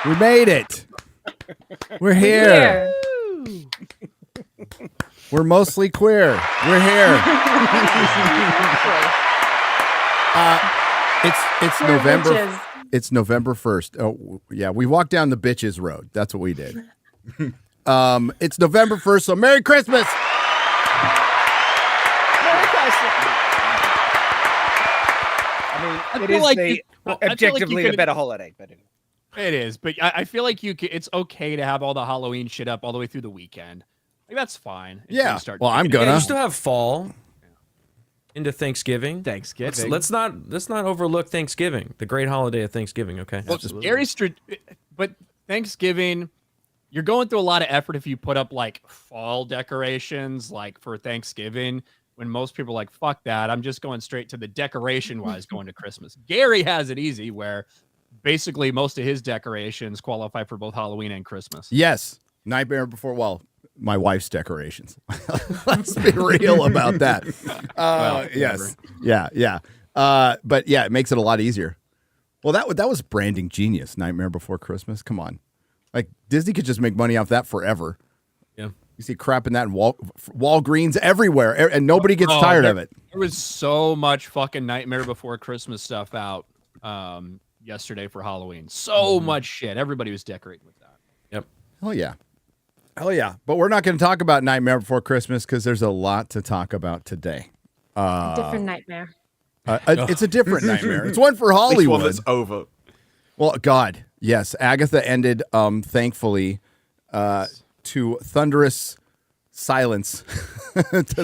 We made it. We're here. We're mostly queer. We're here. It's Queer November. bitches. It's November 1st. Oh yeah, we walked down the bitches road. That's what we did. It's November 1st, so Merry Christmas. I mean, it is objectively the better holiday, but it is. But I feel like it's okay to have all the Halloween shit up all the way through the weekend. Like that's fine. Yeah. Well, I'm gonna. You still have fall into Thanksgiving. Let's not overlook Thanksgiving, the great holiday of Thanksgiving. Okay. Well, but Thanksgiving, you're going through a lot of effort if you put up like fall decorations, like for Thanksgiving. When most people are like, fuck that, I'm just going straight to the decoration-wise going to Christmas. Gary has it easy where basically most of his decorations qualify for both Halloween and Christmas. Yes. Nightmare Before, my wife's decorations. Let's be real about that. Yes. Yeah. But yeah, it makes it a lot easier. Well, that was branding genius, Nightmare Before Christmas. Come on. Like, Disney could just make money off that forever. Yeah. You see crap in that in Walgreens everywhere, and nobody gets tired of it. There was so much fucking Nightmare Before Christmas stuff out yesterday for Halloween. So much shit. Everybody was decorating with that. Yep. Hell yeah. But we're not going to talk about Nightmare Before Christmas because there's a lot to talk about today. Different nightmare. It's a different nightmare. It's one for Hollywood. This one that's over. Well, God, yes. Agatha ended, thankfully, to thunderous silence. It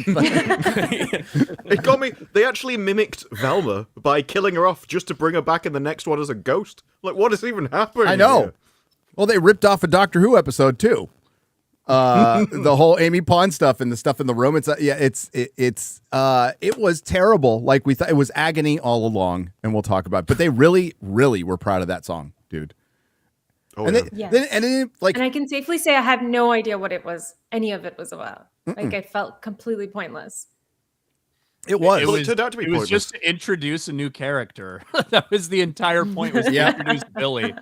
got me. They actually mimicked Velma by killing her off just to bring her back in the next one as a ghost. Like, what is even happening? I know. Here? Well, they ripped off a Doctor Who episode too. The whole Amy Pond stuff and the stuff in the room. It was terrible. Like we thought, it was agony all along, and we'll talk about it. But they really, really were proud of that song, dude. Oh, and yeah. And I can safely say I had no idea what any of it was about. Like I felt completely pointless. It was. It turned out to be pointless. Was just to introduce a new character. That was the entire point. Was to introduce Billy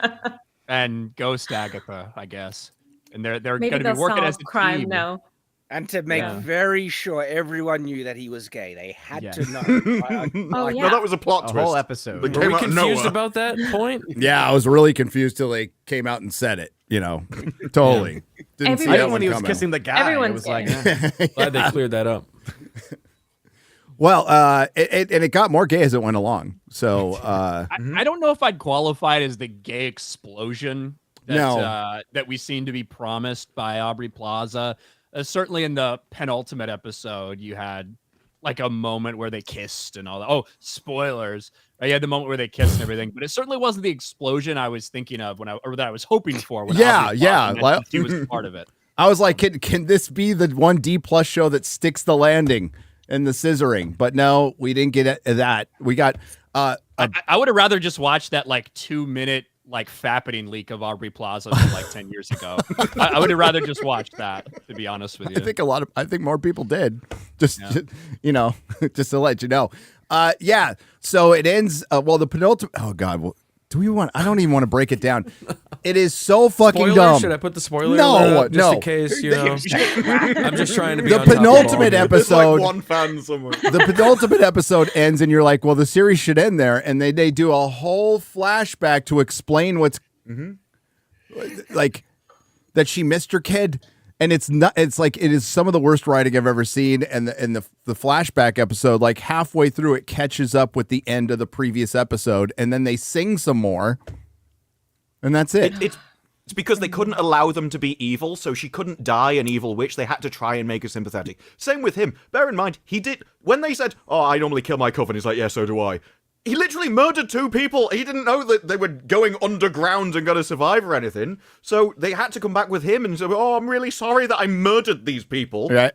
and Ghost Agatha, I guess. And they're going to be working as a crime team now. And to make very sure everyone knew that he was gay, they had to know. No, that was a plot twist. Whole episode. Are we confused about that point? Yeah, I was really confused till they came out and said it. You know, totally. Didn't see that when he was coming. kissing the guy. Everyone's it was like, Glad they cleared that up. Well, it got more gay as it went along. So I don't know if I'd qualify it as the gay explosion that we seem to be promised by Aubrey Plaza. Certainly in the penultimate episode, you had like a moment where they kissed and all that. Oh, spoilers. You had the moment where they kissed and everything, but it certainly wasn't the explosion I was thinking of that I was hoping for. When Aubrey Plaza mentioned she was part of it. I was like, can this be the one D+ show that sticks the landing and the scissoring? But no, we didn't get that. We got. I would have rather just watched that like 2-minute like fappening leak of Aubrey Plaza from like 10 years ago. I would have rather just watched that, to be honest with you. I think more people did. Just to let you know. So it ends. The penultimate. Oh God. Well, I don't even want to break it down. It is so fucking spoiler? dumb. Should I put the spoiler? No, just in case, I'm just trying to be the on top penultimate of episode. Like one fan somewhere. The penultimate episode ends, and you're like, "Well, the series should end there." And they do a whole flashback to explain what's like that she missed her kid, and it's not. It's like it is some of the worst writing I've ever seen. And the flashback episode, like halfway through, it catches up with the end of the previous episode, and then they sing some more. And that's it. It's because they couldn't allow them to be evil, so she couldn't die an evil witch. They had to try and make her sympathetic. Same with him. Bear in mind, he did... When they said, "Oh, I normally kill my coven," he's like, "Yeah, so do I." He literally murdered 2 people. He didn't know that they were going underground and going to survive or anything. So they had to come back with him and say, "Oh, I'm really sorry that I murdered these people." Right.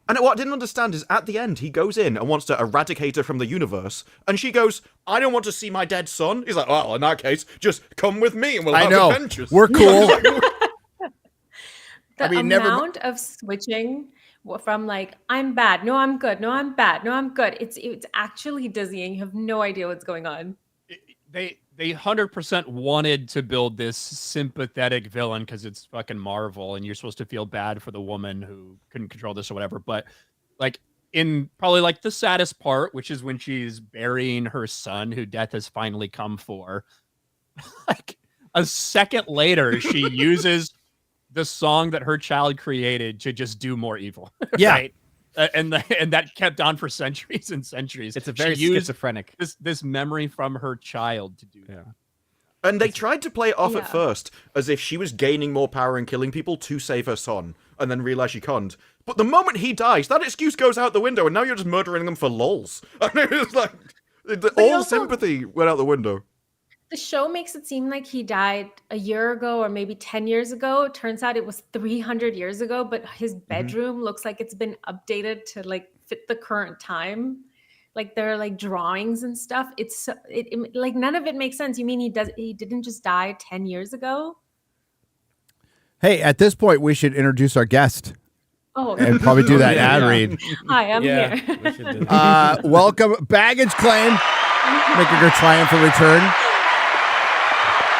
And what I didn't understand is, at the end, he goes in and wants to eradicate her from the universe, and she goes, "I don't want to see my dead son." He's like, "Well, in that case, just come with me and we'll have adventures." We're cool. The amount of switching from like, I'm bad, no, I'm good, no, I'm bad, no, I'm good. It's actually dizzying. You have no idea what's going on. they 100% wanted to build this sympathetic villain because it's fucking Marvel and you're supposed to feel bad for the woman who couldn't control this or whatever. But like in probably like the saddest part, which is when she's burying her son who death has finally come for, like a second later, she uses the song that her child created to just do more evil. Yeah. Right? And that kept on for centuries and centuries. It's a very schizophrenic. This memory from her child to do that. And they tried to play it off at first as if she was gaining more power and killing people to save her son, and then realize she can't. But the moment he dies, that excuse goes out the window, and now you're just murdering them for lols. I mean, it's like all sympathy went out the window. The show makes it seem like he died a year ago or maybe 10 years ago. It turns out it was 300 years ago, but his bedroom looks like it's been updated to like fit the current time. Like there are like drawings and stuff. It like none of it makes sense. You mean he didn't just die 10 years ago? Hey, at this point, we should introduce our guest. Oh, and probably do that ad read. Hi, I'm here. Welcome, Baggage Claim, making her triumphant return.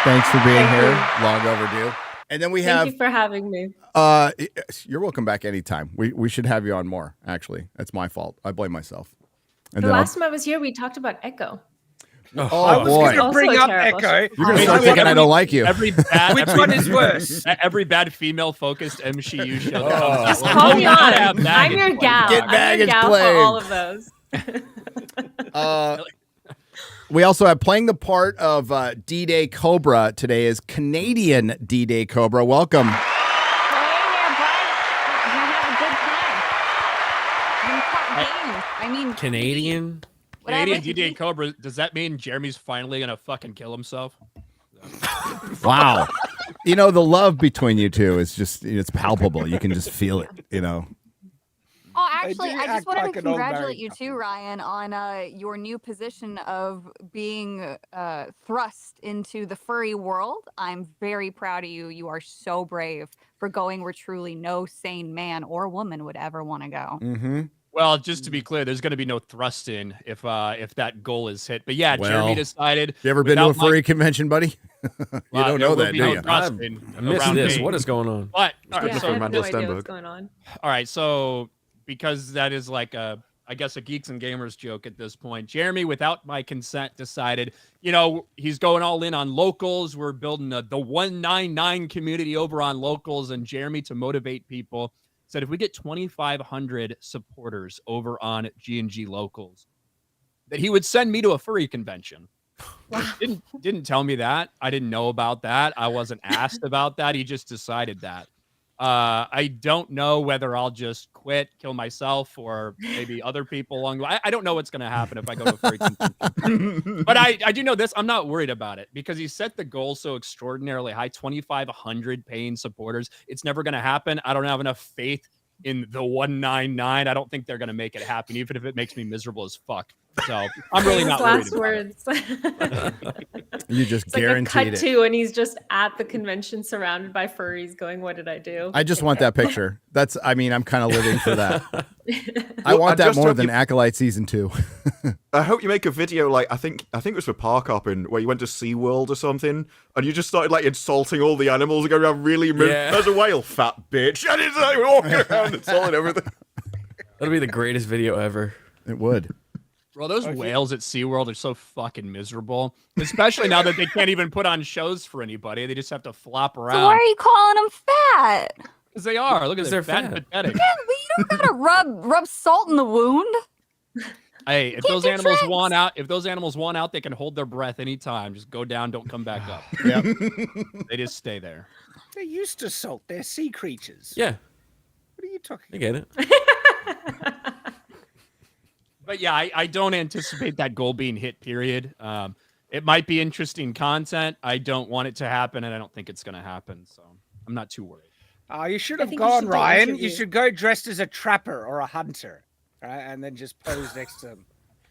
Thanks for being here. Long overdue. And then we have. Thank you for having me. You're welcome back anytime. We should have you on more. Actually, that's my fault. I blame myself. And the last time I was here, we talked about Echo. I was going to bring up Echo. You're going to start thinking I don't like you. Which one is worse? Every bad female-focused MCU show. Just call me on. I'm your gal. Get Baggage Claim for all of those. We also have playing the part of D-Day Cobra today is Canadian D-Day Cobra. Welcome. Hey there, bud. You're gonna have a good time. I mean, Canadian D-Day Cobra. Does that mean Jeremy's finally gonna fucking kill himself? Wow. You know, the love between you two is just, it's palpable. You can just feel it, you know. Oh, actually, I just wanted like to an old congratulate married you too, Ryan, on your new position of being thrust into the furry world. I'm very proud of you. You are so brave for going where truly no sane man or woman would ever want to go. Mm-hmm. Well, just to be clear, there's going to be no thrust in if that goal is hit. But yeah, Jeremy decided. You ever been to a furry convention, buddy? You don't know that, do you? I missed this. What is going on? But all right, I have no idea what's going on. All right, so because that is like I guess a Geeks and Gamers joke at this point, Jeremy, without my consent, decided, he's going all in on locals. We're building the 199 community over on locals, and Jeremy, to motivate people, said if we get 2,500 supporters over on G&G locals, that he would send me to a furry convention. Didn't tell me that. I didn't know about that. I wasn't asked about that. He just decided that. I don't know whether I'll just quit, kill myself, or maybe other people along the way. I don't know what's going to happen if I go to a furry convention. But I do know this. I'm not worried about it because he set the goal so extraordinarily high, 2,500 paying supporters. It's never going to happen. I don't have enough faith in the 199. I don't think they're going to make it happen, even if it makes me miserable as fuck. So I'm really not worried about words. You just It's guaranteed like a it. cut to, and he's just at the convention surrounded by furries going, what did I do? I just want that picture. I'm kind of living for that. I want that more than Acolyte Season 2. I hope you make a video like, I think it was for Park Hopping, where you went to SeaWorld or something, and you just started like insulting all the animals and going around really there's a whale, fat bitch. And it's like walking around insulting everything. That'd be the greatest video ever. It would. Bro, those whales at SeaWorld are so fucking miserable. Especially now that they can't even put on shows for anybody. They just have to flop around. So why are you calling them fat? Because they are. Look at they're fat and pathetic. Yeah, but you don't gotta rub salt in the wound. Hey, if those animals want out, they can hold their breath anytime. Just go down, don't come back up. Yeah. They just stay there. They're used to salt. They're sea creatures. Yeah. What are you talking I get it. But yeah, I don't anticipate that goal being hit, period. It might be interesting content. I don't want it to happen, and I don't think it's going to happen. So I'm not too worried. You should have gone, Ryan. You should go dressed as a trapper or a hunter, right? And then just pose next to them.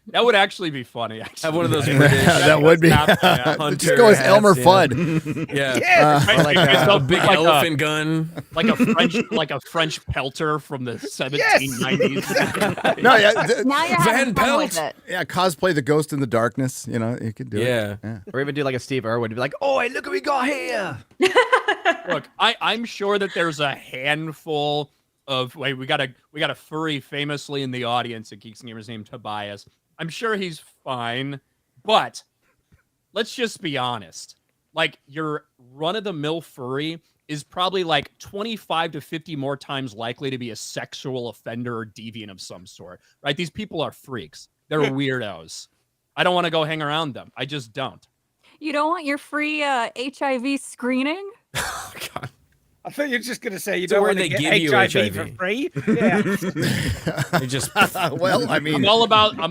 That would actually be funny. Actually. Have one of those. That would be. Just go as Elmer Fudd. Yeah. Like a big elephant gun. Like a French pelter from the 1790s. No, yeah. Now you're having fun with it. Yeah, cosplay the Ghost in the Darkness. You know, you could do it. Yeah. Or even do like a Steve Irwin to be like, "Oh, look what we got here." Look, I'm sure that there's a handful of we got a furry famously in the audience at Geeks and Gamers named Tobias. I'm sure he's fine, but let's just be honest. Like, your run-of-the-mill furry is probably like 25 to 50 more times likely to be a sexual offender or deviant of some sort, right? These people are freaks. They're weirdos. I don't want to go hang around them. I just don't. You don't want your free HIV screening? Oh, God. I thought you were just going to say you So don't where want to they get give you HIV for HIV. free. Yeah. You just Well, I mean, I'm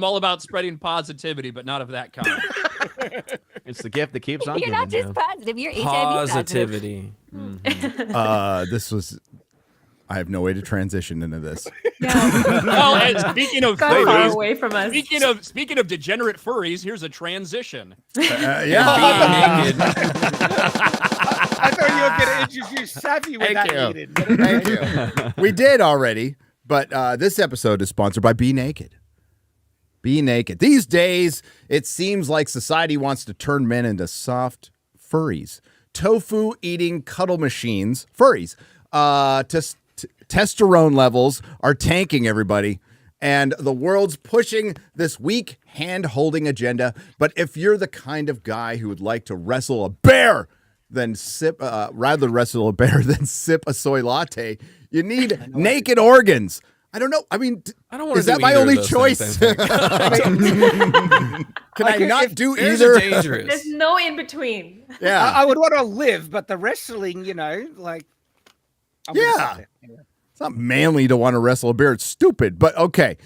all about spreading positivity, but not of that kind. It's the gift that keeps on You're giving. not just positive, you're HIV positive. positivity. this was. I have no way to transition into this. Well, and speaking of Got far furries, away from us. speaking of degenerate furries, here's a transition. Yeah. Being naked. I thought you were going to introduce Savvy when Thank that you. needed. Thank you. We did already, but this episode is sponsored by Be Naked. Be Naked. These days, it seems like society wants to turn men into soft furries. Tofu-eating cuddle machines, furries. Testosterone levels are tanking, everybody. And the world's pushing this weak hand-holding agenda. But if you're the kind of guy who would like to wrestle a bear, then rather wrestle a bear than sip a soy latte, you need naked organs. I don't know. I mean, I don't want is to that do my either of only those choice? things, I think. Can I not do Bears either? are dangerous. There's no in between. Yeah. I would want to live, but the wrestling, like. I'm gonna Yeah. sit there. It's not manly to want to wrestle a bear. It's stupid, but okay.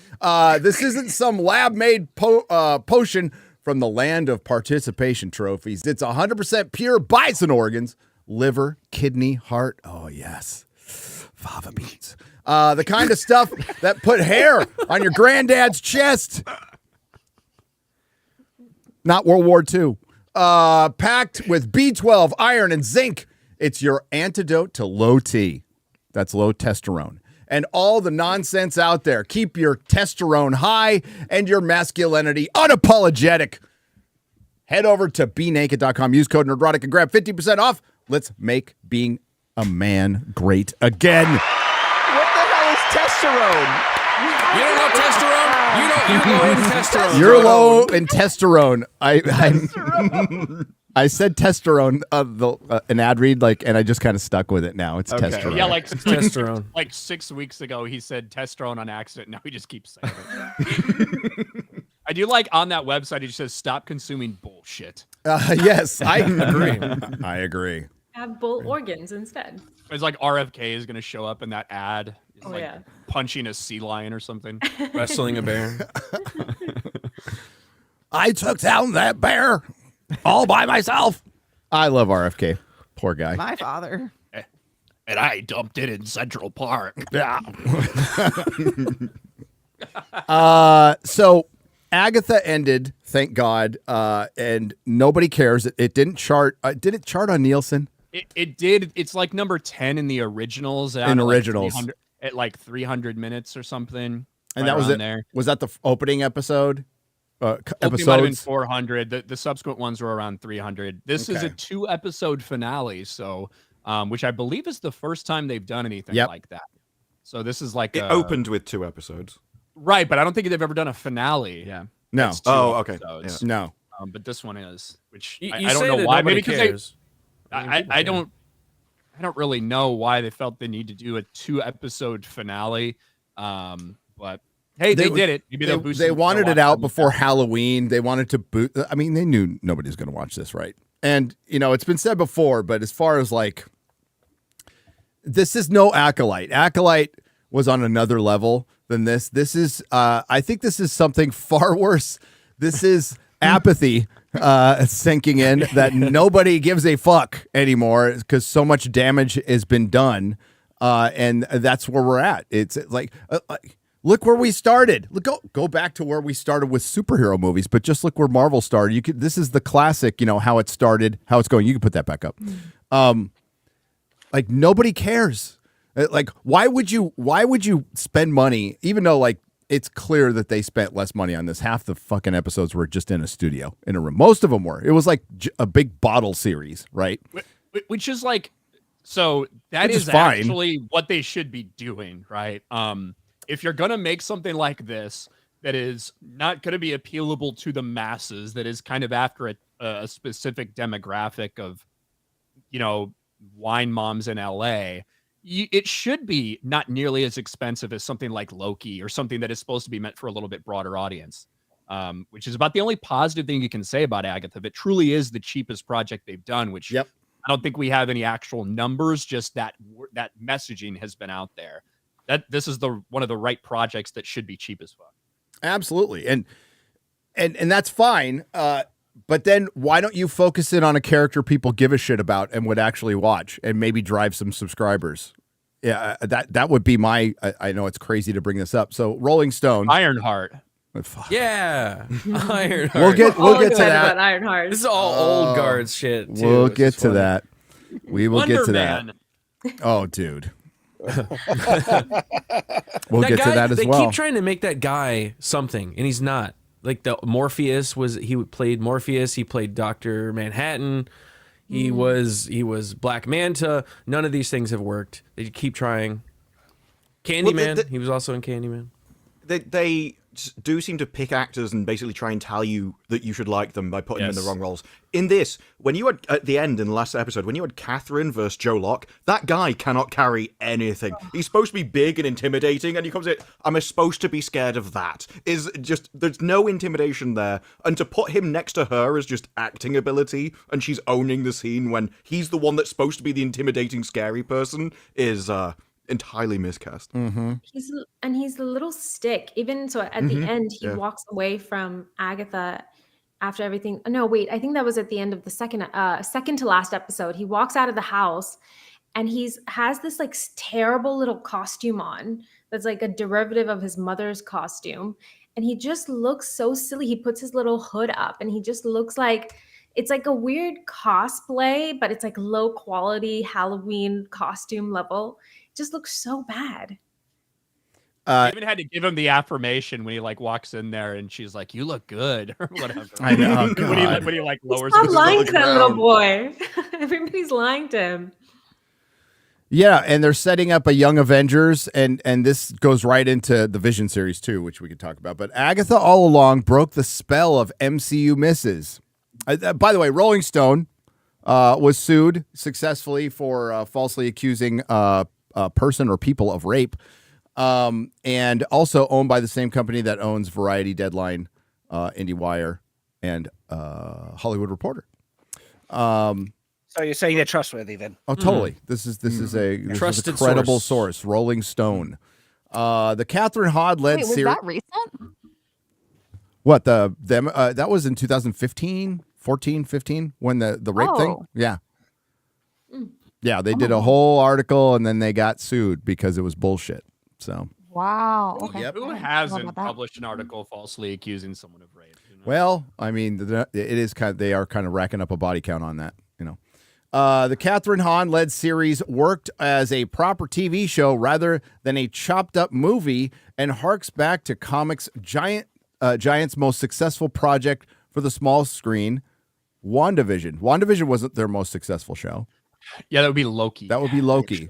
This isn't some lab-made potion from the land of participation trophies. It's 100% pure bison organs, liver, kidney, heart. Oh, yes. Fava beans. The kind of stuff that put hair on your granddad's chest. Not World War II. Packed with B12, iron, and zinc. It's your antidote to low T. That's low testosterone. And all the nonsense out there. Keep your testosterone high and your masculinity unapologetic. Head over to BeNaked.com. Use code Nerdrotic and grab 50% off. Let's make being a man great again. What the hell is testosterone? You don't know testosterone? You're low in testosterone. You're low in testosterone. I said testosterone an ad read, and I just kind of stuck with it now. It's testosterone. Yeah, like testosterone. Like 6 weeks ago, he said testosterone on accident. Now he just keeps saying it. I do like on that website, it just says stop consuming bullshit. Yes, I agree. I agree. Have bull organs instead. It's like RFK is going to show up in that ad. He's Oh, yeah. punching a sea lion or something. Wrestling a bear. I took down that bear all by myself. I love RFK. Poor guy. My father. And I dumped it in Central Park. Yeah. So Agatha ended, thank God, and nobody cares. It didn't chart. Did it chart on Nielsen? It did. It's like number 10 in the originals. In originals. At like 300 minutes or something. And that was it. There. Was that the opening episode? Opening might have been Episodes? 400. The subsequent ones were around 300. This is a 2-episode finale, so which I believe is the first time they've done anything like that. So this is like It opened with 2 episodes. Right, but I don't think they've ever done a finale. Yeah. No. That's 2 okay. episodes. No. But this one is, which You I say don't know that why. nobody Maybe because cares. I don't really know why they felt they need to do a 2-episode finale. But hey, they did it. Maybe they'll boost they some wanted it watch out time. before Halloween. They wanted to boot. I mean, they knew nobody's going to watch this, right? And it's been said before, but as far as this is no Acolyte. Acolyte was on another level than this. This is, I think this is something far worse. This is apathy sinking in that nobody gives a fuck anymore because so much damage has been done. And that's where we're at. It's like Look where we started. Go back to where we started with superhero movies, but just look where Marvel started. This is the classic, how it started, how it's going. You can put that back up. Like nobody cares. Like why would you spend money, even though like it's clear that they spent less money on this. Half the fucking episodes were just in a studio, in a room. Most of them were. It was like a big bottle series, right? Which is like, so that is fine. Actually what they should be doing, right? If you're going to make something like this that is not going to be appealable to the masses, that is kind of after a specific demographic of, wine moms in LA, it should be not nearly as expensive as something like Loki or something that is supposed to be meant for a little bit broader audience, which is about the only positive thing you can say about Agatha. It truly is the cheapest project they've done, which I don't think we have any actual numbers, just that messaging has been out there. That this is one of the right projects that should be cheap as fuck. Absolutely. And that's fine. But then why don't you focus in on a character people give a shit about and would actually watch and maybe drive some subscribers? Yeah, that would be my. I know it's crazy to bring this up. So Rolling Stone, Ironheart. Yeah, Ironheart. We'll get to that. Ironheart. This is all old guards shit. Too. We'll get to that. We will get to Man. that. Oh, dude. We'll get to that as well. They keep trying to make that guy something, and he's not. Like the Morpheus he played Morpheus. He played Dr. Manhattan. He was Black Manta. None of these things have worked. They keep trying. Candyman. He was also in Candyman. They do seem to pick actors and basically try and tell you that you should like them by putting them in the wrong roles. In this, when you had, at the end in the last episode, when you had Catherine versus Joe Locke, that guy cannot carry anything. He's supposed to be big and intimidating, and he comes in, I'm supposed to be scared of that. There's no intimidation there. And to put him next to her as just acting ability, and she's owning the scene when he's the one that's supposed to be the intimidating, scary person, is entirely miscast. He's the little stick. Even so, at the end, he walks away from Agatha after everything. No, wait, I think that was at the end of the second to last episode. He walks out of the house, and has this like terrible little costume on that's like a derivative of his mother's costume, and he just looks so silly. He puts his little hood up, and he just looks like it's like a weird cosplay, but it's like low quality Halloween costume level. Just looks so bad. I even had to give him the affirmation when he like walks in there and she's like, "You look good," or whatever. I know. when he like lowers. Stop lying to that little boy. Everybody's lying to him. Yeah, and they're setting up a young Avengers, and this goes right into the Vision series too, which we could talk about. But Agatha all along broke the spell of MCU misses. By the way, Rolling Stone was sued successfully for falsely accusing person or people of rape, and also owned by the same company that owns Variety, Deadline, IndieWire, and Hollywood Reporter. So you're saying they're trustworthy then? Oh, totally. This is a credible source. Rolling Stone. The Catherine Hahn led Wait, was that recent? What that was in 2015, 14, 15 when the rape thing? Yeah. Yeah, they did a whole article and then they got sued because it was bullshit. So wow. Okay. Yep. Who hasn't published an article falsely accusing someone of rape? Well, I mean, they are kind of racking up a body count on that, The Catherine Hahn led series worked as a proper TV show rather than a chopped up movie, and harks back to comics Giant's most successful project for the small screen, WandaVision. WandaVision wasn't their most successful show. Yeah, that would be Loki. That would be Loki.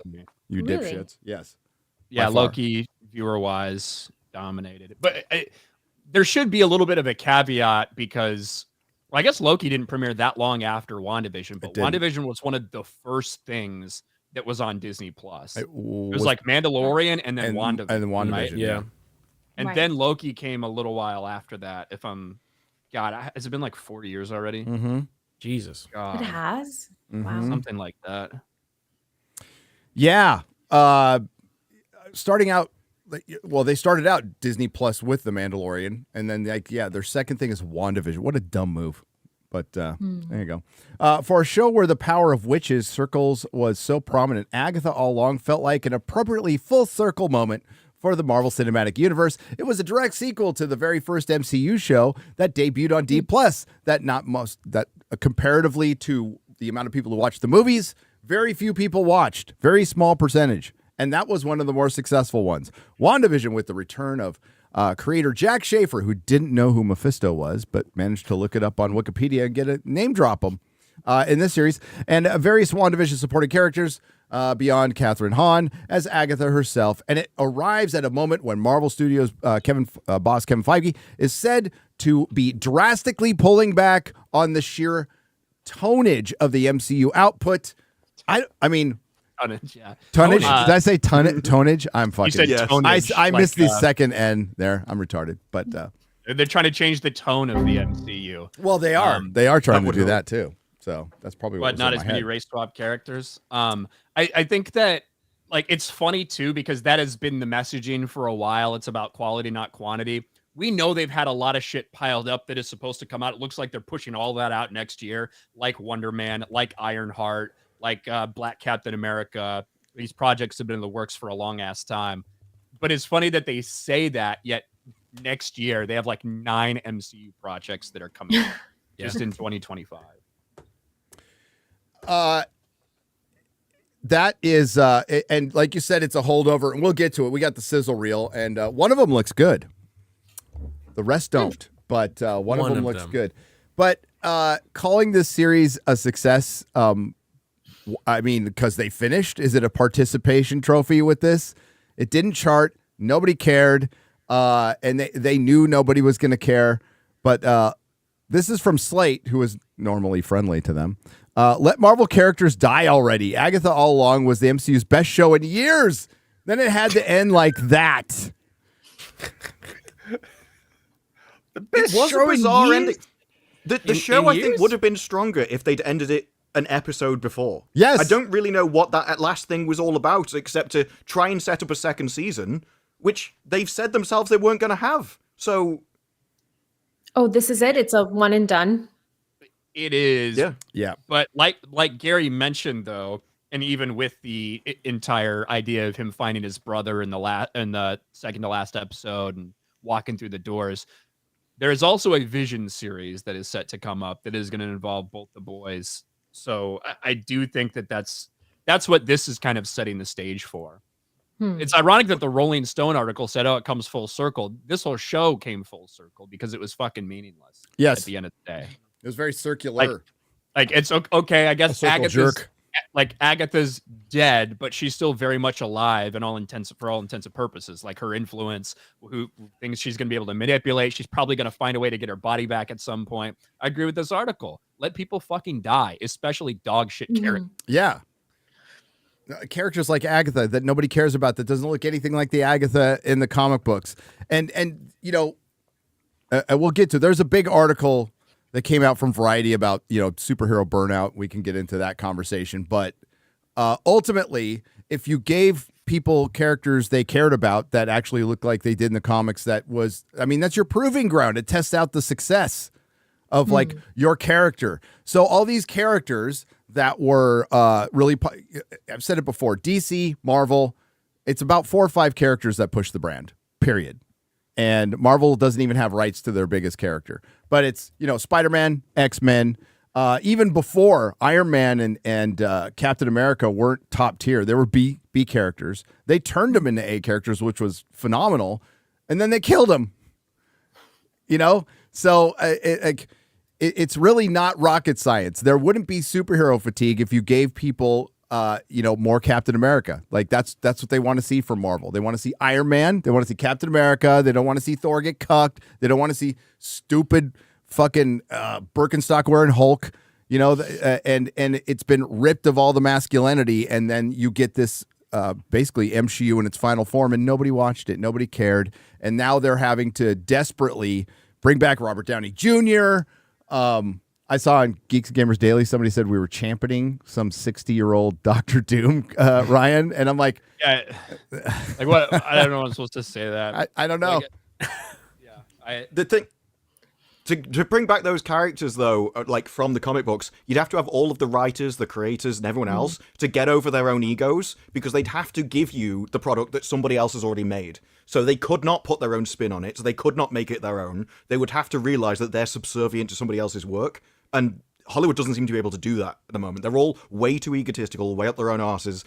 You Really? dipshits. Yes. Yeah, Loki, viewer-wise, dominated. But there should be a little bit of a caveat because, well, I guess Loki didn't premiere that long after WandaVision, but WandaVision was one of the first things that was on Disney+. It was like Mandalorian and then WandaVision. And then WandaVision, right? Yeah. And then Loki came a little while after that. God, has it been like 40 years already? Mm-hmm. Jesus. God. It has? Mm-hmm. Wow. Something like that. Yeah. Starting out, well, they started out Disney Plus with The Mandalorian, and then their second thing is WandaVision. What a dumb move. But there you go. For a show where the power of witches circles was so prominent, Agatha all along felt like an appropriately full circle moment for the Marvel Cinematic Universe. It was a direct sequel to the very first MCU show that debuted on D+, that comparatively to the amount of people who watched the movies, very few people watched, very small percentage. And that was one of the more successful ones. WandaVision, with the return of creator Jack Schaefer, who didn't know who Mephisto was, but managed to look it up on Wikipedia and get a name drop him in this series. And various WandaVision supporting characters beyond Catherine Hahn as Agatha herself. And it arrives at a moment when Marvel Studios boss Kevin Feige is said to be drastically pulling back on the sheer tonnage of the MCU output. I mean... Tonnage, yeah. Tonnage? Did I say tonnage? I'm fucking... You said tonnage. I missed the second N there. I'm retarded. But they're trying to change the tone of the MCU. well, they are. They are trying to do that too. So that's probably what But not as many race swap characters. I think that like it's funny too because that has been the messaging for a while. It's about quality, not quantity. We know they've had a lot of shit piled up that is supposed to come out. It looks like they're pushing all that out next year, like Wonder Man, like Ironheart, like Black Captain America. These projects have been in the works for a long ass time. But it's funny that they say that, yet next year they have like 9 MCU projects that are coming out just in 2025. That is, and like you said, it's a holdover, and we'll get to it. We got the sizzle reel, and one of them looks good. The rest don't, but one of them looks good. But calling this series a success, I mean, because they finished, is it a participation trophy with this? It didn't chart. Nobody cared, and they knew nobody was going to care. But this is from Slate, who is normally friendly to them. Let Marvel characters die already. Agatha all along was the MCU's best show in years. Then it had to end like that. The best show bizarre ending. The show, I think, would have been stronger if they'd ended it an episode before. Yes. I don't really know what that last thing was all about, except to try and set up a second season, which they've said themselves they weren't going to have. So... Oh, this is it? It's a one and done? It is. Yeah. But like Gary mentioned, though, and even with the entire idea of him finding his brother in the second to last episode and walking through the doors, there is also a Vision series that is set to come up that is going to involve both the boys. So I do think that's what this is kind of setting the stage for. It's ironic that the Rolling Stone article said, "Oh, it comes full circle." This whole show came full circle because it was fucking meaningless. Yes. At the end of the day, it was very circular. Like it's okay. I guess Agatha's dead, but she's still very much alive and for all intents and purposes. Like her influence, who things she's going to be able to manipulate. She's probably going to find a way to get her body back at some point. I agree with this article. Let people fucking die, especially dog shit characters. Yeah. Characters like Agatha that nobody cares about, that doesn't look anything like the Agatha in the comic books. And you know, we'll get to, there's a big article that came out from Variety about, you know, superhero burnout. We can get into that conversation. But ultimately, if you gave people characters they cared about that actually looked like they did in the comics, that's your proving ground. It tests out the success of like your character. So all these characters that were really, I've said it before, DC, Marvel, it's about 4 or 5 characters that push the brand, period. And Marvel doesn't even have rights to their biggest character. But it's, you know, Spider-Man, X-Men, even before Iron Man and Captain America weren't top tier. They were B characters. They turned them into A characters, which was phenomenal. And then they killed them. You know? So it's really not rocket science. There wouldn't be superhero fatigue if you gave people, more Captain America. Like that's what they want to see from Marvel. They want to see Iron Man. They want to see Captain America. They don't want to see Thor get cucked. They don't want to see stupid fucking Birkenstock wearing Hulk. You know, and it's been ripped of all the masculinity, and then you get this basically MCU in its final form, and nobody watched it. Nobody cared, and now they're having to desperately bring back Robert Downey Jr. I saw on Geeks and Gamers Daily, somebody said we were championing some 60-year-old Dr. Doom, Ryan. And I'm like... Yeah, like what? I don't know if I'm supposed to say that. I don't know. The thing... To bring back those characters, though, like from the comic books, you'd have to have all of the writers, the creators, and everyone else to get over their own egos, because they'd have to give you the product that somebody else has already made. So they could not put their own spin on it. So they could not make it their own. They would have to realize that they're subservient to somebody else's work. And Hollywood doesn't seem to be able to do that at the moment. They're all way too egotistical, way up their own asses.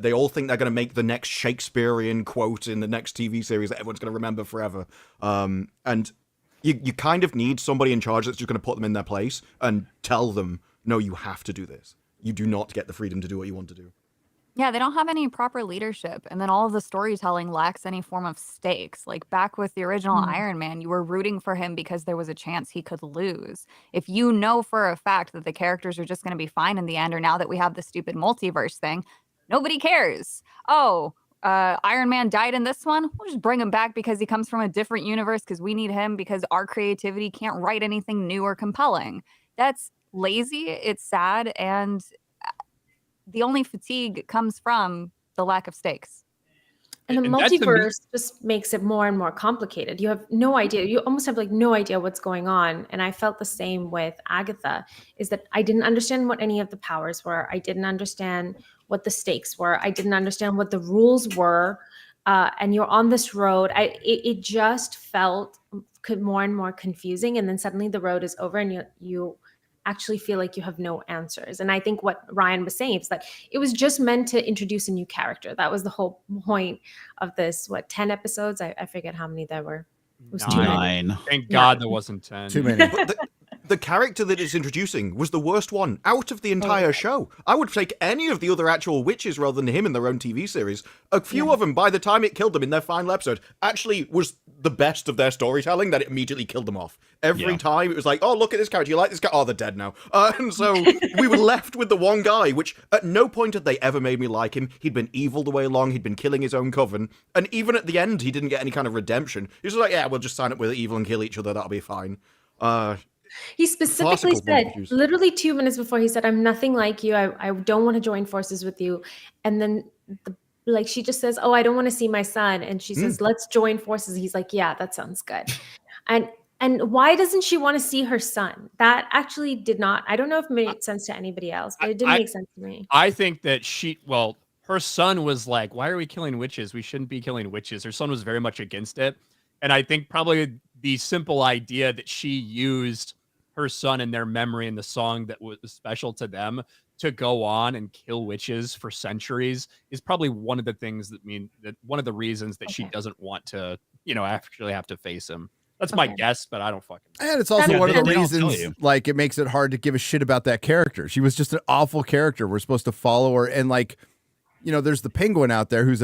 They all think they're going to make the next Shakespearean quote in the next TV series that everyone's going to remember forever. And you kind of need somebody in charge that's just going to put them in their place and tell them, no, you have to do this. You do not get the freedom to do what you want to do. Yeah, they don't have any proper leadership. And then all of the storytelling lacks any form of stakes. Like back with the original Iron Man, you were rooting for him because there was a chance he could lose. If you know for a fact that the characters are just going to be fine in the end, or now that we have the stupid multiverse thing, nobody cares. Oh, Iron Man died in this one. We'll just bring him back because he comes from a different universe because we need him because our creativity can't write anything new or compelling. That's lazy. It's sad. And the only fatigue comes from the lack of stakes. And the And that's multiverse just makes it more and more complicated. You have no idea. You almost have like no idea what's going on. And I felt the same with Agatha, is that I didn't understand what any of the powers were. I didn't understand what the stakes were. I didn't understand what the rules were. And you're on this road. It just felt more and more confusing. And then suddenly the road is over and you actually feel like you have no answers. And I think what Ryan was saying is that it was just meant to introduce a new character. That was the whole point of this, 10 episodes? I forget how many there were. It was 9. Thank God there wasn't 10. Too many. But the character that it's introducing was the worst one out of the entire show. I would take any of the other actual witches rather than him in their own TV series. A few of them, by the time it killed them in their final episode, actually was the best of their storytelling, that it immediately killed them off. Every time it was like, oh, look at this character, you like this guy? Oh, they're dead now. And so we were left with the one guy, which at no point had they ever made me like him. He'd been evil the way along, he'd been killing his own coven, and even at the end, he didn't get any kind of redemption. He was like, yeah, we'll just sign up with evil and kill each other, that'll be fine. He specifically said, literally 2 minutes before, he said, I'm nothing like you. I don't want to join forces with you. And then she just says, oh, I don't want to see my son. And she says, let's join forces. He's like, yeah, that sounds good. And why doesn't she want to see her son? That actually did not, I don't know if it made sense to anybody else, but it didn't make sense to me. I think that her son was like, why are we killing witches? We shouldn't be killing witches. Her son was very much against it. And I think probably the simple idea that she used her son in their memory in the song that was special to them to go on and kill witches for centuries is probably one of the things one of the reasons that she doesn't want to, actually have to face him. That's my guess, but I don't fucking know. And it's also one of the reasons, like, it makes it hard to give a shit about that character. She was just an awful character. We're supposed to follow her. And, like, there's the Penguin out there who's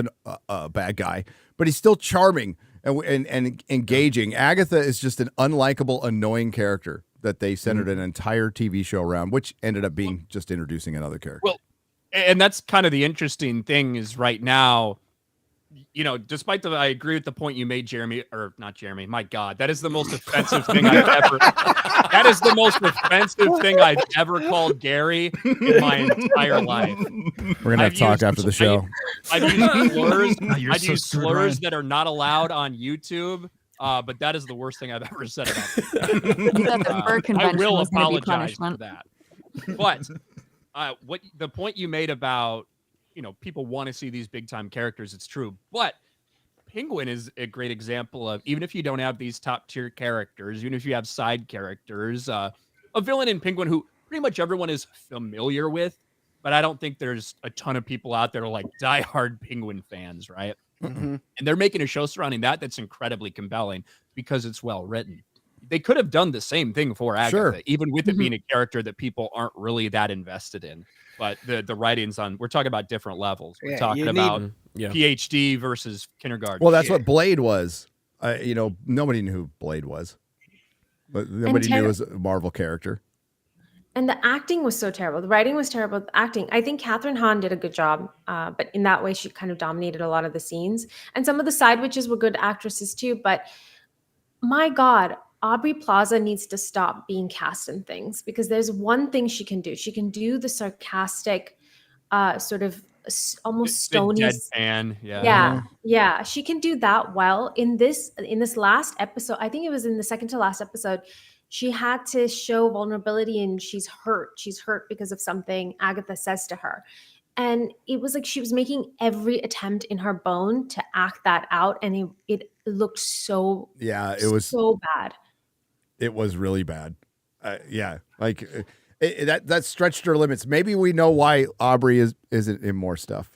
a bad guy, but he's still charming and engaging. Agatha is just an unlikable, annoying character that they centered an entire TV show around, which ended up being just introducing another character. Well, and that's kind of the interesting thing is right now, despite I agree with the point you made, Jeremy, or not Jeremy, my God, that is the most offensive thing that is the most offensive thing I've ever called Gary in my entire life. We're going to have talk after the show. I've used slurs. I've used slurs that are not allowed on YouTube. But that is the worst thing I've ever said about it. I will apologize for that. But what the point you made about, people want to see these big time characters, it's true. But Penguin is a great example of, even if you don't have these top tier characters, even if you have side characters, a villain in Penguin who pretty much everyone is familiar with, but I don't think there's a ton of people out there like diehard Penguin fans, right? Mm-hmm. And they're making a show surrounding that's incredibly compelling because it's well written. They could have done the same thing for Agatha, even with it being a character that people aren't really that invested in. But the writing's we're talking about different levels. We're talking about PhD versus kindergarten. Well, that's what Blade was. Nobody knew who Blade was, but nobody knew it was a Marvel character. And the acting was so terrible. The writing was terrible. The acting, I think Catherine Hahn did a good job, but in that way, she kind of dominated a lot of the scenes. And some of the side witches were good actresses too. But my God, Aubrey Plaza needs to stop being cast in things, because there's one thing she can do. She can do the sarcastic, sort of almost stony. Deadpan, yeah. She can do that well. In this last episode, I think it was in the second to last episode, she had to show vulnerability, and she's hurt. She's hurt because of something Agatha says to her. And it was like she was making every attempt in her bone to act that out, and it looked so it was so bad. It was really bad. That stretched her limits. Maybe we know why Aubrey isn't in more stuff.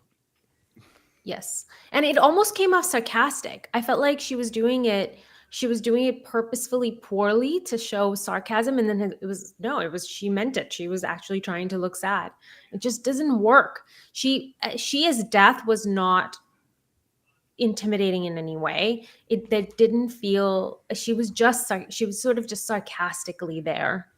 Yes. And it almost came off sarcastic. I felt like she was doing it purposefully poorly to show sarcasm, and then she meant it. She was actually trying to look sad. It just doesn't work. She as Death was not intimidating in any way. That didn't feel, she was sort of just sarcastically there.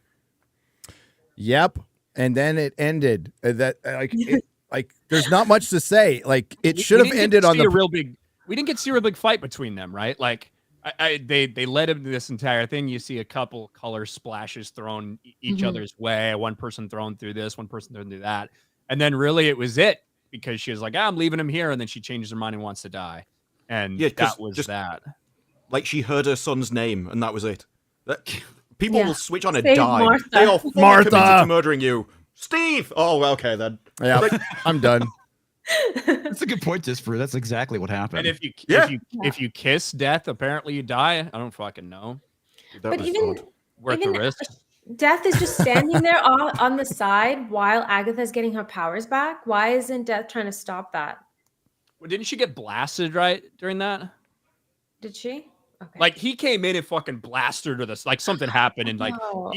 Yep. And then it ended. There's not much to say. Like, it should have ended on we didn't get to see a real big fight between them, right? Like, they led him to this entire thing. You see a couple color splashes thrown each other's way. One person thrown through this, one person thrown through that. And then really it was it, because she was like, I'm leaving him here. And then she changes her mind and wants to die. And that was just that. Like, she heard her son's name and that was it. People will switch on a Save dime. Martha. They are fully committed to murdering you. Steve! Oh, okay then. Yeah, I'm done. That's a good point, Disparu. That's exactly what happened. And if you kiss Death, apparently you die. I don't fucking know. But even worth the risk. Death is just standing there on the side while Agatha's getting her powers back. Why isn't Death trying to stop that? Well, didn't she get blasted right during that? Did she? Okay. Like, he came in and fucking blasted her to this. Like, something happened, and like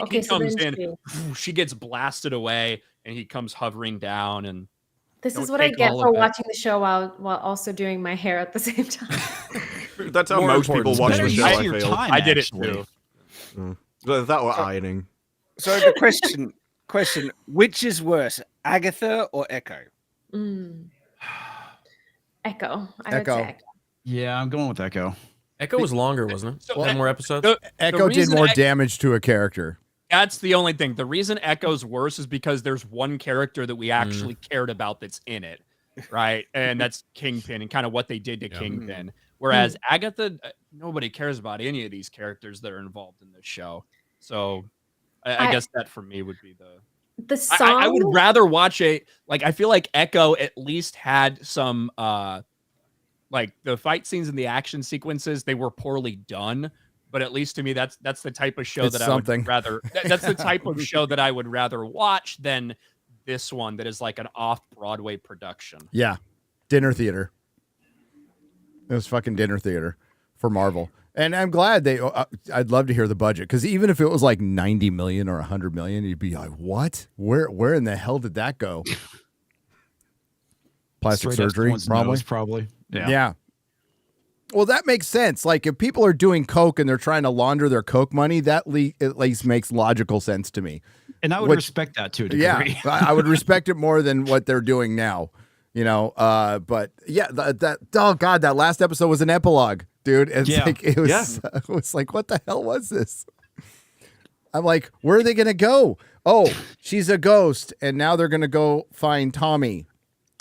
he comes in, she gets blasted away, and he comes hovering down. And this is what I get for watching the show while also doing my hair at the same time. That's how most people watch the show, I feel. I did it too. That or ironing. So the question, which is worse, Agatha or Echo? Echo. I would say Echo. Yeah, I'm going with Echo. Echo was longer, wasn't it? So, 10 more episodes? Echo did more damage to a character. That's the only thing. The reason Echo's worse is because there's one character that we actually cared about that's in it, right? And that's Kingpin and kind of what they did to Kingpin. Whereas Agatha, nobody cares about any of these characters that are involved in this show. So I guess that for me would be the song. I would rather watch I feel like Echo at least had some like the fight scenes and the action sequences, they were poorly done. But at least to me, that's the type of show that I would rather. That's the type of show that I would rather watch than this one that is like an off-Broadway production. Yeah, dinner theater. It was fucking dinner theater for Marvel, and I'm glad they. I'd love to hear the budget, because even if it was like 90 million or 100 million, you'd be like, "What? Where in the hell did that go?" Plastic surgery, probably. Yeah. Well, that makes sense. Like, if people are doing coke and they're trying to launder their coke money, that at least makes logical sense to me. And I would respect that to a degree. Yeah, I would respect it more than what they're doing now. You know, but yeah, that last episode was an epilogue, dude. It's like it was like, what the hell was this? I'm like, where are they gonna go? Oh, she's a ghost, and now they're gonna go find Tommy.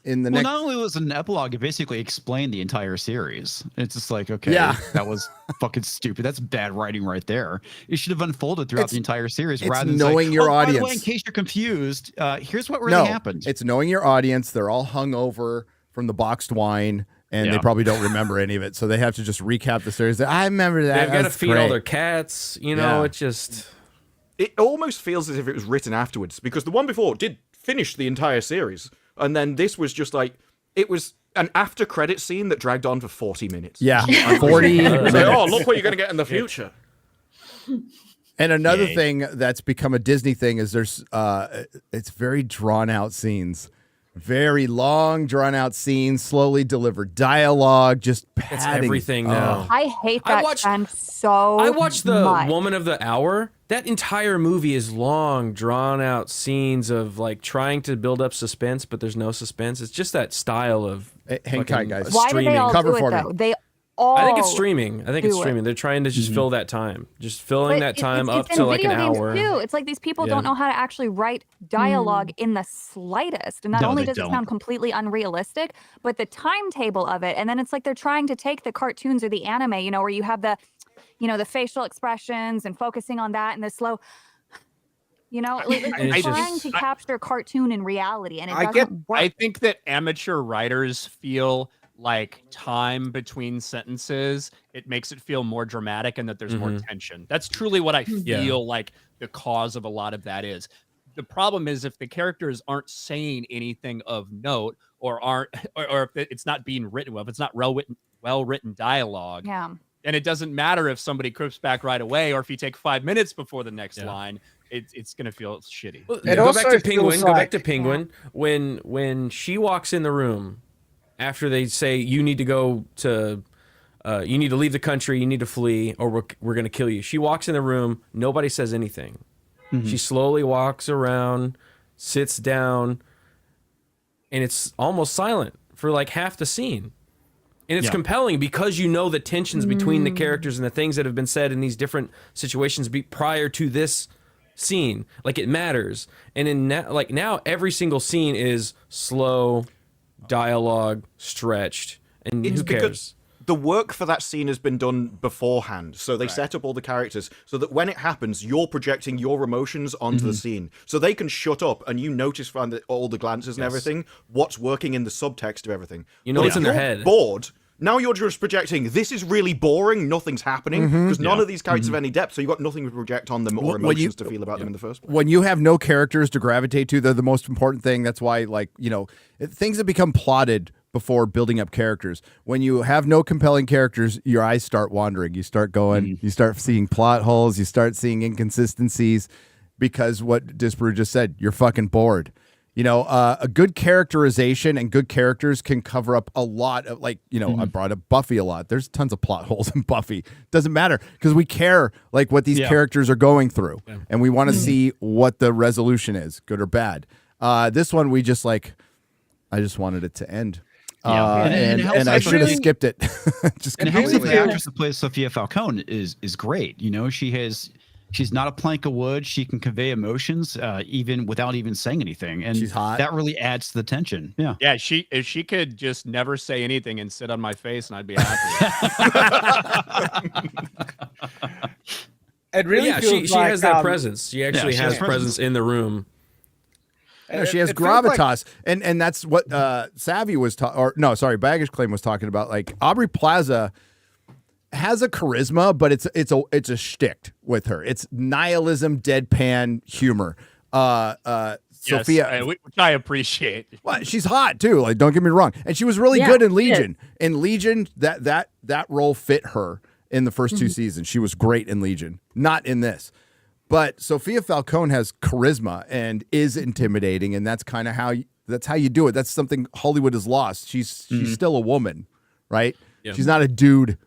Not only was it an epilogue, it basically explained the entire series. It's just like, okay, that was fucking stupid. That's bad writing right there. It should have unfolded throughout the entire series rather than knowing your audience. By the way, in case you're confused, here's what really happened. It's knowing your audience. They're all hungover from the boxed wine, and they probably don't remember any of it. So they have to just recap the series. I remember that. They've got to feed all their cats. You know, it just... It almost feels as if it was written afterwards, because the one before did finish the entire series. And then this was just like, it was an after credit scene that dragged on for 40 minutes. Yeah, 40 minutes. Like, oh, look what you're going to get in the future. And another thing that's become a Disney thing is there's, it's very drawn out scenes. Very long, drawn out scenes, slowly delivered dialogue, just padding. It's everything now. I hate that trend so I watched The much. Woman of the Hour. That entire movie is long, drawn out scenes of like trying to build up suspense, but there's no suspense. It's just that style of hang tight, guys. Why do they all Cover do it, for though? me. They all I think it's streaming. it. They're trying to just fill that time. Just filling that time it's up to like an video games hour. Too. It's like these people don't know how to actually write dialogue in the slightest. And not only does it sound completely unrealistic, but the timetable of it. And then it's like they're trying to take the cartoons or the anime, you know, where you have the the facial expressions and focusing on that and the slow. I trying to capture cartoon in reality, and it I doesn't work. I think that amateur writers feel like time between sentences, it makes it feel more dramatic and that there's more tension. That's truly what I feel like the cause of a lot of that is. The problem is if the characters aren't saying anything of note or if it's not being written well, if it's not well written dialogue, then it doesn't matter if somebody crypts back right away or if you take 5 minutes before the next line. It's gonna feel shitty. Well, It go also back to feels Penguin. Go back like- to Penguin. When she walks in the room after they say you need to go to, you need to leave the country, you need to flee, or we're gonna kill you. She walks in the room. Nobody says anything. She slowly walks around, sits down, and it's almost silent for like half the scene. And it's compelling because you know the tensions between the characters and the things that have been said in these different situations prior to this scene. Like it matters. And in now every single scene is slow, dialogue, stretched, and It's who because cares? the work for that scene has been done beforehand. So they set up all the characters so that when it happens, you're projecting your emotions onto the scene. So they can shut up and you notice from all the glances and everything what's working in the subtext of everything. You know But what's if in their you're head. bored. Now you're just projecting, this is really boring, nothing's happening, because none of these characters have any depth, so you've got nothing to project on them or When emotions you- to feel about them in the first place. When you have no characters to gravitate to, they're the most important thing. That's why, things that become plotted before building up characters. When you have no compelling characters, your eyes start wandering. You start going, you start seeing plot holes, you start seeing inconsistencies, because what Disparu just said, you're fucking bored. A good characterization and good characters can cover up a lot of, I brought up Buffy a lot. There's tons of plot holes in Buffy. Doesn't matter because we care what these characters are going through, and we want to see what the resolution is, good or bad. This one we just I just wanted it to end. And And I should have skipped it. Just And it helps that completely. the actress that plays Sophia Falcone is great. She's not a plank of wood. She can convey emotions even without even saying anything, and She's hot. that really adds to the tension. Yeah. Yeah, if she could just never say anything and sit on my face, and I'd be happy. It really Yeah, feels she has that like, presence. She actually she has has presence. presence in the room. No, she has it feels like- gravitas, and that's what Savvy was Baggage Claim was talking about. Aubrey Plaza has a charisma, but it's a shtick with her. It's nihilism, deadpan humor. Sophia, which I appreciate. well, she's hot too. Don't get me wrong, and she was really good in Legion. In Legion, that role fit her in the first two seasons. She was great in Legion, not in this. But Sophia Falcone has charisma and is intimidating, and that's kind of how you do it. That's something Hollywood has lost. She's still a woman, right? Yeah. She's not a dude.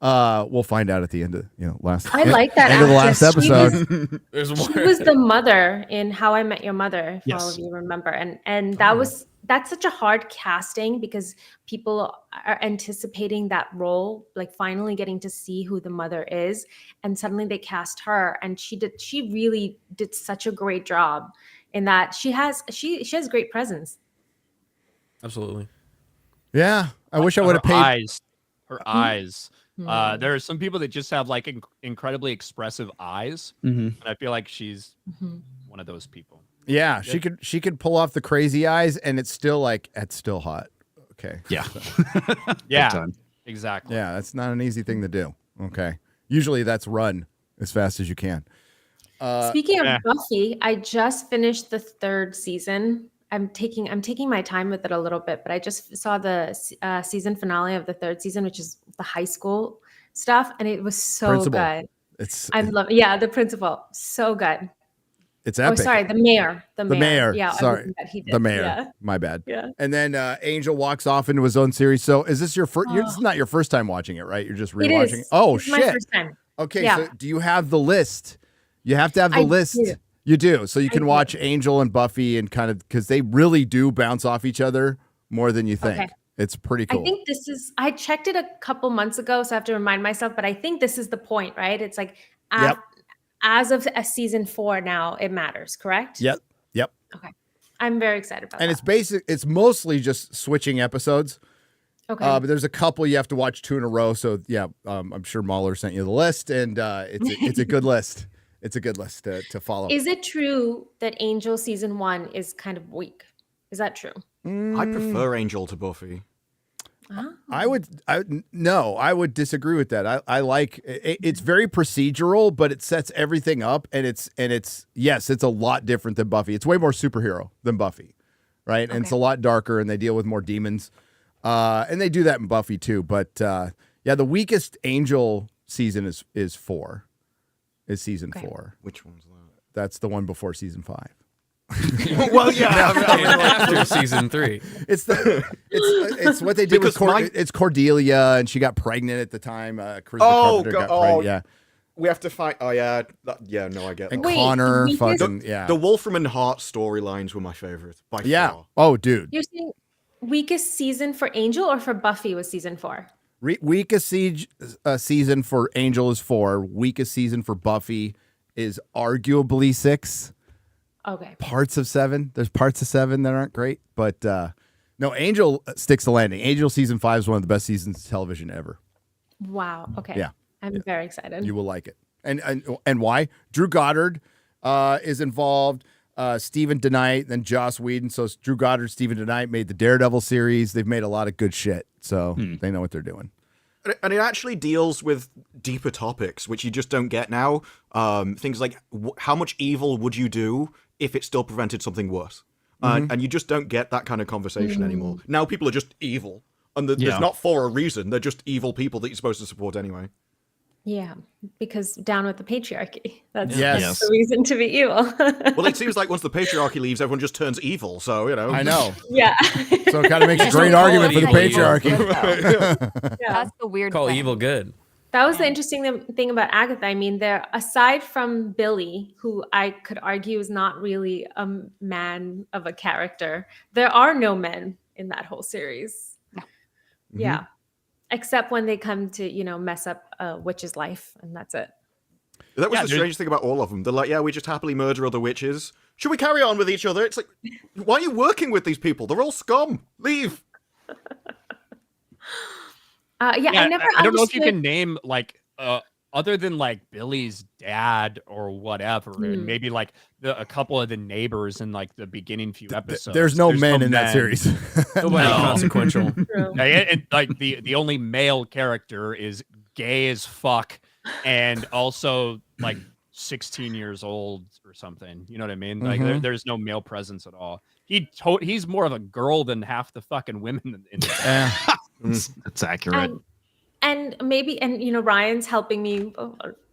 We'll find out at the end of last. I like that end of the last actress. She episode. There's She was the mother in How I Met Your Mother, if all of you remember. And that's such a hard casting because people are anticipating that role, finally getting to see who the mother is. And suddenly they cast her. And she really did such a great job in that she has great presence. Absolutely. Yeah, I wish I would have paid. Her eyes. There are some people that just have incredibly expressive eyes, and I feel like she's one of those people. Yeah, she could pull off the crazy eyes, and it's still hot. Okay. Yeah. Yeah. Exactly. Yeah, that's not an easy thing to do. Okay. Usually that's run as fast as you can. Speaking of Buffy, I just finished the 3rd season. I'm taking my time with it a little bit, but I just saw the season finale of the 3rd season, which is the high school stuff, and it was so Principal. good. It's the principal, so good. It's epic. Oh, sorry, the mayor. The mayor. Yeah, Sorry. everything that he did. The mayor. Yeah. My bad. Yeah. And then Angel walks off into his own series. So is this your first? It's not your first time watching it, right? You're just It rewatching. is. Oh It's shit! my first time. Okay, Yeah. so do you have the list? You have to have the I list. do. You do, so you can do. watch Angel and Buffy and kind of because they really do bounce off each other more than you think. Okay. It's pretty cool. I think I checked it a couple months ago, so I have to remind myself, but I think this is the point, right? It's as of season 4 now, it matters, correct? Yep. Okay. I'm very excited about And that. it's mostly just switching episodes. Okay. But there's a couple you have to watch 2 in a row. So yeah, I'm sure Mahler sent you the list, and it's a good list. It's a good list to follow. Is it true that Angel season 1 is kind of weak? Is that true? I prefer Angel to Buffy. Oh. I would disagree with that. I like it's very procedural, but it sets everything up, and it's it's a lot different than Buffy. It's way more superhero than Buffy, right? And it's a lot darker, and they deal with more demons, and they do that in Buffy too. But the weakest Angel season is season 4. Which one's that? That's the one before season 5. Well, yeah, after season 3. It's what they did with it's Cordelia, and she got pregnant at the time. Carpenter got pregnant. Yeah, we have to find. Oh yeah, no, I get and that. Connor, The Wolfram and Hart storylines were my favorite by far. Oh, dude. You're saying weakest season for Angel or for Buffy was season 4? Weakest season for Angel is 4. Weakest season for Buffy is arguably 6. Okay. Parts of 7. There's parts of 7 that aren't great, but no, Angel sticks the landing. Angel season 5 is one of the best seasons of television ever. Wow. Okay. Yeah. I'm very excited. You will like it. And why? Drew Goddard is involved. Stephen DeKnight, then Joss Whedon. So Drew Goddard, Stephen DeKnight made the Daredevil series. They've made a lot of good shit. So they know what they're doing. And it actually deals with deeper topics, which you just don't get now. Things like how much evil would you do if it still prevented something worse? And you just don't get that kind of conversation anymore. Now people are just evil. And there's not for a reason. They're just evil people that you're supposed to support anyway. Yeah, because down with the patriarchy. That's yes. the reason to be evil. Well, it seems like once the patriarchy leaves, everyone just turns evil. So, you know. I know. Yeah. So it kind of makes a great argument for the patriarchy. That's the weird Call thing. evil good. That was the interesting thing about Agatha. I mean, aside from Billy, who I could argue is not really a man of a character, there are no men in that whole series. No. Yeah. Except when they come to, mess up a witch's life, and that's it. That was the strange thing about all of them. They're like, yeah, we just happily murder other witches. Should we carry on with each other? It's like, why are you working with these people? They're all scum. Leave. I don't know if you can name other than like Billy's dad or whatever, and maybe like a couple of the neighbors in like the beginning few episodes. There's no men in that series. Nobody consequential. And like the only male character is gay as fuck, and also like 16 years old or something. You know what I mean? Like there's no male presence at all. He's more of a girl than half the fucking women in That's accurate. And maybe, Ryan's helping me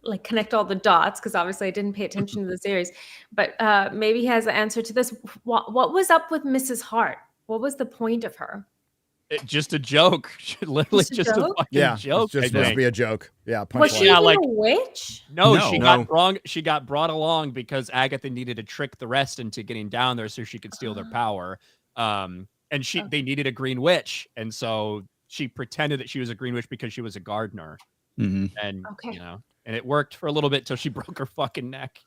like connect all the dots, because obviously I didn't pay attention to the series, but maybe he has an answer to this. What was up with Mrs. Hart? What was the point of her? Just a joke. Literally just a fucking joke. It's just supposed to be a joke. Yeah. Was she even a witch? No, she got brought along because Agatha needed to trick the rest into getting down there so she could steal their power. And they needed a green witch, and so she pretended that she was a green witch because she was a gardener. And and it worked for a little bit till she broke her fucking neck.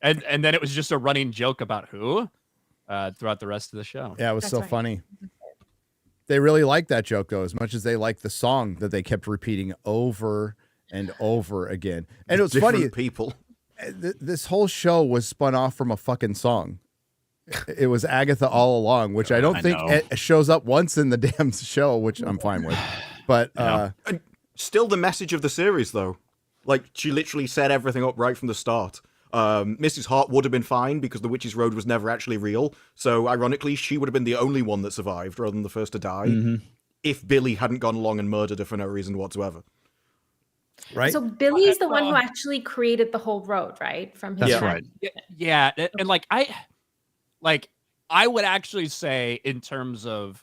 And then it was just a running joke about who throughout the rest of the show. Yeah, it was funny. They really liked that joke though, as much as they liked the song that they kept repeating over and over again. And it was funny. People. This whole show was spun off from a fucking song. It was Agatha all along, which I don't think it shows up once in the damn show, which I'm fine with. But and still the message of the series, though. Like, she literally set everything up right from the start. Mrs. Hart would have been fine because the Witch's Road was never actually real. So, ironically, she would have been the only one that survived rather than the first to die if Billy hadn't gone along and murdered her for no reason whatsoever. Right. So Billy is the one who actually created the whole road, right? From his That's right. Yeah. And I would actually say, in terms of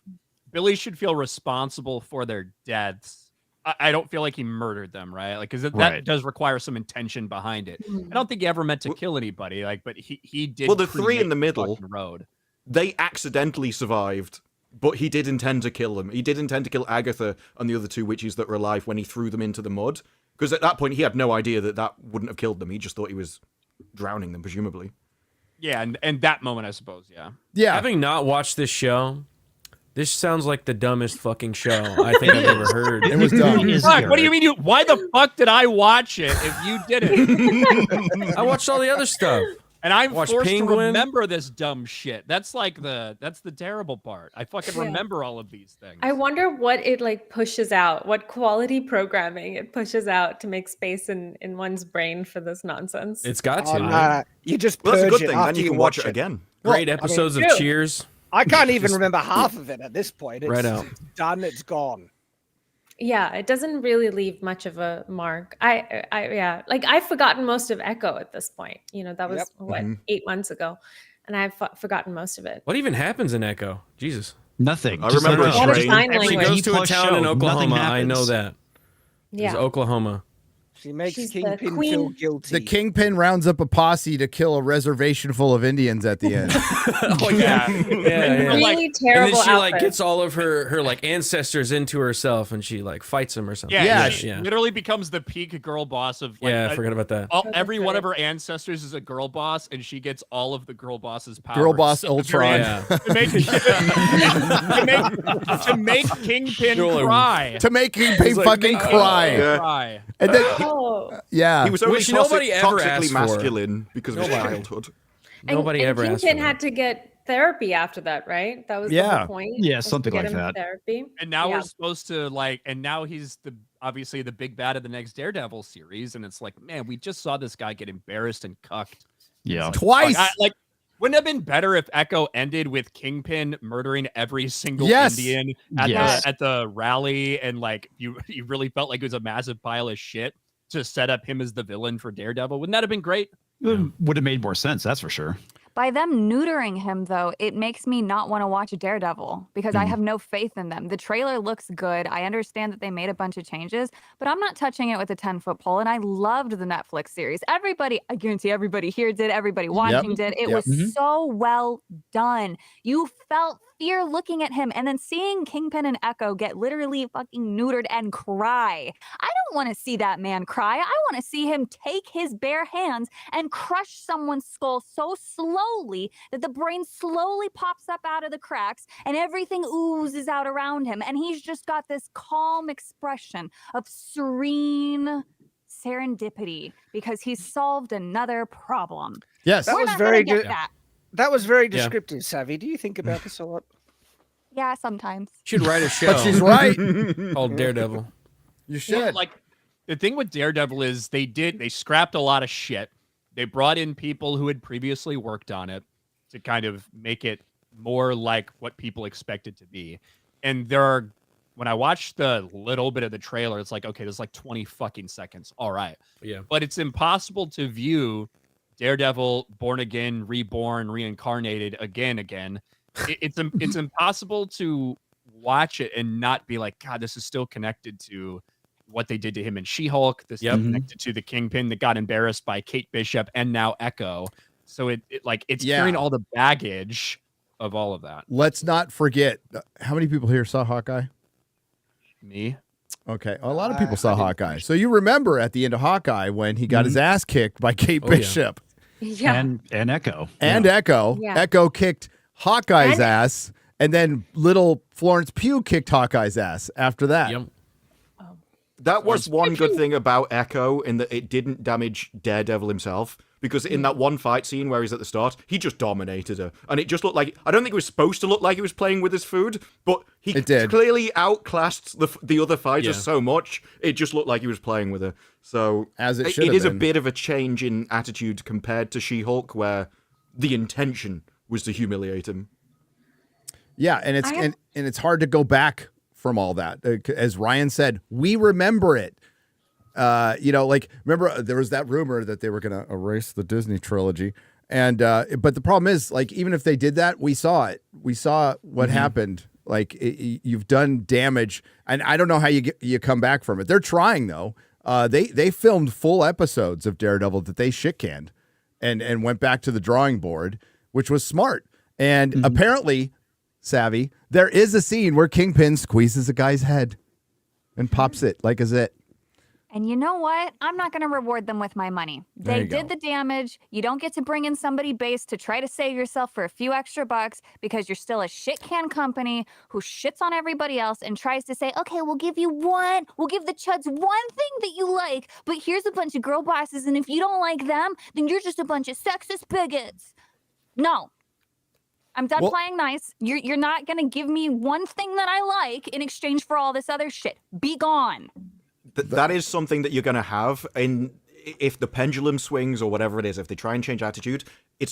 Billy should feel responsible for their deaths. I don't feel like he murdered them, right? Like, because that does require some intention behind it. I don't think he ever meant to kill anybody. Like, but he did. Well, the three in the middle, road, they accidentally survived, but he did intend to kill them. He did intend to kill Agatha and the other two witches that were alive when he threw them into the mud. Because at that point, he had no idea that wouldn't have killed them. He just thought he was drowning them, presumably. Yeah, and that moment, I suppose, yeah. Having not watched this show, This sounds like the dumbest fucking show I think I've ever heard. It was dumb. Fuck, what do you mean? Why the fuck did I watch it if you didn't? I watched all the other stuff. And I'm Watch forced to Penguin. remember this dumb shit. That's the terrible part. I fucking remember all of these things. I wonder what it like pushes out, what quality programming it pushes out to make space in one's brain for this nonsense. It's got to. Oh, right? nah, you just Well, that's a purge good it thing. Then after you can watch it again. Great Well, I mean, episodes of true. Cheers. I can't even remember half of it at this point. It's Right out. done. It's gone. Yeah, it doesn't really leave much of a mark. Yeah, like I've forgotten most of Echo at this point. You know, that was Yep. 8 months ago, and I've forgotten most of it. What even happens in Echo? Jesus. Nothing. I Just remember like a What a train. sign every She language. goes to a B-plus town show, in nothing Oklahoma. I know happens. that. Yeah, It's Oklahoma. She makes She's the Kingpin queen. feel guilty. The Kingpin rounds up a posse to kill a reservation full of Indians at the end. Oh yeah, yeah. really Like, and terrible. then she like outfit. gets all of her like ancestors into herself, and she like fights them or something. Yeah, Yeah, she yeah. literally becomes the peak girl boss of like, Yeah, I forgot about that. every one of her ancestors is a girl boss, and she gets all of the girl boss's powers. Girl boss at the very Ultron. end. Yeah. to make Kingpin Sure. cry. To make Kingpin like, fucking cry. Yeah. Cry. And then, Oh, yeah. He was only Which nobody ever asked toxically for. masculine because of his Nobody. childhood. Nobody and ever asked for Kingpin that. had to get therapy after that, right? That was the Yeah. whole point. Yeah, was to something get like him that. Therapy. And now Yeah. we're supposed to like, and now he's obviously the big bad of the next Daredevil series, and it's like, man, we just saw this guy get embarrassed and cucked. Yeah. Twice. Wouldn't it have been better if Echo ended with Kingpin murdering every single Yes. Indian at Yes. the rally, and like you really felt like it was a massive pile of shit to set up him as the villain for Daredevil? Wouldn't that have been great? Would have made more sense, that's for sure. By them neutering him, though, it makes me not want to watch Daredevil because I have no faith in them. The trailer looks good. I understand that they made a bunch of changes, but I'm not touching it with a 10-foot pole. And I loved the Netflix series. Everybody, I guarantee everybody here did, everybody watching did. It Yep. was so well done. You felt fear looking at him and then seeing Kingpin and Echo get literally fucking neutered and cry. I don't want to see that man cry. I want to see him take his bare hands and crush someone's skull so slowly that the brain slowly pops up out of the cracks and everything oozes out around him. And he's just got this calm expression of serene serendipity because he's solved another problem. Yes. That We're was not very gonna get good. that. That was very Yeah. descriptive, Savvy. Do you think about this a lot? Yeah, sometimes. Should write a show But she's right. called Daredevil. You should. Like the thing with Daredevil is they scrapped a lot of shit. They brought in people who had previously worked on it to kind of make it more like what people expect it to be. And when I watched the little bit of the trailer, it's like, okay, there's like 20 fucking seconds. All right. Yeah. But it's impossible to view Daredevil born again, reborn, reincarnated again. It's impossible to watch it and not be like, God, this is still connected to what they did to him in She-Hulk. This is connected to the Kingpin that got embarrassed by Kate Bishop and now Echo. So it's carrying all the baggage of all of that. Let's not forget. How many people here saw Hawkeye? Me? Okay. A lot of people saw Hawkeye. So you remember at the end of Hawkeye when he got his ass kicked by Kate Oh, yeah. Bishop Yeah. And Echo. and Echo. Yeah. Echo kicked Hawkeye's And- ass, and then little Florence Pugh kicked Hawkeye's ass after that. Yep. That was one good thing about Echo in that it didn't damage Daredevil himself. Because in that one fight scene where he's at the start, he just dominated her. And it just looked like... I don't think it was supposed to look like he was playing with his food, but he It did. clearly outclassed the other fighters Yeah. so much, it just looked like he was playing with her. So As it should it have is a been. bit of a change in attitude compared to She-Hulk, where the intention was to humiliate him. Yeah, and and it's hard to go back from all that. As Ryan said, we remember it. Remember there was that rumor that they were going to erase the Disney trilogy, and but the problem is, like, even if they did that, we saw it. We saw what happened. Like, you've done damage, and I don't know how you come back from it. They're trying though. They filmed full episodes of Daredevil that they shit canned, and went back to the drawing board, which was smart. And apparently, Savvy, there is a scene where Kingpin squeezes a guy's head and pops it like a zit. And you know what? I'm not going to reward them with my money. There They you did go. the damage. You don't get to bring in somebody base to try to save yourself for a few extra bucks because you're still a shit can company who shits on everybody else and tries to say, okay, we'll give the chuds one thing that you like, but here's a bunch of girl bosses, and if you don't like them, then you're just a bunch of sexist bigots. No. I'm done playing nice. You're not going to give me one thing that I like in exchange for all this other shit. Be gone. That is something that you're going to have if the pendulum swings or whatever it is. If they try and change attitude,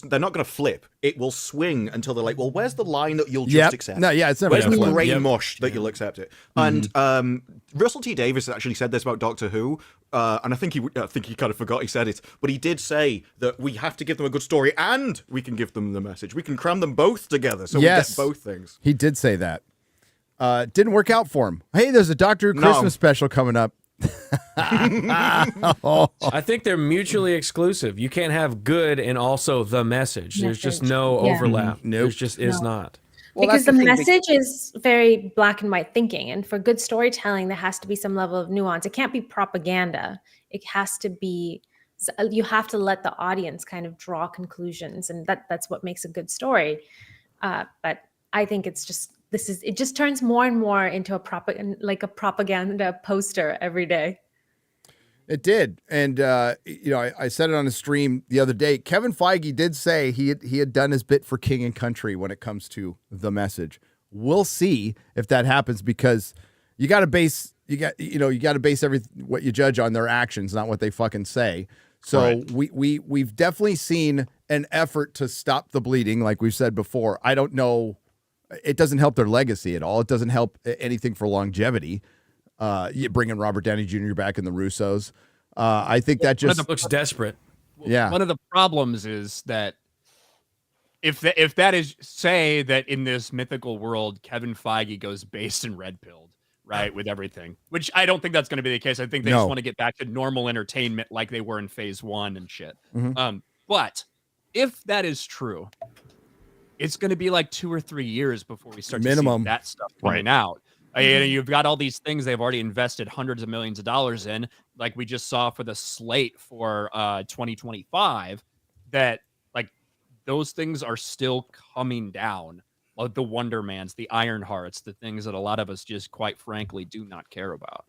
they're not going to flip. It will swing until they're like, well, where's the line that you'll just accept? No, yeah, it's never Where's gonna the flip. brain mush that you'll accept it? And Russell T Davies actually said this about Doctor Who, and I think he kind of forgot he said it, but he did say that we have to give them a good story and we can give them the message. We can cram them both together, so we get both things. He did say that. Didn't work out for him. Hey, there's a Doctor Who Christmas special coming up. I think they're mutually exclusive. You can't have good and also the message. There's just no overlap. There just is not. Well, because the message is very black and white thinking. And for good storytelling, there has to be some level of nuance. It can't be propaganda. It has to be, you have to let the audience kind of draw conclusions. And that's what makes a good story. But I think it's just, it just turns more and more into a propaganda poster every day. It did. And, I said it on a stream the other day. Kevin Feige did say he had done his bit for King and Country when it comes to the message. We'll see if that happens, because you got to base what you judge on their actions, not what they fucking say. So we've definitely seen an effort to stop the bleeding, like we've said before. I don't know. It doesn't help their legacy at all. It doesn't help anything for longevity. Bringing Robert Downey Jr. back in the Russos. I think that just looks desperate. Yeah. One of the problems is that if that is, say that in this mythical world, Kevin Feige goes based and red pilled, right, with everything, which I don't think that's going to be the case. I think they just want to get back to normal entertainment like they were in phase 1 and shit. But if that is true, it's going to be like 2 or 3 years before we start to see that stuff coming out. And you've got all these things they've already invested hundreds of millions of dollars in, like we just saw for the slate for 2025, that like those things are still coming down. Like the Wondermans, the Ironhearts, the things that a lot of us just quite frankly do not care about.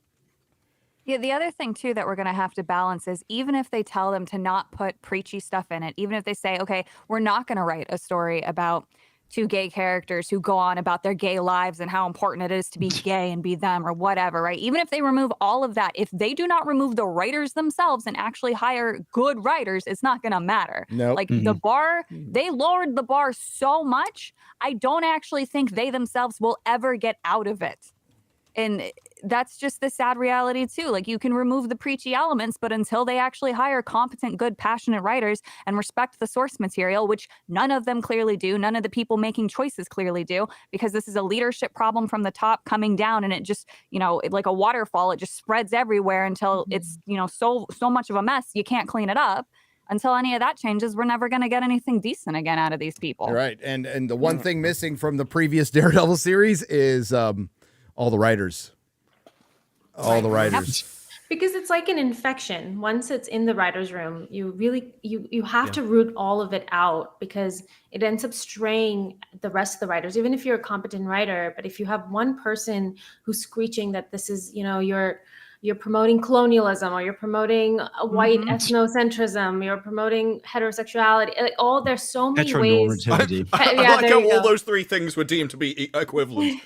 Yeah, the other thing, too, that we're going to have to balance is even if they tell them to not put preachy stuff in it, even if they say, okay, we're not going to write a story about 2 gay characters who go on about their gay lives and how important it is to be gay and be them or whatever, right? Even if they remove all of that, if they do not remove the writers themselves and actually hire good writers, it's not going to matter. Nope. Like the bar, they lowered the bar so much, I don't actually think they themselves will ever get out of it. And that's just the sad reality, too. Like, you can remove the preachy elements, but until they actually hire competent, good, passionate writers and respect the source material, which none of them clearly do, none of the people making choices clearly do, because this is a leadership problem from the top coming down, and it just, like a waterfall, it just spreads everywhere until it's, so much of a mess, you can't clean it up. Until any of that changes, we're never going to get anything decent again out of these people. Right. And the one thing missing from the previous Daredevil series is all the writers. All the writers. Because it's like an infection. Once it's in the writer's room, you really you have to root all of it out, because it ends up straying the rest of the writers, even if you're a competent writer. But if you have one person who's screeching that this is, you're promoting colonialism, or you're promoting a white ethnocentrism, you're promoting heterosexuality. Like, there's so many ways. I like how all those 3 things were deemed to be equivalent.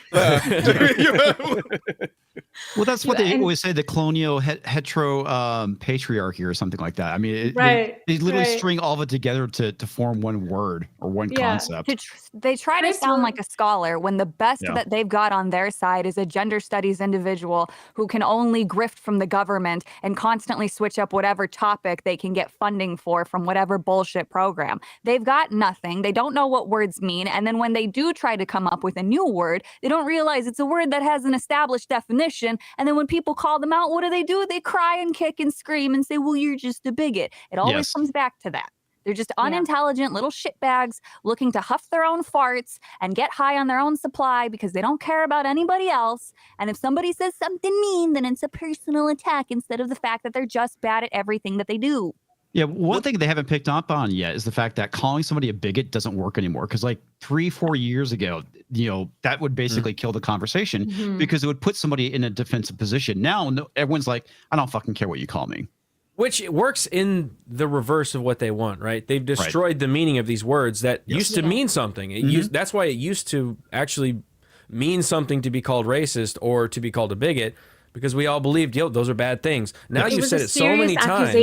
Well, that's what they always say, the colonial hetero patriarchy or something like that. I mean, they literally string all of it together to form one word or one concept. They try to sound like a scholar when the best that they've got on their side is a gender studies individual who can only grift from the government and constantly switch up whatever topic they can get funding for from whatever bullshit program. They've got nothing. They don't know what words mean. And then when they do try to come up with a new word, they don't realize it's a word that has an established definition. And then when people call them out, what do? They cry and kick and scream and say, well, you're just a bigot. It always comes back to that. They're just unintelligent little shitbags looking to huff their own farts and get high on their own supply because they don't care about anybody else. And if somebody says something mean, then it's a personal attack instead of the fact that they're just bad at everything that they do. Yeah, one thing they haven't picked up on yet is the fact that calling somebody a bigot doesn't work anymore. Because like 3-4 years ago, that would basically kill the conversation because it would put somebody in a defensive position. Now, everyone's like, I don't fucking care what you call me. Which works in the reverse of what they want, right? They've destroyed the meaning of these words that used to mean something. That's why it used to actually mean something to be called racist or to be called a bigot. Because we all believed, those are bad things. Now you said it so many times.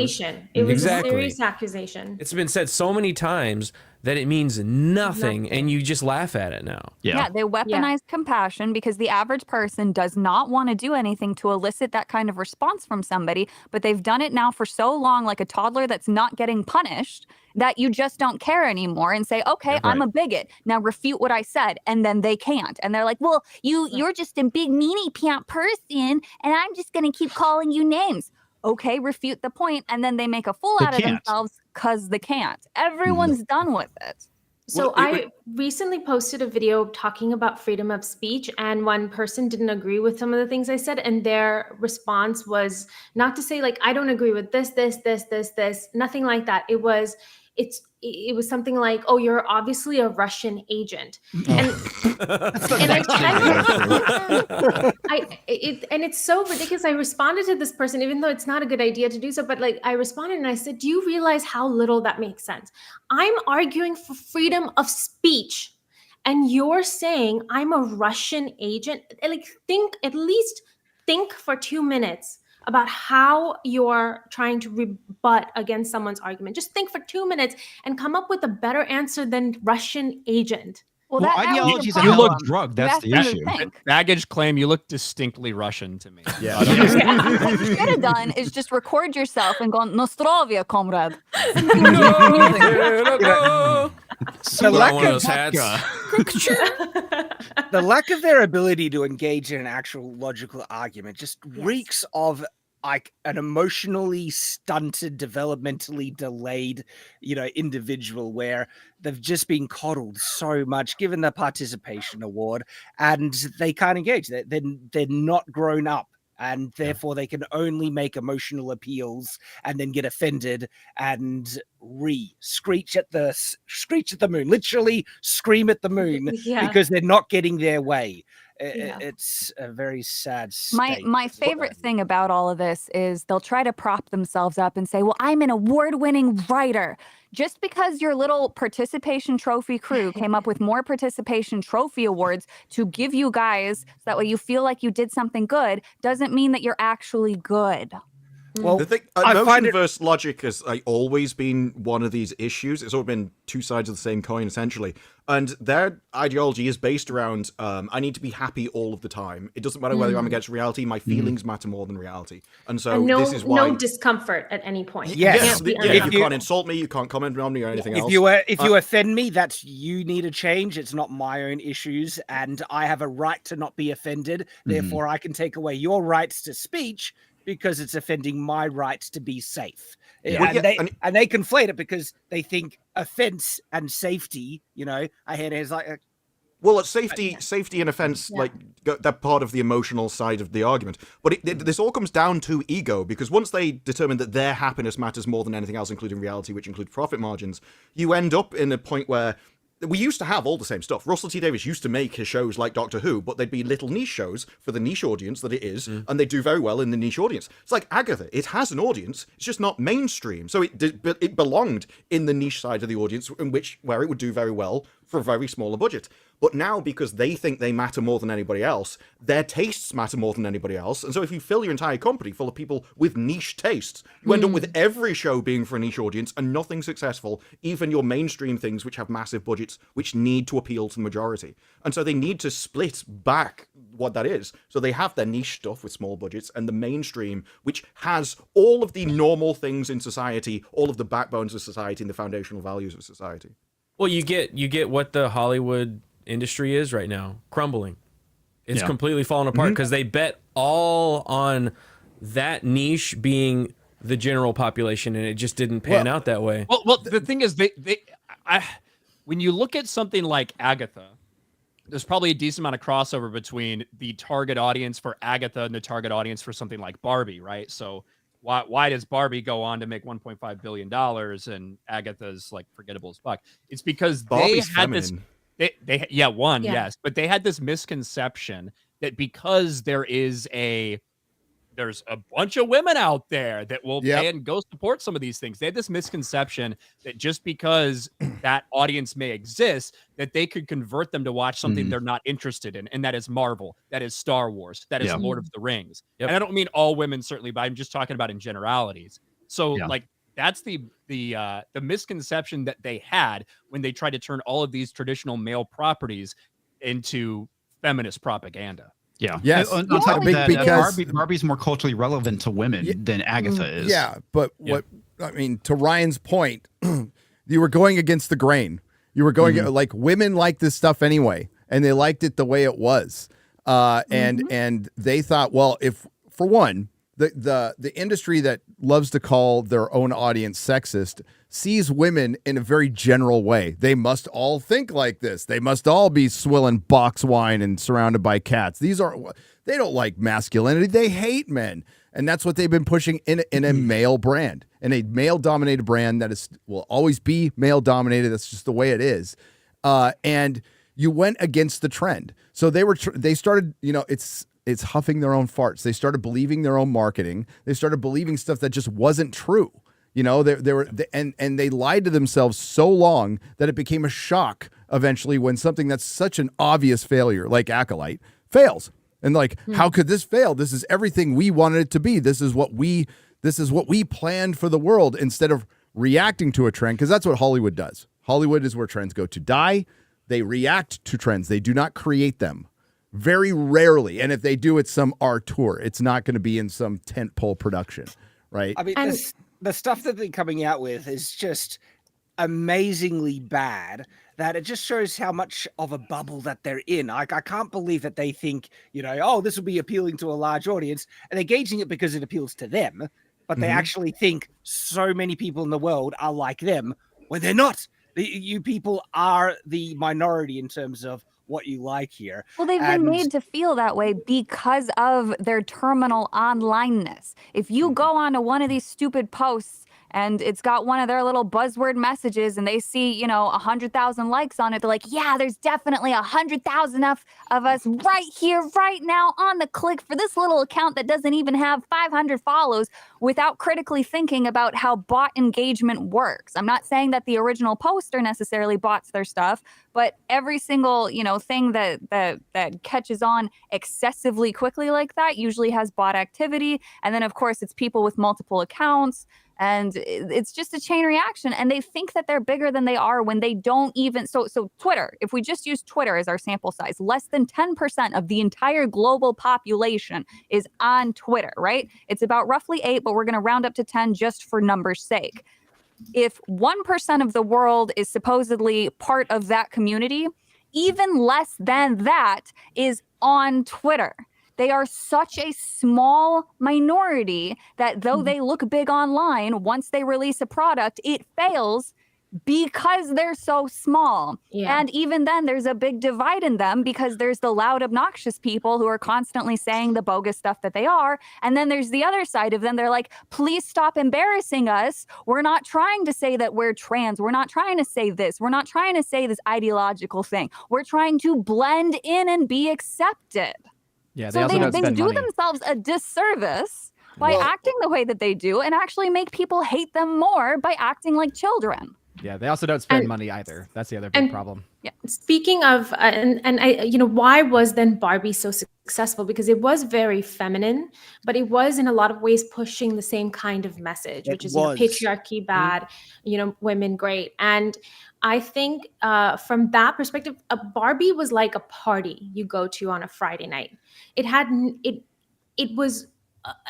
It was a serious accusation. It's been said so many times that it means nothing, and you just laugh at it now. Yeah, they weaponize compassion because the average person does not want to do anything to elicit that kind of response from somebody, but they've done it now for so long, like a toddler that's not getting punished, that you just don't care anymore and say, okay, I'm a bigot. Now refute what I said. And then they can't. And they're like, well, you're just a big meanie pant person, and I'm just going to keep calling you names. Okay, refute the point. And then they make a fool out of themselves because they can't. Everyone's done with it. So I recently posted a video talking about freedom of speech, and one person didn't agree with some of the things I said, and their response was not to say like, I don't agree with this, nothing like that. It was something like, oh, you're obviously a Russian agent. And it's so ridiculous. I responded to this person, even though it's not a good idea to do so, but like I responded and I said, do you realize how little that makes sense? I'm arguing for freedom of speech, and you're saying I'm a Russian agent. Like, at least think for 2 minutes about how you're trying to rebut against someone's argument. Just think for 2 minutes and come up with a better answer than Russian agent. Well, ideology is a hell of a drug. That's the issue. Baggage claim, you look distinctly Russian to me. Yeah. What you should have done is just record yourself and go, Nostrovia, comrade. The lack of their ability to engage in an actual logical argument just reeks of like an emotionally stunted, developmentally delayed, individual where they've just been coddled so much, given the participation award, and they can't engage. They're not grown up. And therefore they can only make emotional appeals and then get offended and screech at the moon, literally scream at the moon because they're not getting their way. It's a very sad state. My favorite thing about all of this is they'll try to prop themselves up and say, well, I'm an award-winning writer. Just because your little participation trophy crew came up with more participation trophy awards to give you guys so that way you feel like you did something good doesn't mean that you're actually good. Well, the thing, emotion versus logic has always been one of these issues. It's always been two sides of the same coin, essentially. And their ideology is based around, I need to be happy all of the time. It doesn't matter whether I'm against reality. My feelings matter more than reality. And so this is why... No discomfort at any point. Yes. You can't insult me. You can't comment on me or anything else. If you offend me, that's you need a change. It's not my own issues. And I have a right to not be offended. Therefore, I can take away your rights to speech because it's offending my rights to be safe. And they conflate it because they think offense and safety, I hear it's like... Well, it's safety and offense, they're part of the emotional side of the argument. But this all comes down to ego, because once they determine that their happiness matters more than anything else, including reality, which includes profit margins, you end up in a point where we used to have all the same stuff. Russell T Davies used to make his shows like Doctor Who, but they'd be little niche shows for the niche audience that it is, and they do very well in the niche audience. It's like Agatha. It has an audience. It's just not mainstream. So it belonged in the niche side of the audience where it would do very well for a very smaller budget. But now, because they think they matter more than anybody else, their tastes matter more than anybody else. And so if you fill your entire company full of people with niche tastes, you end up with every show being for a niche audience and nothing successful, even your mainstream things which have massive budgets, which need to appeal to the majority. And so they need to split back what that is. So they have their niche stuff with small budgets and the mainstream, which has all of the normal things in society, all of the backbones of society and the foundational values of society. Well, you get what the Hollywood industry is right now, crumbling. It's completely falling apart because they bet all on that niche being the general population, and it just didn't pan out that way. Well, the thing is, when you look at something like Agatha, there's probably a decent amount of crossover between the target audience for Agatha and the target audience for something like Barbie, right? So why does Barbie go on to make $1.5 billion and Agatha's like forgettable as fuck? It's because Barbie's they had feminine. yes, but they had this misconception that because there's a bunch of women out there that will pay and go support some of these things. They had this misconception that just because that audience may exist, that they could convert them to watch something they're not interested in. And that is Marvel, that is Star Wars, that is Lord of the Rings. And I don't mean all women, certainly, but I'm just talking about in generalities. So like, that's the misconception that they had when they tried to turn all of these traditional male properties into feminist propaganda. Yeah. Yes. On top of that, because Barbie's more culturally relevant to women than Agatha is. Yeah, but what I mean, to Ryan's point, you were going against the grain. You were going like women like this stuff anyway, and they liked it the way it was. And they thought, well, if for one, the industry that loves to call their own audience sexist sees women in a very general way. They must all think like this. They must all be swilling box wine and surrounded by cats. They don't like masculinity. They hate men. And that's what they've been pushing in a male brand, in a male-dominated brand that will always be male-dominated. That's just the way it is. And you went against the trend. So they started, it's huffing their own farts. They started believing their own marketing. They started believing stuff that just wasn't true. They lied to themselves so long that it became a shock eventually when something that's such an obvious failure, like Acolyte, fails. And how could this fail? This is everything we wanted it to be. This is what we planned for the world, instead of reacting to a trend, because that's what Hollywood does. Hollywood is where trends go to die. They react to trends. They do not create them. Very rarely. And if they do, it's some auteur. It's not going to be in some tentpole production, right? I mean, the stuff that they're coming out with is just amazingly bad, that it just shows how much of a bubble that they're in. I can't believe that they think, this will be appealing to a large audience, and they're gauging it because it appeals to them, but they actually think so many people in the world are like them when they're not. You people are the minority in terms of what you like here. Well, they've been made to feel that way because of their terminal onlineness. If you go onto one of these stupid posts and it's got one of their little buzzword messages and they see, 100,000 likes on it, they're like, yeah, there's definitely 100,000 of us right here, right now on the click for this little account that doesn't even have 500 follows, without critically thinking about how bot engagement works. I'm not saying that the original poster necessarily bots their stuff, but every single, thing that catches on excessively quickly like that usually has bot activity. And then, of course, it's people with multiple accounts. And it's just a chain reaction. And they think that they're bigger than they are when they don't even. So Twitter, if we just use Twitter as our sample size, less than 10% of the entire global population is on Twitter, right? It's about roughly 8, but we're going to round up to 10 just for numbers' sake. If 1% of the world is supposedly part of that community, even less than that is on Twitter. They are such a small minority that though they look big online, once they release a product, it fails because they're so small. Yeah. And even then, there's a big divide in them because there's the loud, obnoxious people who are constantly saying the bogus stuff that they are. And then there's the other side of them. They're like, please stop embarrassing us. We're not trying to say that we're trans. We're not trying to say this. We're not trying to say this ideological thing. We're trying to blend in and be accepted. Yeah, so they do themselves a disservice by acting the way that they do, and actually make people hate them more by acting like children. Yeah, they also don't spend money either. That's the other big problem. Yeah. Speaking of, why was then Barbie so successful? Because it was very feminine, but it was in a lot of ways pushing the same kind of message, which is patriarchy bad, women great. And I think from that perspective, a Barbie was like a party you go to on a Friday night. It was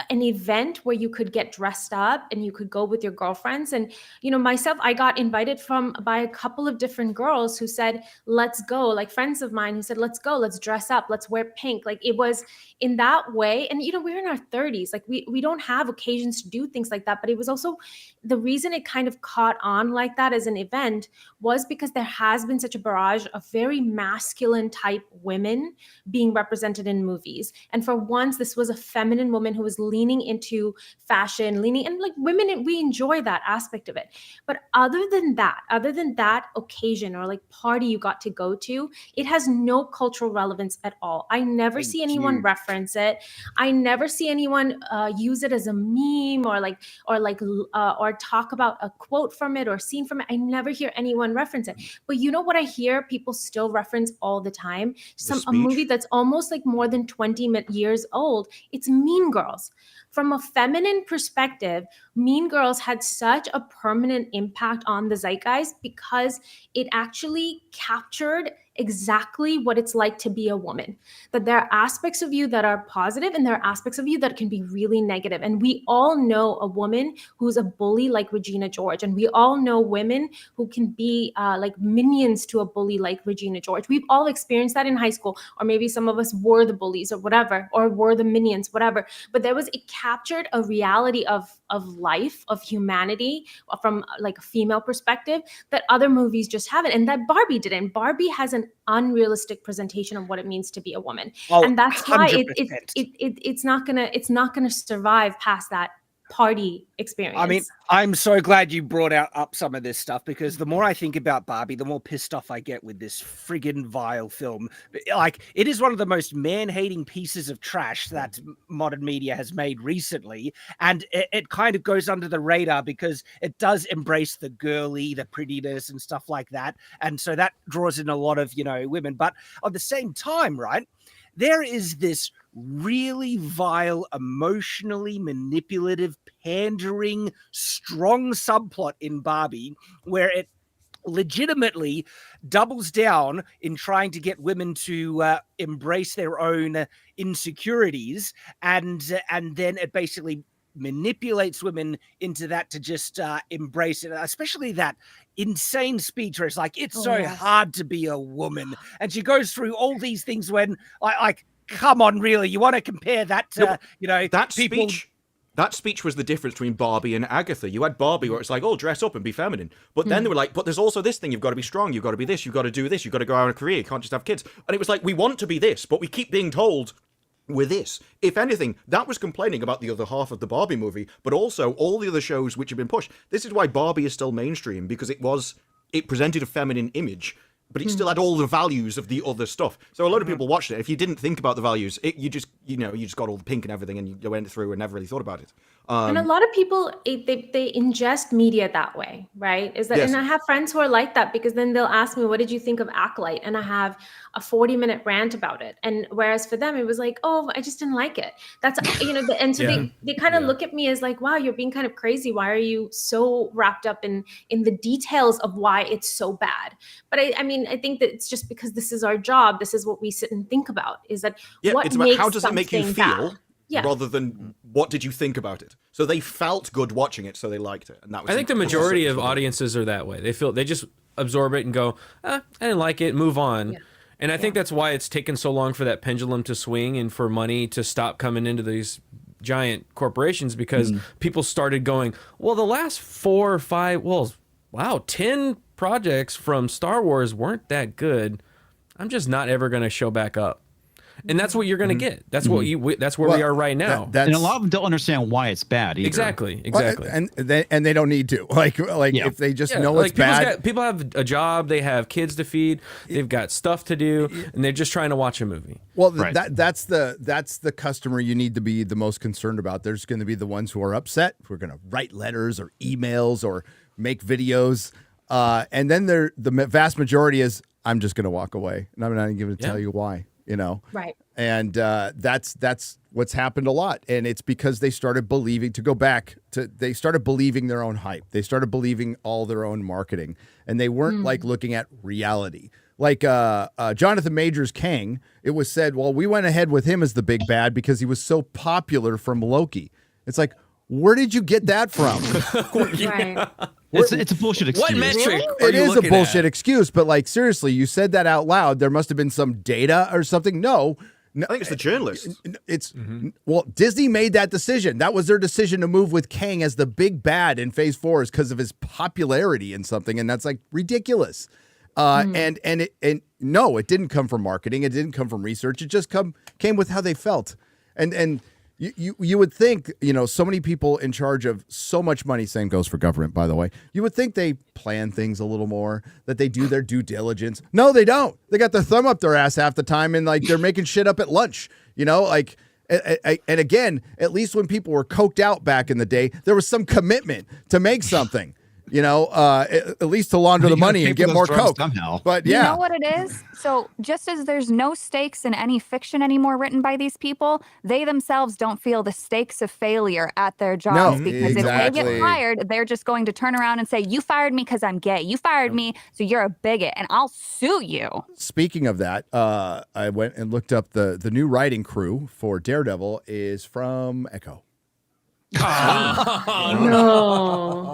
an event where you could get dressed up and you could go with your girlfriends. And, myself, I got invited by a couple of different girls who said, let's go, like friends of mine who said, let's go, let's dress up, let's wear pink. Like it was in that way. And, we're in our 30s, like we don't have occasions to do things like that. But it was also the reason it kind of caught on like that as an event was because there has been such a barrage of very masculine type women being represented in movies. And for once, this was a feminine woman who was leaning into fashion, and like women, we enjoy that aspect of it. But other than that occasion or like party you got to go to, it has no cultural relevance at all. I never see anyone reference it. I never see anyone use it as a meme or talk about a quote from it or scene from it. I never hear anyone reference it. But you know what I hear people still reference all the time? A movie that's almost like more than 20 years old. It's Mean Girls. From a feminine perspective, Mean Girls had such a permanent impact on the zeitgeist because it actually captured exactly what it's like to be a woman. That there are aspects of you that are positive and there are aspects of you that can be really negative. And we all know a woman who's a bully like Regina George. And we all know women who can be like minions to a bully like Regina George. We've all experienced that in high school, or maybe some of us were the bullies or whatever, or were the minions, whatever. But it captured a reality of life, of humanity from like a female perspective that other movies just haven't, and that Barbie didn't. Barbie has an unrealistic presentation of what it means to be a woman, and that's why it's not gonna survive past that party experience. I mean, I'm so glad you brought up some of this stuff, because the more I think about Barbie, the more pissed off I get with this friggin' vile film. Like, it is one of the most man-hating pieces of trash that modern media has made recently, and it kind of goes under the radar because it does embrace the girly, the prettiness and stuff like that, and so that draws in a lot of, women. But at the same time, right, there is this really vile, emotionally manipulative, pandering, strong subplot in Barbie where it legitimately doubles down in trying to get women to embrace their own insecurities, and then it basically manipulates women into that to just embrace it, especially that insane speech where it's like, it's hard to be a woman, and she goes through all these things when like, come on, really, you want to compare that to that people... That speech was the difference between Barbie and Agatha. You had Barbie where it's like, oh, dress up and be feminine. But then they were like, but there's also this thing. You've got to be strong. You've got to be this. You've got to do this. You've got to go out on a career. You can't just have kids. And it was like, we want to be this, but we keep being told we're this. If anything, that was complaining about the other half of the Barbie movie, but also all the other shows which have been pushed. This is why Barbie is still mainstream, because it presented a feminine image, but it still had all the values of the other stuff. So a lot of people watched it. If you didn't think about the values, you just got all the pink and everything, and you went through and never really thought about it. And a lot of people, they ingest media that way, right? Yes. And I have friends who are like that, because then they'll ask me, what did you think of Acolyte? And I have a 40-minute rant about it. And whereas for them, it was like, oh, I just didn't like it. That's, and so they kind of look at me as like, wow, you're being kind of crazy. Why are you so wrapped up in the details of why it's so bad? But I think that it's just because this is our job. This is what we sit and think about, is that what it's about makes how does it make you feel? Bad? Yeah. Rather than what did you think about it. So they felt good watching it, so they liked it. And that was I think the majority of audiences are that way. They just absorb it and go, I didn't like it, move on. Yeah. And I think that's why it's taken so long for that pendulum to swing and for money to stop coming into these giant corporations, because people started going, well, the last 4 or 5, 10 projects from Star Wars weren't that good. I'm just not ever going to show back up. And that's what you're going to get. That's that's where we are right now. And a lot of them don't understand why it's bad either. Exactly. And they don't need to. If they just know it's bad. People have a job, they have kids to feed, they've got stuff to do, and they're just trying to watch a movie. Well, that's the customer you need to be the most concerned about. There's going to be the ones who are upset, who are going to write letters or emails or make videos. And then the vast majority is, I'm just going to walk away, and I'm not even going to tell you why. Right. And that's what's happened a lot. And it's because they started believing, they started believing their own hype. They started believing all their own marketing, and they weren't looking at reality. like Jonathan Majors Kang, it was said, well, we went ahead with him as the big bad because he was so popular from Loki. It's like, where did you get that from? Right. It's a bullshit excuse. What metric? are It you is a looking bullshit at? excuse, but like seriously, you said that out loud. There must have been some data or something. No, I think it's the journalists. it's well, Disney made that decision. That was their decision to move with Kang as the big bad in Phase 4 is because of his popularity in something, and that's like ridiculous. And no, it didn't come from marketing. It didn't come from research. It just came with how they felt. And you would think, so many people in charge of so much money, same goes for government, by the way, you would think they plan things a little more, that they do their due diligence. No, they don't. They got their thumb up their ass half the time, and like they're making shit up at lunch, like, and again, at least when people were coked out back in the day, there was some commitment to make something. At least to launder the money and get more coke. Somehow. But yeah, You know what it is? So just as there's no stakes in any fiction anymore written by these people, they themselves don't feel the stakes of failure at their jobs because if they exactly. get fired, they're just going to turn around and say, you fired me because I'm gay. You fired me, so you're a bigot, and I'll sue you. Speaking of that, I went and looked up the new writing crew for Daredevil is from Echo. No.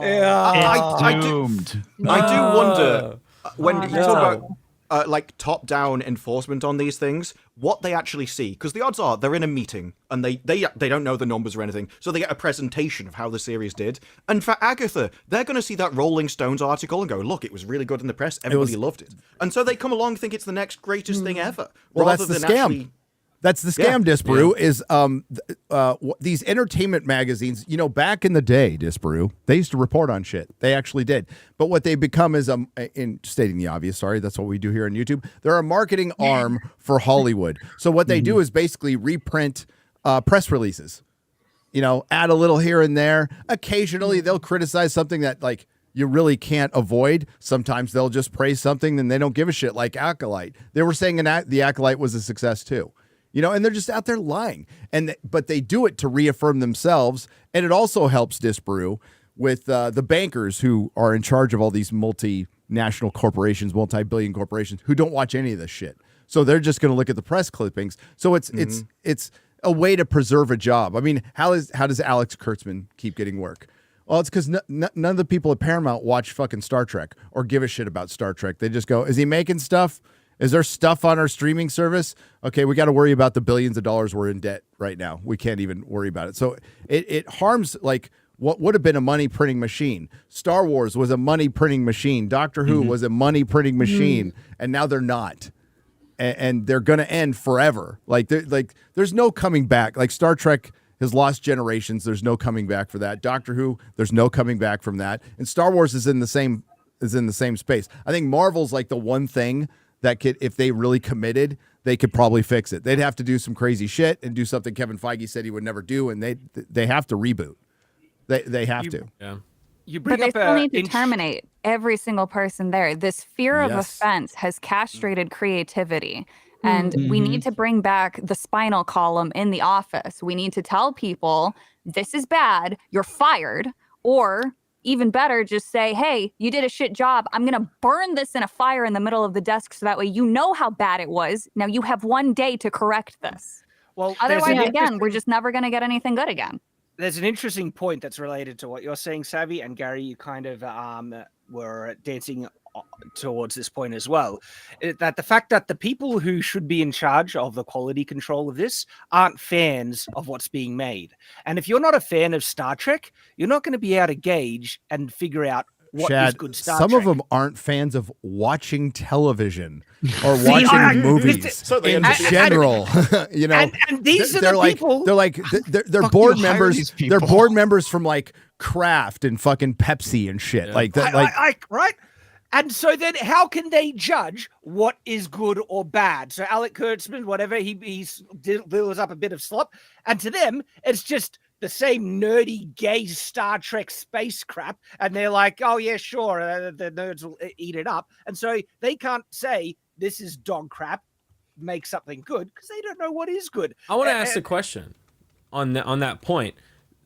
I do Doomed. wonder when you talk about like top-down enforcement on these things, what they actually see, because the odds are they're in a meeting and they don't know the numbers or anything, so they get a presentation of how the series did. And for Agatha, they're going to see that Rolling Stones article and go, "Look, it was really good in the press. Everybody loved it." And so they come along and think it's the next greatest thing ever. Well, rather that's the than scam. actually. That's the scam, Disparu, is these entertainment magazines, back in the day, Disparu, they used to report on shit. They actually did. But what they become is, in stating the obvious, sorry, that's what we do here on YouTube, they're a marketing arm for Hollywood. So what they do is basically reprint press releases, add a little here and there. Occasionally, they'll criticize something that, like, you really can't avoid. Sometimes they'll just praise something and they don't give a shit, like Acolyte. They were saying the Acolyte was a success too. And they're just out there lying. But they do it to reaffirm themselves. And it also helps Disparu with the bankers who are in charge of all these multinational corporations, multi-billion corporations who don't watch any of this shit. So they're just going to look at the press clippings. So it's a way to preserve a job. I mean, how does Alex Kurtzman keep getting work? Well, it's because none of the people at Paramount watch fucking Star Trek or give a shit about Star Trek. They just go, is he making stuff? Is there stuff on our streaming service? Okay, we got to worry about the billions of dollars we're in debt right now. We can't even worry about it. So it harms like what would have been a money printing machine. Star Wars was a money printing machine. Doctor Who was a money printing machine, and now they're not. And they're going to end forever. There's no coming back. Like Star Trek has lost generations. There's no coming back for that. Doctor Who, there's no coming back from that. And Star Wars is in the same space. I think Marvel's like the one thing that could, if they really committed, they could probably fix it. They'd have to do some crazy shit and do something Kevin Feige said he would never do, and they have to reboot. They have to. Yeah. But they still need to terminate every single person there. This fear of Yes. offense has castrated creativity. And we need to bring back the spinal column in the office. We need to tell people, this is bad, you're fired, or even better, just say, hey, you did a shit job. I'm going to burn this in a fire in the middle of the desk so that way you know how bad it was. Now you have one day to correct this. Well, Otherwise, again, we're just never going to get anything good again. There's an interesting point that's related to what you're saying, Savvy, and Gary, you kind of were dancing towards this point as well, that the fact that the people who should be in charge of the quality control of this aren't fans of what's being made. And if you're not a fan of Star Trek, you're not going to be able to gauge and figure out what Chad, is good Star some Trek. of them aren't fans of watching television or watching movies So they in understand. general. And these are they're the like, people. They're like they're Fuck board you, hire members. these They're people. board members from like Kraft and fucking Pepsi and shit. Yeah. Like that. Right? And so then how can they judge what is good or bad? So Alec Kurtzman, whatever, he deals up a bit of slop. And to them, it's just the same nerdy, gay Star Trek space crap. And they're like, oh, yeah, sure, the nerds will eat it up. And so they can't say this is dog crap, make something good, because they don't know what is good. I want to ask a question on that point.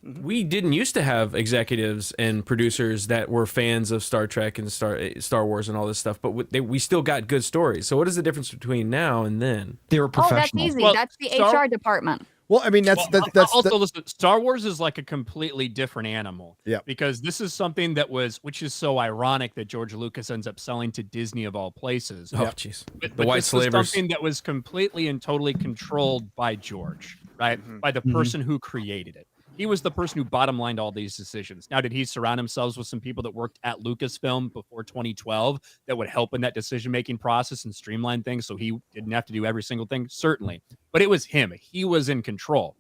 we didn't used to have executives and producers that were fans of Star Trek and Star Wars and all this stuff, but we still got good stories. So what is the difference between now and then? They were Oh, professional. that's easy. Well, That's the Star- HR department. Well, I mean, that's also listen. Star Wars is like a completely different animal. Yeah. Because this is something which is so ironic that George Lucas ends up selling to Disney of all places. Oh, jeez. But The white this was slavers. something that was completely and totally controlled by George, right? By the person who created it. He was the person who bottom lined all these decisions. Now, did he surround himself with some people that worked at Lucasfilm before 2012 that would help in that decision-making process and streamline things so he didn't have to do every single thing? Certainly. But it was him. He was in control.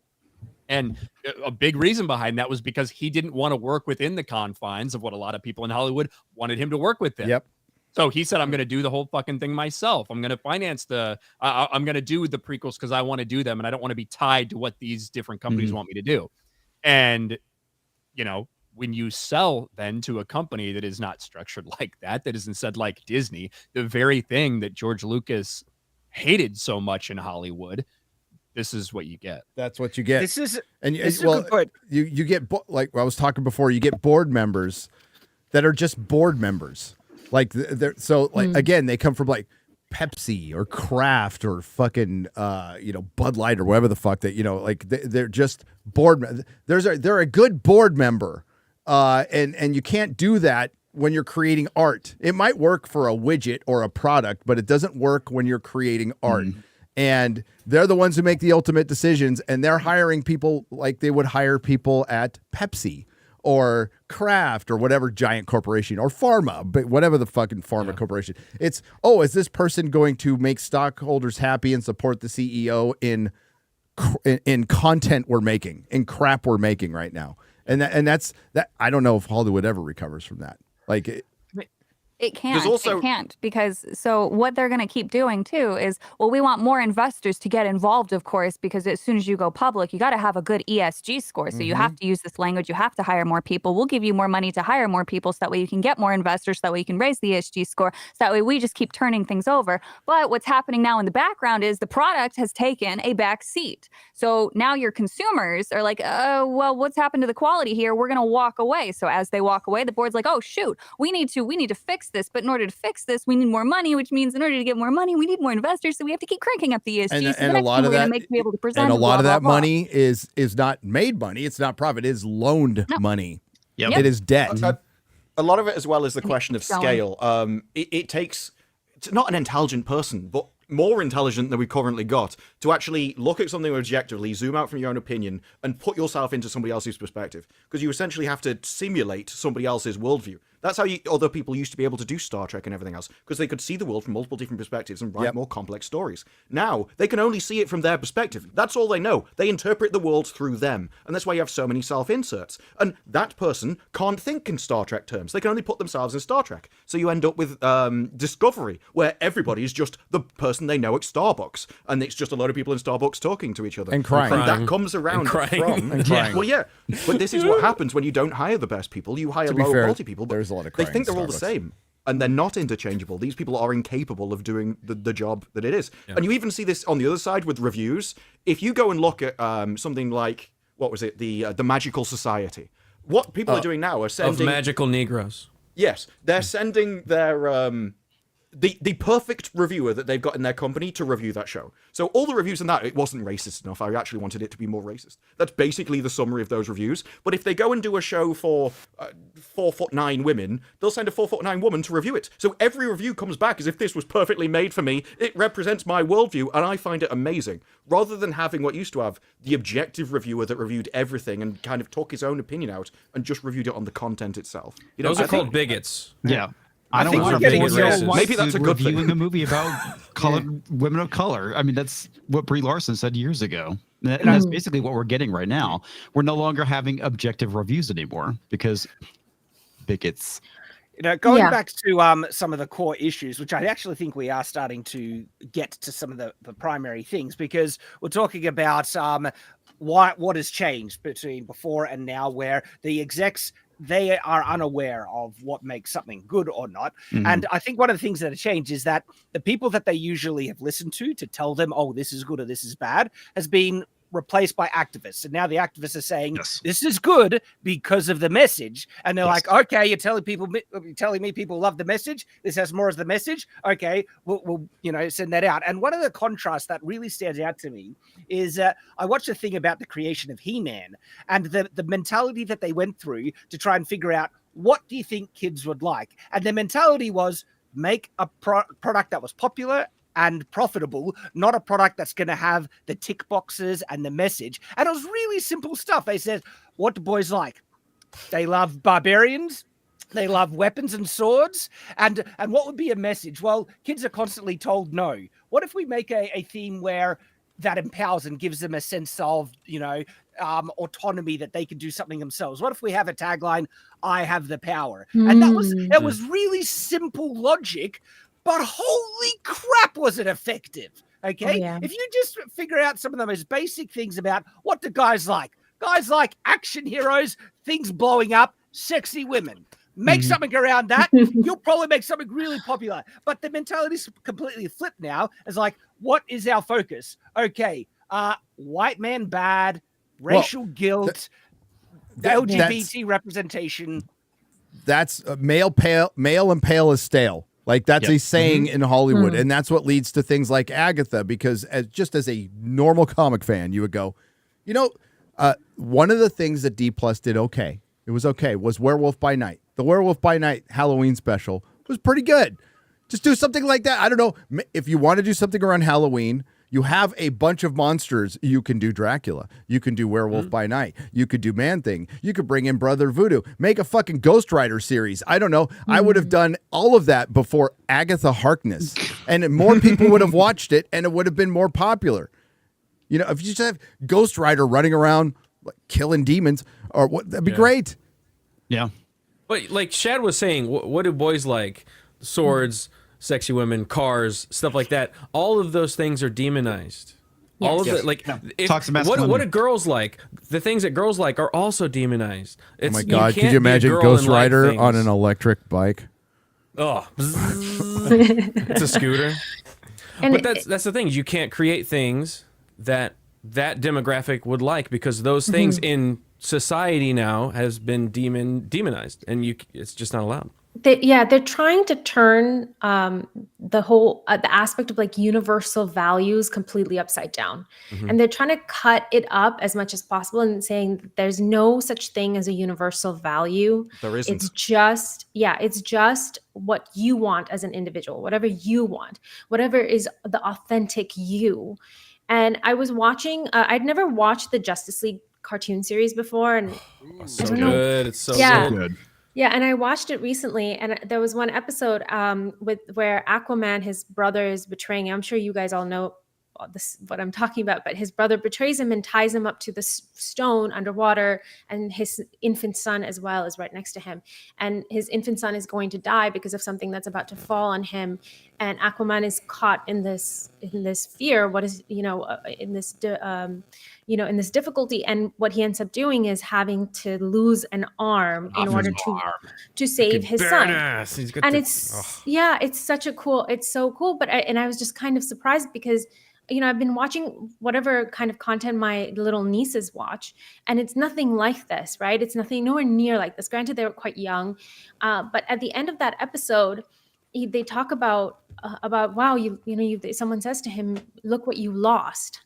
And a big reason behind that was because he didn't want to work within the confines of what a lot of people in Hollywood wanted him to work with. Yep. So he said, I'm going to do the whole fucking thing myself. I'm going to finance I'm going to do the prequels because I want to do them. And I don't want to be tied to what these different companies want me to do. And, when you sell then to a company that is not structured like that is instead like Disney, the very thing that George Lucas hated so much in Hollywood, this is what you get. That's what you get. This is a good point. You get like I was talking before. You get board members that are just board members. Like again, they come from like Pepsi or Kraft or fucking Bud Light or whatever the fuck that like they're just board. They're a good board member, and you can't do that when you're creating art. It might work for a widget or a product, but it doesn't work when you're creating art. And they're the ones who make the ultimate decisions, and they're hiring people like they would hire people at Pepsi or Kraft or whatever giant corporation or pharma, but whatever the fucking pharma corporation. It's, is this person going to make stockholders happy and support the CEO in content we're making, in crap we're making right now? And that's that. I don't know if Hollywood ever recovers from that. Like It can't. also- It can't, because so what they're going to keep doing too is, well, we want more investors to get involved, of course, because as soon as you go public, you got to have a good ESG score. So you have to use this language. You have to hire more people. We'll give you more money to hire more people, so that way you can get more investors, so that way you can raise the ESG score. So that way we just keep turning things over. But what's happening now in the background is the product has taken a back seat. So now your consumers are like, well, what's happened to the quality here? We're going to walk away. So as they walk away, the board's like, oh shoot, we need to fix this. But in order to fix this, we need more money, which means in order to get more money, we need more investors. So we have to keep cranking up the ESG. and a lot of that, be able to present and a lot of that blah, blah. money is not made money. It's not profit. It is loaned money. Yep. It is debt. A lot of it as well is the And it question of keeps going. scale. It takes it's not an intelligent person, but more intelligent than we've currently got to actually look at something objectively, zoom out from your own opinion, and put yourself into somebody else's perspective. Because you essentially have to simulate somebody else's worldview. That's how other people used to be able to do Star Trek and everything else, because they could see the world from multiple different perspectives and write more complex stories. Now, they can only see it from their perspective. That's all they know. They interpret the world through them. And that's why you have so many self-inserts. And that person can't think in Star Trek terms. They can only put themselves in Star Trek. So you end up with Discovery, where everybody is just the person they know at Starbucks. And it's just a lot of people in Starbucks talking to each other. And crying. And that comes around from... And crying. Well, yeah. But this is what happens when you don't hire the best people. You hire To be lower fair, quality people. But there's a lot of they crying think in they're all the Starbucks. same. And they're not interchangeable. These people are incapable of doing the job that it is. And you even see this on the other side with reviews. If you go and look at something like, what was it, the Magical Society, what people are doing now are sending... Of magical Negroes. Yes, they're sending their... The perfect reviewer that they've got in their company to review that show. So all the reviews in that, it wasn't racist enough. I actually wanted it to be more racist. That's basically the summary of those reviews. But if they go and do a show for 4'9" women, they'll send a 4'9" woman to review it. So every review comes back as if this was perfectly made for me. It represents my worldview, and I find it amazing. Rather than having what used to have the objective reviewer that reviewed everything and kind of took his own opinion out and just reviewed it on the content itself. You know, Those are called bigots. Yeah. I don't think want we're to getting be racist. Maybe that's a good thing. reviewing a movie about women of color. I mean, that's what Brie Larson said years ago. And that's basically what we're getting right now. We're no longer having objective reviews anymore because bigots. You know, going back to some of the core issues, which I actually think we are starting to get to some of the primary things, because we're talking about what has changed between before and now, where the execs, they are unaware of what makes something good or not. And I think one of the things that have changed is that the people that they usually have listened to tell them, oh, this is good or this is bad, has been replaced by activists. And now the activists are saying, Yes. this is good because of the message. And they're Yes. like, okay, you're telling me people love the message. This has more as the message. Okay, we'll send that out. And one of the contrasts that really stands out to me is I watched a thing about the creation of He-Man and the mentality that they went through to try and figure out, what do you think kids would like? And their mentality was, make a product that was popular and profitable, not a product that's going to have the tick boxes and the message. And it was really simple stuff. They said, what do boys like? They love barbarians. They love weapons and swords. And what would be a message? Well, kids are constantly told no. What if we make a theme where that empowers and gives them a sense of, autonomy, that they can do something themselves? What if we have a tagline, I have the power? And that was really simple logic, but holy crap, was it effective? Okay. Yeah. If you just figure out some of the most basic things about what do guys like action heroes, things blowing up, sexy women. Make something around that. You'll probably make something really popular. But the mentality's completely flipped now. It's like, what is our focus? Okay, white man bad, racial guilt, LGBT representation. That's male and pale is stale. Like that's a saying in Hollywood, and that's what leads to things like Agatha. Because as a normal comic fan, you would go, one of the things that D+ did was Werewolf by Night. The Werewolf by Night Halloween special was pretty good. Just do something like that. I don't know. If you want to do something around Halloween, you have a bunch of monsters. You can do Dracula. You can do Werewolf by Night. You could do Man-Thing. You could bring in Brother Voodoo. Make a fucking Ghost Rider series. I don't know. I would have done all of that before Agatha Harkness. And more people would have watched it, and it would have been more popular. If you just have Ghost Rider running around like, killing demons, or what, that'd be great. Yeah. But like Shad was saying, what do boys like? Swords, sexy women, cars, stuff like that. All of those things are demonized. Yes. All of it, like, what do girls like? The things that girls like are also demonized. Oh my God! Could you imagine Ghost Rider on an electric bike? Oh, it's a scooter. But that's the thing. You can't create things that demographic would like, because those things in society now has been demonized, and it's just not allowed. They're trying to turn the whole the aspect of like universal values completely upside down, and they're trying to cut it up as much as possible and saying that there's no such thing as a universal value. There isn't. It's just what you want as an individual, whatever you want, whatever is the authentic you. And I was watching. I'd never watched the Justice League cartoon series before, and So good. It's so good. Yeah, and I watched it recently, and there was one episode where Aquaman, his brother, is betraying him. I'm sure you guys all know what I'm talking about, but his brother betrays him and ties him up to the stone underwater, and his infant son as well is right next to him. And his infant son is going to die because of something that's about to fall on him. And Aquaman is caught in this fear. What is in this difficulty, and what he ends up doing is having to lose an arm in order to save his son. And it's so cool. But I was just kind of surprised because I've been watching whatever kind of content my little nieces watch, and it's nothing like this, right? It's nowhere near like this. Granted, they were quite young, but at the end of that episode, they talk about wow, someone says to him, "Look what you lost,"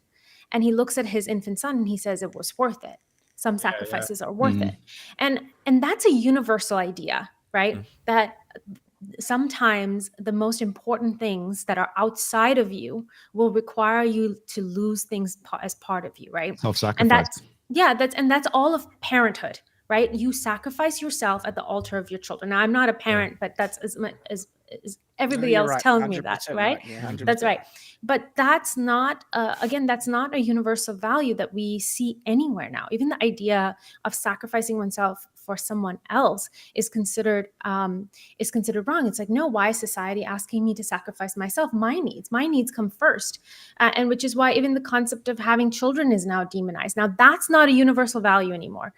and he looks at his infant son and he says, "It was worth it. Some sacrifices are worth it," and that's a universal idea, right? That sometimes the most important things that are outside of you will require you to lose things as part of you, right? Self-sacrifice. And that's all of parenthood, right? You sacrifice yourself at the altar of your children. Now, I'm not a parent, but that's as everybody else right. tells me that, right? Yeah, that's right. But that's not, that's not a universal value that we see anywhere now. Even the idea of sacrificing oneself for someone else is considered wrong. It's like, no, why is society asking me to sacrifice myself? My needs come first. And which is why even the concept of having children is now demonized. Now that's not a universal value anymore.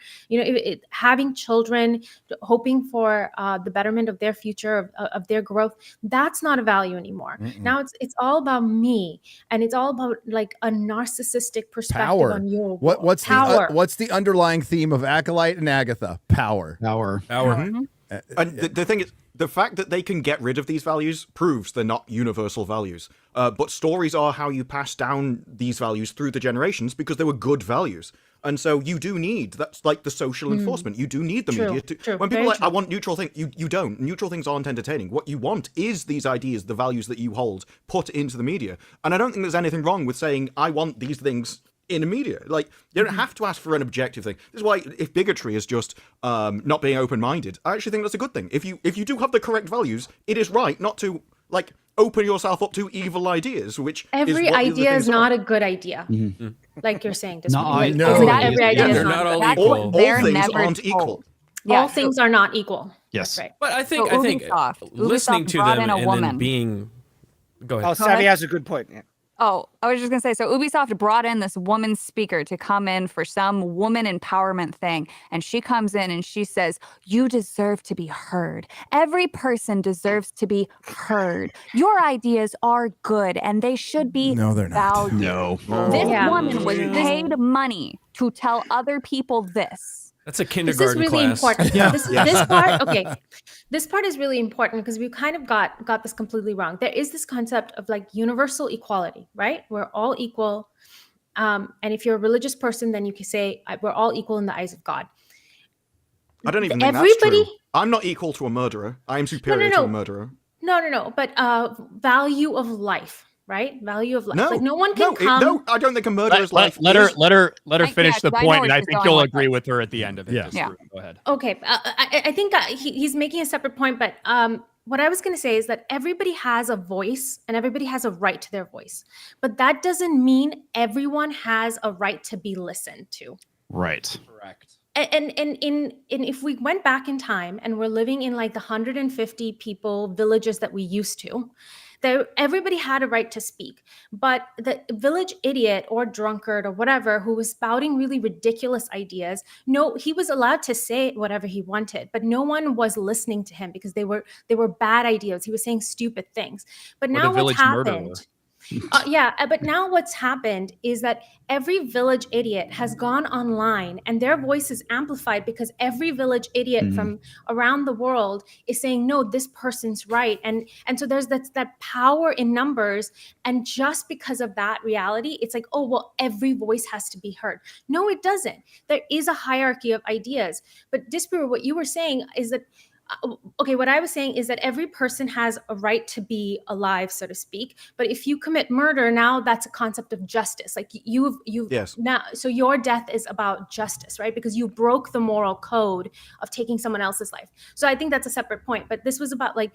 Having children, hoping for the betterment of their future, of their growth, That's not a value anymore. Now it's all about me, and it's all about like a narcissistic perspective Power. on your world. What's Power. what's the underlying theme of Acolyte and Agatha? Power. And the thing is, the fact that they can get rid of these values proves they're not universal values. But stories are how you pass down these values through the generations because they were good values. And so you do need, that's like the social enforcement. You do need the media to, when people are like, I want neutral things, you don't. Neutral things aren't entertaining. What you want is these ideas, the values that you hold, put into the media. And I don't think there's anything wrong with saying, I want these things in a media. Like, you don't have to ask for an objective thing. This is why, if bigotry is just not being open-minded, I actually think that's a good thing. If you do have the correct values, it is right not to, like, open yourself up to evil ideas, which every idea is not a good idea. Like you're saying, Not every idea is they're not all good. equal. all things aren't equal. All things are not equal. Yes. That's right. But I think Ubisoft listening to brought them in a and woman. then being. Go ahead. Oh, Savvy has a good point. Yeah. Oh, I was just going to say, so Ubisoft brought in this woman speaker to come in for some woman empowerment thing. And she comes in and she says, you deserve to be heard. Every person deserves to be heard. Your ideas are good and they should be valued. No. This woman was paid money to tell other people this. That's a This is kindergarten really class. important. This part, okay. This part is really important because we kind of got this completely wrong. There is this concept of like universal equality, right? We're all equal. And if you're a religious person, then you can say we're all equal in the eyes of God. I don't even think that's true. I'm not equal to a murderer. I am superior to a murderer. No. But value of life. Right? Value of life. No, like no one can come. No, I don't think a murderer's life. Let her finish the I know point, where and I she's think going you'll with agree this. with her at the end of it. Yeah. Go ahead. Okay, I think he's making a separate point, but what I was going to say is that everybody has a voice and everybody has a right to their voice, but that doesn't mean everyone has a right to be listened to. Right. Correct. And if we went back in time and we're living in like the 150 people villages that we used to, everybody had a right to speak, but the village idiot or drunkard or whatever who was spouting really ridiculous ideas, no, he was allowed to say whatever he wanted, but no one was listening to him because they were bad ideas. He was saying stupid things. But now what's happened? But now what's happened is that every village idiot has gone online and their voice is amplified because every village idiot from around the world is saying, no, this person's right. And so there's that power in numbers. And just because of that reality, it's like, oh, well, every voice has to be heard. No, it doesn't. There is a hierarchy of ideas. But Disparu, what you were saying is that what I was saying is that every person has a right to be alive, so to speak. But if you commit murder, now that's a concept of justice. Like you've now, so your death is about justice, right? Because you broke the moral code of taking someone else's life. So I think that's a separate point. But this was about like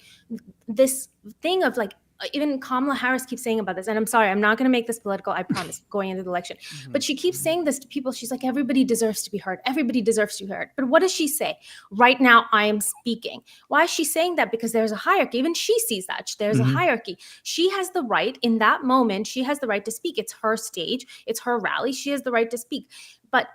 this thing of like, even Kamala Harris keeps saying about this, and I'm sorry, I'm not going to make this political, I promise, going into the election. But she keeps saying this to people. She's like, everybody deserves to be heard. Everybody deserves to be heard. But what does she say? Right now, I am speaking. Why is she saying that? Because there's a hierarchy. Even she sees that. There's a hierarchy. She has the right in that moment. She has the right to speak. It's her stage. It's her rally. She has the right to speak. But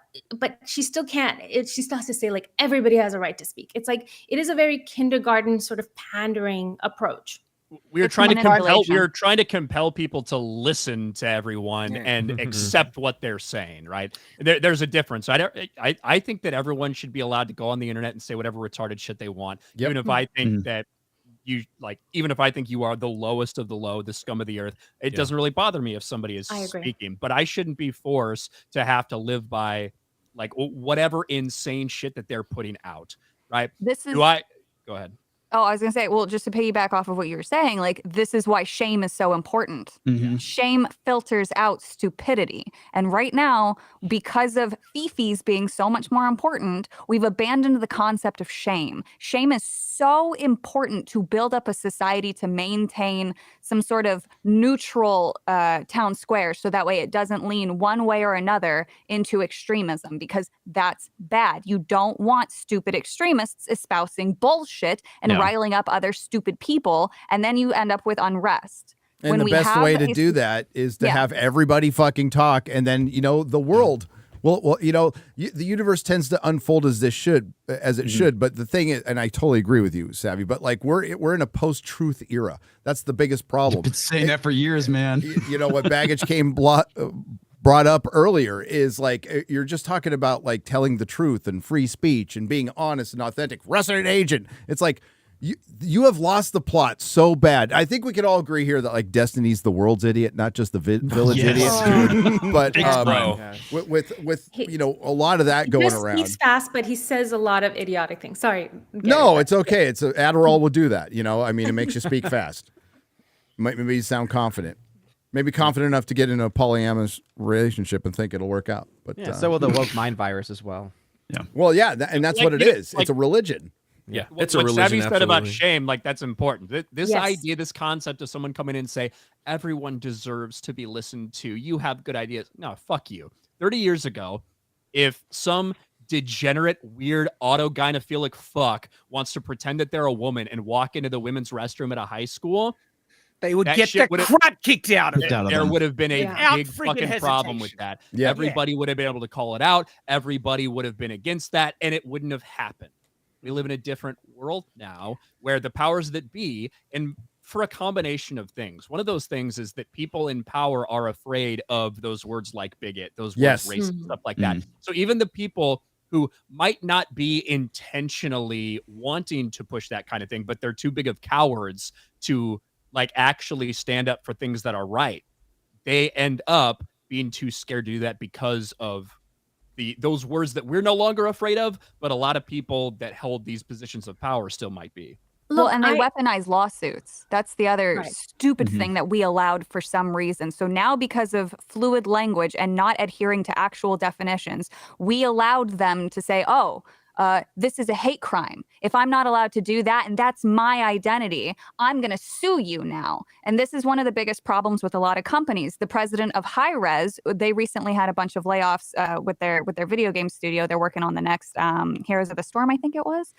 she still can't. She still has to say, like, everybody has a right to speak. It's like, it is a very kindergarten sort of pandering approach. We are trying to compel people to listen to everyone and accept what they're saying, right? There's a difference. I think that everyone should be allowed to go on the internet and say whatever retarded shit they want, even if I think that even if I think you are the lowest of the low, the scum of the earth, it doesn't really bother me if somebody is speaking, but I shouldn't be forced to have to live by like whatever insane shit that they're putting out, right? Go ahead. Oh, I was going to say, well, just to piggyback off of what you were saying, like, this is why shame is so important. Shame filters out stupidity. And right now, because of fifis being so much more important, we've abandoned the concept of shame. Shame is so important to build up a society to maintain some sort of neutral town square, so that way it doesn't lean one way or another into extremism, because that's bad. You don't want stupid extremists espousing bullshit and riling up other stupid people, and then you end up with unrest. And the best way to do that is to have everybody fucking talk, and then, the world Well, the universe tends to unfold as it should, But the thing is, and I totally agree with you, Savvy. But like we're in a post-truth era. That's the biggest problem. I've been saying that for years, man. What Baggage came brought up earlier is like you're just talking about like telling the truth and free speech and being honest and authentic. Resident agent. It's like you have lost the plot so bad. I think we could all agree here that like Destiny's the world's idiot, not just the village idiot. But with a lot of that going around. He speaks fast, but he says a lot of idiotic things. Sorry. No, it's okay. It's Adderall will do that. I mean, it makes you speak fast. Maybe you sound confident. Maybe confident enough to get into a polyamorous relationship and think it'll work out. But so will the woke mind virus as well. Yeah. Well, yeah, and that's what it is. It's a religion. Yeah, it's a religion. What Savvy said about absolutely. shame, like that's important. This idea, this concept of someone coming in and say everyone deserves to be listened to. You have good ideas. No, fuck you. 30 years ago, if some degenerate, weird, autogynephilic fuck wants to pretend that they're a woman and walk into the women's restroom at a high school, they would get the crap kicked out of them. There would have been a big fucking problem with that. Yeah. Everybody would have been able to call it out. Everybody would have been against that, and it wouldn't have happened. We live in a different world now where the powers that be, and for a combination of things, one of those things is that people in power are afraid of those words like bigot, those words racist, stuff like that. So even the people who might not be intentionally wanting to push that kind of thing, but they're too big of cowards to like actually stand up for things that are right, they end up being too scared to do that because of those words that we're no longer afraid of, but a lot of people that hold these positions of power still might be. Well, and they weaponize lawsuits. That's the other stupid thing that we allowed for some reason. So now, because of fluid language and not adhering to actual definitions, we allowed them to say, this is a hate crime. If I'm not allowed to do that, and that's my identity, I'm going to sue you now. And this is one of the biggest problems with a lot of companies. The president of Hi-Rez, they recently had a bunch of layoffs with their video game studio. They're working on the next Heroes of the Storm, I think it was.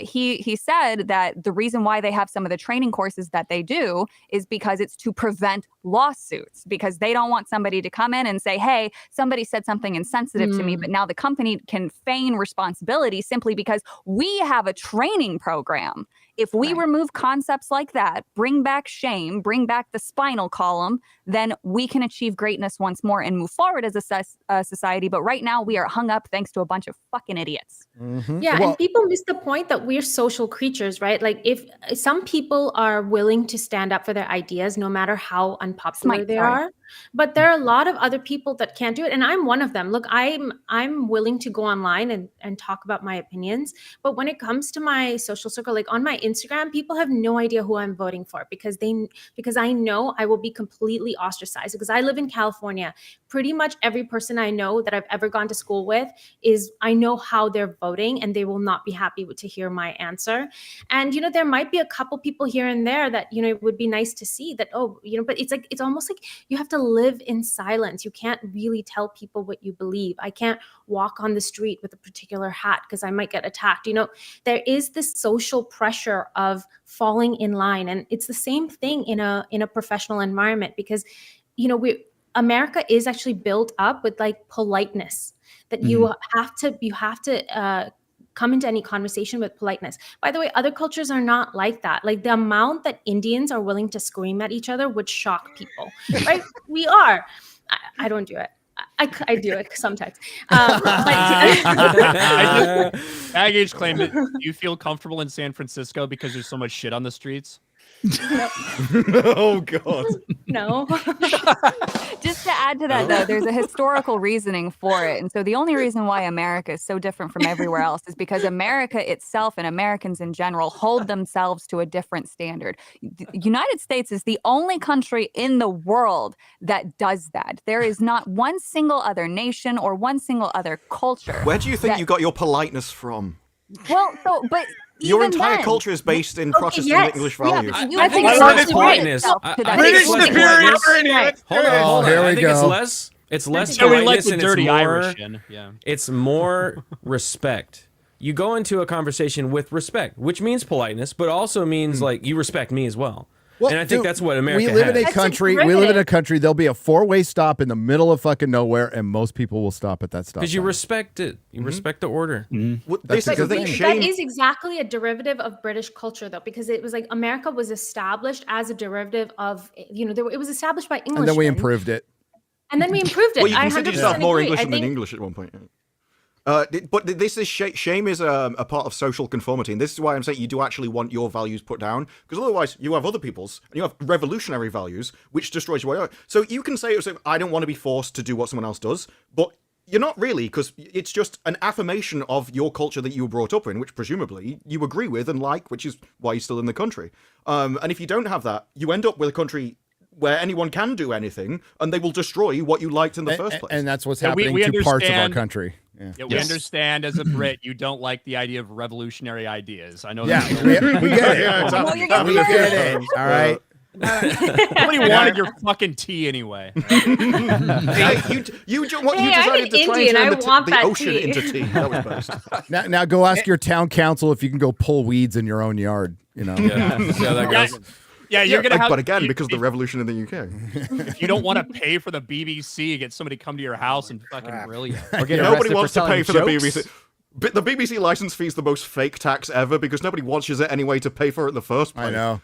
He said that the reason why they have some of the training courses that they do is because it's to prevent lawsuits, because they don't want somebody to come in and say, hey, somebody said something insensitive to me, but now the company can feign responsibility simply because we have a training program. If we remove concepts like that, bring back shame, bring back the spinal column, then we can achieve greatness once more and move forward as a society. But right now we are hung up thanks to a bunch of fucking idiots. Yeah, and people miss the point that we're social creatures, right? Like if some people are willing to stand up for their ideas, no matter how unpopular they are, but there are a lot of other people that can't do it. And I'm one of them. Look, I'm willing to go online and talk about my opinions. But when it comes to my social circle, like on my Instagram, people have no idea who I'm voting for because I know I will be completely ostracized because I live in California. Pretty much every person I know that I've ever gone to school with I know how they're voting and they will not be happy to hear my answer. And, there might be a couple people here and there that, it would be nice to see that, but it's almost like you have to live in silence. You can't really tell people what you believe. I can't walk on the street with a particular hat because I might get attacked. There is this social pressure of falling in line. And it's the same thing in a professional environment because, America is actually built up with like politeness that you have to come into any conversation with politeness. By the way, other cultures are not like that. Like the amount that Indians are willing to scream at each other would shock people, right? We are. I don't do it. I do it sometimes. Baggage claimed that you feel comfortable in San Francisco because there's so much shit on the streets. Oh God. No. Just to add to that, though, there's a historical reasoning for it. And so the only reason why America is so different from everywhere else is because America itself and Americans in general hold themselves to a different standard. The United States is the only country in the world that does that. There is not one single other nation or one single other culture. Where do you think you got your politeness from? But your even entire then, culture is based in Protestant English values. I think it's less politeness. British superiority. Hold on. Here we I think go. it's less So we like politeness the and dirty it's more, Irish in. Yeah. it's more respect. You go into a conversation with respect, which means politeness, but also means like you respect me as well. Well, and I think dude, that's what America we live in has. a That's country. a We live in a privilege. country. There'll be a 4-way stop in the middle of fucking nowhere, and most people will stop at that stop. Because you sign. respect it. You respect the order. Well, That's this a is the good thing. thing. That Shame. is exactly a derivative of British culture, though, because it was like America was established as a derivative of, it was established by Englishmen. And then we improved it. And then we improved it. Well, you I considered 100% yourself more agree. English I than think English at one point. But this is shame is a part of social conformity, and this is why I'm saying you do actually want your values put down, because otherwise you have other people's, and you have revolutionary values, which destroys your way out. So you can say, I don't want to be forced to do what someone else does, but you're not really, because it's just an affirmation of your culture that you were brought up in, which presumably you agree with and like, which is why you're still in the country. And if you don't have that, you end up with a country where anyone can do anything, and they will destroy what you liked in the first place. And that's what's Yeah, we happening to parts of our understand. country. Yeah. Yeah, we understand as a Brit, you don't like the idea of revolutionary ideas. I know Yeah, that. we get it. Yeah, exactly. you're getting We get it. All right. Nobody wanted your fucking tea anyway. Hey, you Hey, I'm decided an to try Indian. and I turn want the that ocean tea. into tea. That was best. Now go ask your town council if you can go pull weeds in your own yard. Yeah. See how that Yeah, goes. yeah, you're gonna have. But again, because of the if, revolution in the UK. if you don't want to pay for the BBC, get somebody to come to your house and fucking grill you. Or get Nobody arrested wants for to pay telling for the jokes. BBC. But the BBC license fee is the most fake tax ever because nobody watches it anyway to pay for it in the first place. I know.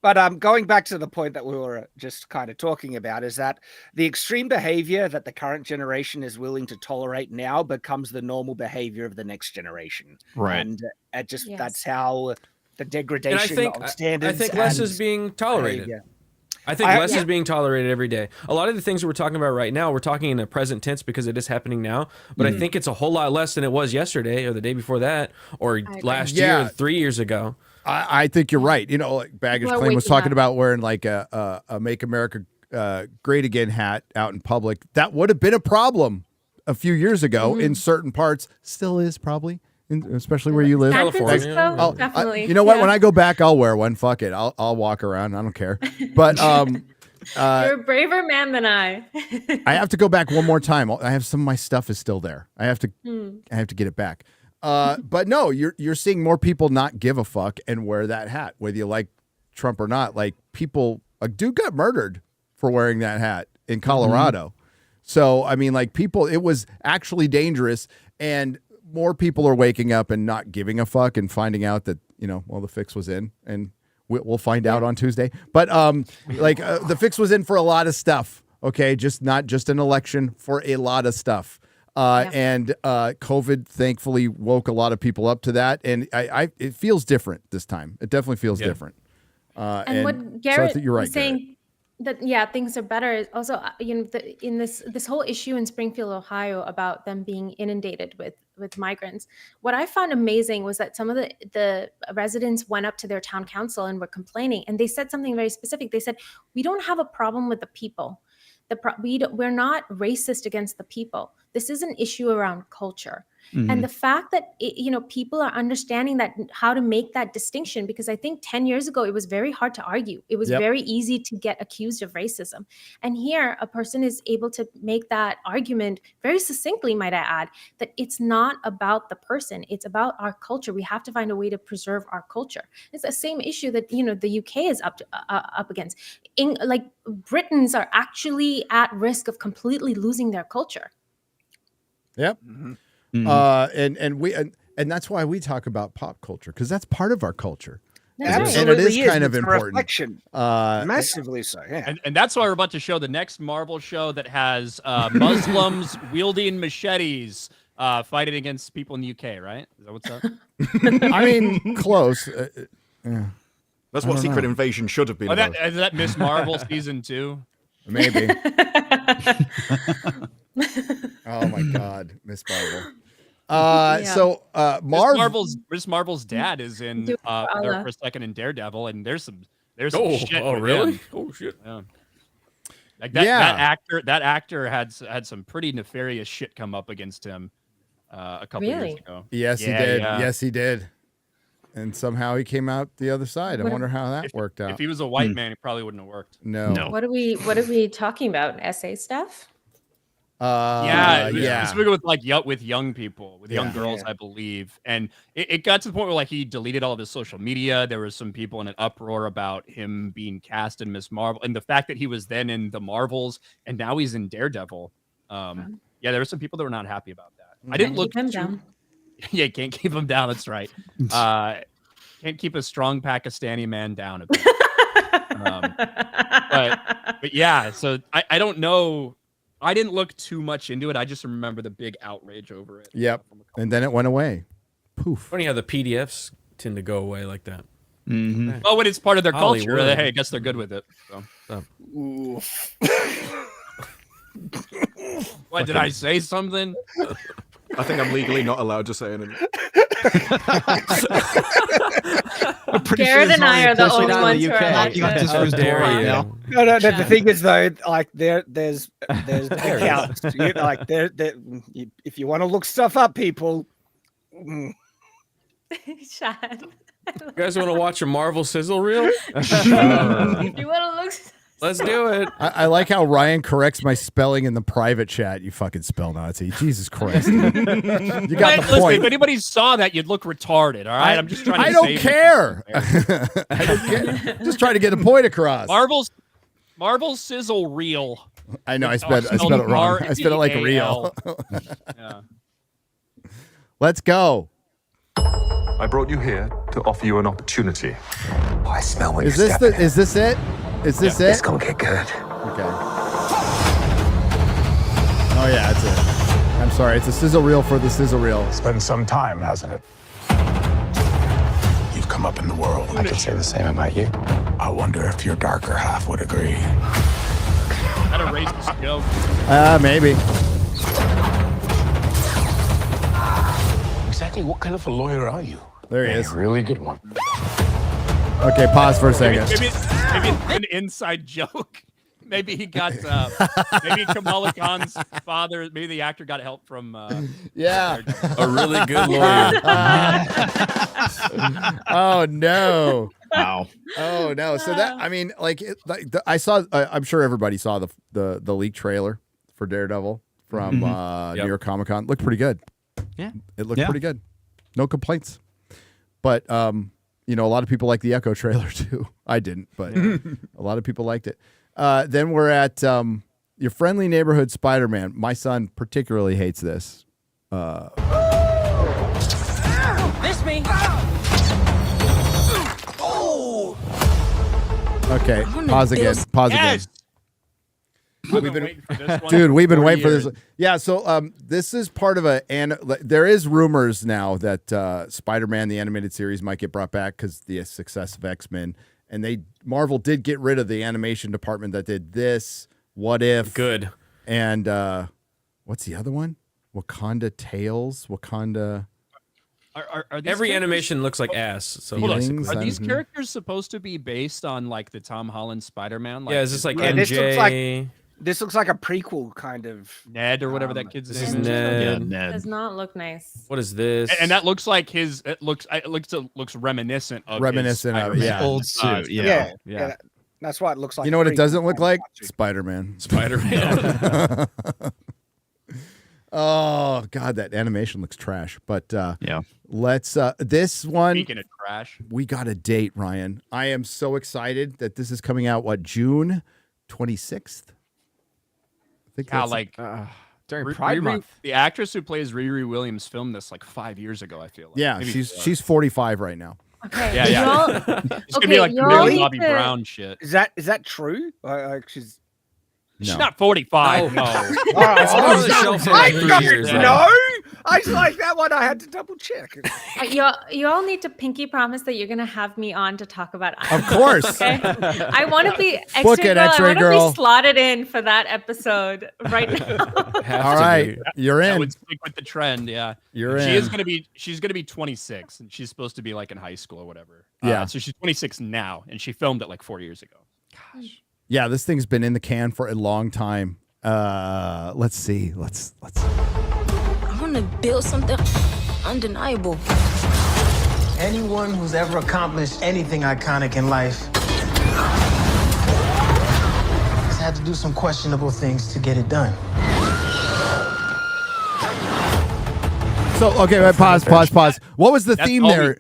But going back to the point that we were just kind of talking about is that the extreme behavior that the current generation is willing to tolerate now becomes the normal behavior of the next generation. Right. And it just Yes. that's how the And degradation of I standards. think less and is being tolerated. behavior. I think I- less yeah. is being tolerated every day. A lot of the things we're talking about right now, we're talking in the present tense because it is happening now. But I think it's a whole lot less than it was yesterday or the day before that or last year Yeah. or 3 years ago. I think you're right. Like Baggage People are Claim was waking talking up. about wearing like a Make America Great Again hat out in public. That would have been a problem a few years ago in certain parts. Still is probably, especially where you live. San California. Francisco, I'll- definitely. you know what? Yeah. When I go back, I'll wear one. Fuck it. I'll walk around. I don't care. But You're a braver man than I. I have to go back one more time. I have some of my stuff is still there. I have to get it back. But no, you're seeing more people not give a fuck and wear that hat, whether you like Trump or not. Like people, a dude got murdered for wearing that hat in Colorado. So I mean, like people, it was actually dangerous, and more people are waking up and not giving a fuck and finding out that the fix was in, and we'll find out on Tuesday. But the fix was in for a lot of stuff. Okay, not just an election, for a lot of stuff. And COVID thankfully woke a lot of people up to that, and it feels different this time. It definitely feels different. And what so I Garrett think you're right, was saying, that things are better is also in this whole issue in Springfield, Ohio, about them being inundated with migrants. What I found amazing was that some of the residents went up to their town council and were complaining, and they said something very specific. They said, "We don't have a problem with the people. We're not racist against the people. This is an issue around culture." And the fact that people are understanding that, how to make that distinction, because I think 10 years ago it was very hard to argue. It was very easy to get accused of racism, and here a person is able to make that argument very succinctly, might I add, that it's not about the person, it's about our culture. We have to find a way to preserve our culture. It's the same issue that the UK is up against. Britons are actually at risk of completely losing their culture. Yep. And that's why we talk about pop culture, because that's part of our culture. That's right. And it is Absolutely kind of It's a important. reflection. Uh, Massively so, yeah. And that's why we're about to show the next Marvel show that has Muslims wielding machetes fighting against people in the UK, right? Is that what's up? I mean, close. Yeah, That's what Secret Invasion should have been. Oh, about. is that Miss Marvel season 2? maybe. Oh my God, Miss Marvel. So Miss Marvel's dad is in there for a second in Daredevil, and there's some shit. Oh, with really? him. Oh, shit. Yeah. Like that actor had some pretty nefarious shit come up against him a couple years ago. Yes, he did. Yes, he did. And somehow he came out the other side. I wonder how that worked out. If he was a white man, it probably wouldn't have worked. No. What are we talking about? SA stuff? Specifically with like with young people, with young girls, I believe. And it got to the point where like he deleted all of his social media. There was some people in an uproar about him being cast in Miss Marvel, and the fact that he was then in the Marvels and now he's in Daredevil. There were some people that were not happy about that. I didn't look him down. Yeah, can't keep him down. That's right. Can't keep a strong Pakistani man down a bit. But yeah, so I don't know. I didn't look too much into it. I just remember the big outrage over it. Yep. And then it went away. Poof. Funny how the PDFs tend to go away like that. Mm-hmm. Oh, when it's part of their culture, Hollywood. hey, I guess they're good with it. So. What, did I say something? I think I'm legally not allowed to say anything. Garrett and I are the only ones who are allowed You got this to. for his door right now. No. The thing is though, like there's accounts. Like if you want to look stuff up, people. Shad. You guys want to watch a Marvel sizzle reel? If you want to look. Let's do it. I like how Ryan corrects my spelling in the private chat. You fucking spell Nazi. Jesus Christ. You got the Listen, point. if anybody saw that, you'd look retarded. All right, I'm just trying to. I don't care. I don't care. Just trying to get a point across. Marvel's sizzle reel. I know. I spelled it wrong. I spelled it like real. Yeah. Let's go. I brought you here to offer you an opportunity. Oh, I smell what Is you're this stepping in. Is this it? Is this it? It's gonna get good. Okay. Oh yeah, that's it. I'm sorry. It's a sizzle reel for the sizzle reel. It's been some time, hasn't it? You've come up in the world. I could say the same about you. I wonder if your darker half would agree. How to raise this joke. Maybe. Exactly what kind of a lawyer are you? There he is. A really good one. Okay, pause for a second. Maybe it's an inside joke. Maybe he got maybe Kamala Khan's father. Maybe the actor got help from. A really good lawyer. Oh no! Wow. Oh no! So that I saw. I'm sure everybody saw the leak trailer for Daredevil from New York Comic Con. Looked pretty good. Yeah, it looked pretty good. No complaints. But a lot of people like the Echo trailer too. I didn't, but a lot of people liked it. Then we're at your friendly neighborhood Spider-Man. My son particularly hates this. Miss me. Okay, pause again. Pause again. We've been waiting for this. Yeah, so this is part of there is rumors now that Spider-Man the animated series might get brought back because the success of X-Men, and Marvel did get rid of the animation department that did this. What If? Good. And what's the other one? Wakanda Tales. Are Every animation looks like ass. So hold on. Are these characters supposed to be based on like the Tom Holland Spider-Man? Is this like MJ? This looks like a prequel kind of Ned or whatever that kid's name is. Ned. Yeah, Ned. Does not look nice. What is this? And that looks like his. It looks reminiscent of his old suit. Yeah. That's what it looks like. You know what it doesn't look like? Spider-Man. Spider-Man. Oh God, that animation looks trash. But let's this one. Speaking of trash, we got a date, Ryan. I am so excited that this is coming out. What, June 26th? I think that's during Pride Month. The actress who plays Riri Williams filmed this like 5 years ago. I feel like. Yeah, Maybe she's 45 right now. Okay. Yeah. It's gonna be like Millie Bobby Brown shit. Is that true? She's not 45. No. It's been on the shelf for like 3 years. No, I was like that one. I had to double check. You all need to pinky promise that you're gonna have me on to talk about. Of course. Okay? I want to be extra Book it, girl. X-ray I want to girl. be slotted in for that episode right now. All right, you're in. That would stick with the trend. Yeah, you're in. She's gonna be 26, and she's supposed to be like in high school or whatever. Yeah. So she's 26 now, and she filmed it like 4 years ago. Gosh. Yeah, this thing's been in the can for a long time. Let's see. Let's. I want to build something undeniable. Anyone who's ever accomplished anything iconic in life has had to do some questionable things to get it done. So okay, wait, pause. What was the theme all there?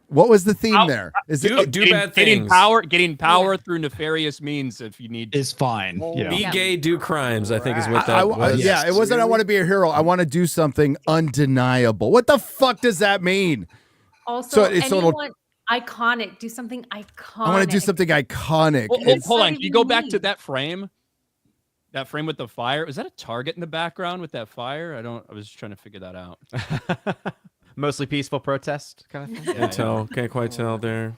What was the theme there? Is do it bad things. Getting power through nefarious means if you need to. Is fine. Yeah. Be gay, do crimes. I think is what that was. yeah, it wasn't. I want to be a hero. I want to do something undeniable. What the fuck does that mean? Also, it's sort of- anyone iconic. Do something iconic. I want to do something iconic. Hold on. Can you go back to that frame? That frame with the fire. Was that a target in the background with that fire? I was just trying to figure that out. Mostly peaceful protest kind of thing. Can't quite tell there.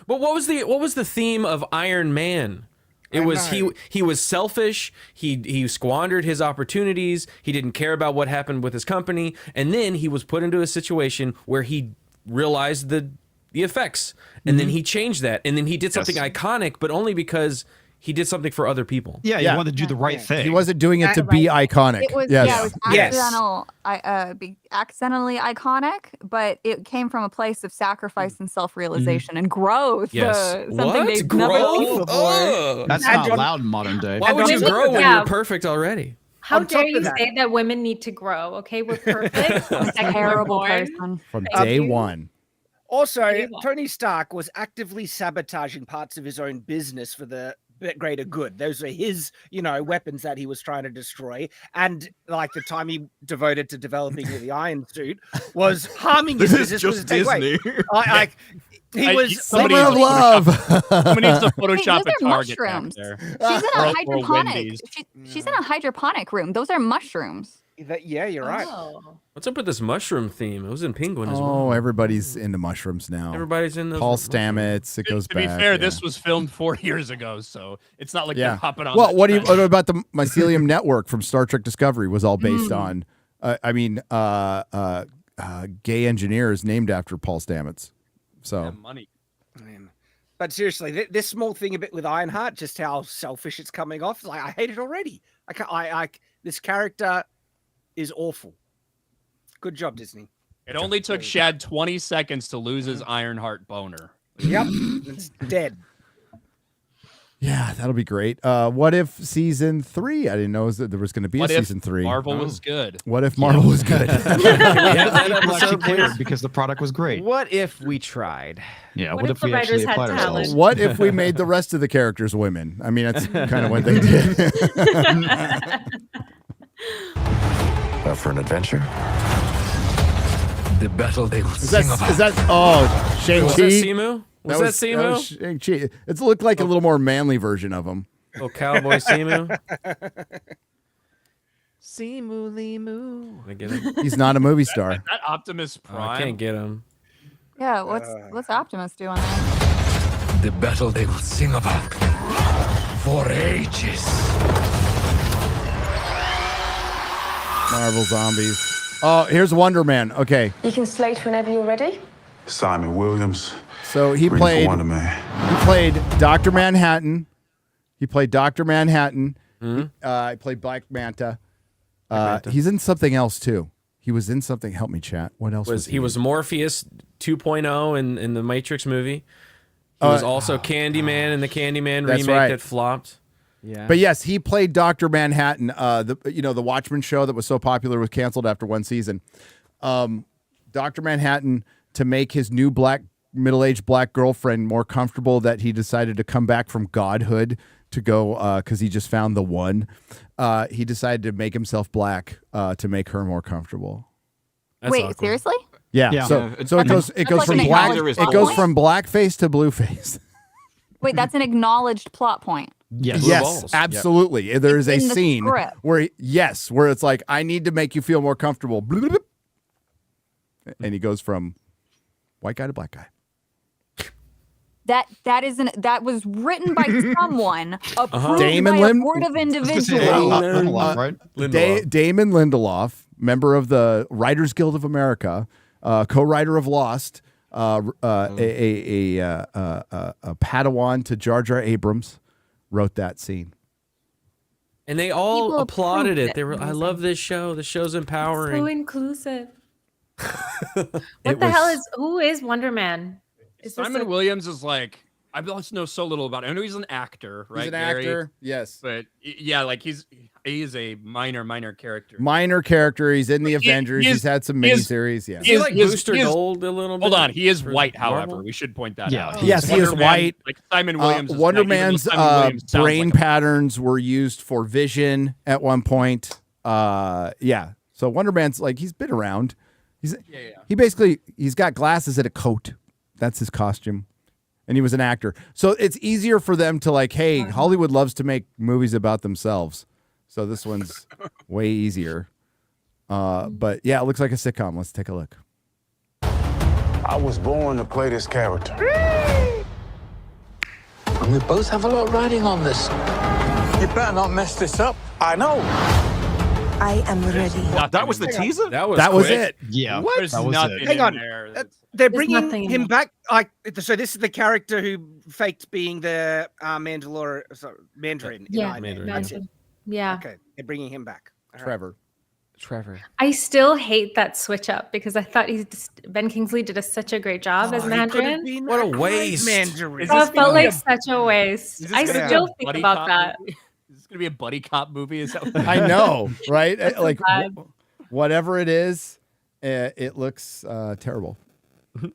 But what was the theme of Iron Man? It was he was selfish. He squandered his opportunities. He didn't care about what happened with his company, and then he was put into a situation where he realized the effects, and then he changed that, and then he did something iconic, but only because he did something for other people. Yeah, he wanted to do the right thing. He wasn't doing it to be iconic. It was, yes. yeah, it was accidentally iconic, but it came from a place of sacrifice and self-realization and growth. Yes. Something they've never seen before. That's not allowed in modern day. Why would you grow when you're perfect already? How dare you say that women need to grow? Okay, we're perfect. I'm a terrible person. From day one. Also, Tony Stark was actively sabotaging parts of his own business for the greater good. Those are his, weapons that he was trying to destroy. And like the time he devoted to developing the Iron Suit was harming his business. This is just Disney. He was Summer of love. Someone needs to Photoshop Those a are target mushrooms. back there. She's in a Or hydroponic. Wendy's. She's in a hydroponic room. Those are mushrooms. Yeah, you're right. What's up with this mushroom theme? It was in Penguin as well. Oh, everybody's into mushrooms now. Everybody's in those. Paul Stamets. It goes To back. be fair, yeah. this was filmed 4 years ago, so it's not like they're hopping on. Well, that what trend. about the mycelium network from Star Trek Discovery was all based on, gay engineers named after Paul Stamets. So money. But seriously, this small thing a bit with Ironheart, just how selfish it's coming off. Like, I hate it already. This character is awful. Good job, Disney. It only took Shad 20 seconds to lose his Ironheart boner. Yep, it's dead. yeah, that'll be great. What if season 3? I didn't know that there was going to be What a if season 3. Marvel was good? What if Marvel was good? That episode cleared because the product was great. What if we tried? Yeah, What what if if the we actually writers had applied talent? ourselves? What if we made the rest of the characters women? I mean, that's kind of what they did. Up for an adventure? The battle they will Is sing that about. Shang-Chi? Was that Simu? Was that Simu? Shang-Chi. It looked like a little more manly version of him. Oh, cowboy Simu. Simu Limu. I get him. He's not a movie star. That Optimus Prime. I can't get him. Yeah, what's Optimus doing there? The battle they will sing about for ages. Marvel zombies. Oh, here's Wonder Man. Okay, You can slate whenever you're ready. Simon Williams. so he Ready for played Wonder Man. Dr. Manhattan. He played Dr. Manhattan. He played Black Manta. He's in something else too. He was in something. Help me, chat. What else was he? He was Morpheus 2.0 in the Matrix movie. He was also Candyman in the Candyman That's remake right. that flopped. Yeah. But yes, he played Dr. Manhattan. The Watchmen show that was so popular was canceled after one season. Dr. Manhattan, to make his new middle-aged black girlfriend more comfortable, that he decided to come back from godhood to go because he just found the one. He decided to make himself black to make her more comfortable. That's Wait, awkward. seriously? Yeah. Yeah. So That's it goes like from an black acknowledged it goes plot from blackface to blueface. Wait, that's an acknowledged plot point. Yes. Yes, balls. absolutely. There is a in the scene script. where it's like, I need to make you feel more comfortable. Bloop, bloop. And he goes from white guy to black guy. That was written by someone approved Damon by a Lim- board of I was gonna say, individuals. right? Damon Lindelof, member of the Writers Guild of America, co-writer of Lost, a Padawan to Jar Jar Abrams, wrote that scene. And they all People applauded approved it. They were, I Amazing. love this show. The show's So empowering. inclusive. What the hell who is Wonder Man? Is this Simon a- Williams is like, I just know so little about him. I know he's an actor, right? He's an Gary? actor, yes. But yeah, like He's a minor character. Minor character. He's in the Avengers. He's had some miniseries. Yeah. Is he like Booster Gold a little bit? Hold on. He is for white, Marvel? however. We should point that Yeah. out. Yes, he is Wonder Man, white. Like Simon Williams. is Wonder white, even though Man's Simon Williams sounds brain like a- patterns were used for Vision at one point. Yeah. So Wonder Man's like, he's been around. He's got glasses and a coat. That's his costume. And he was an actor. So it's easier for them to like, hey, Hollywood loves to make movies about themselves. So this one's way easier. But yeah, it looks like a sitcom. Let's take a look. I was born to play this character. And we both have a lot riding on this. You better not mess this up. I know. I am ready. That was the teaser? That was quick. it. Yeah. What? There's That was nothing it. Hang in on. there. They're There's bringing nothing in him there. back. Like, so this is the character who faked being the Mandarin. in Yeah, Iron Man. Mandarin, That's it. yeah. Okay, they're bringing him back. All right. Trevor. I still hate that switch up because I thought Ben Kingsley did such a great job as He could have Mandarin. been What a great waste. Mandarin. Is Oh, this it gonna felt be like such a waste. Is this I gonna be a still think buddy about cop that. movie? Is this gonna be a buddy cop movie? Is that? I know, right? Like bad. whatever it is, it looks terrible. You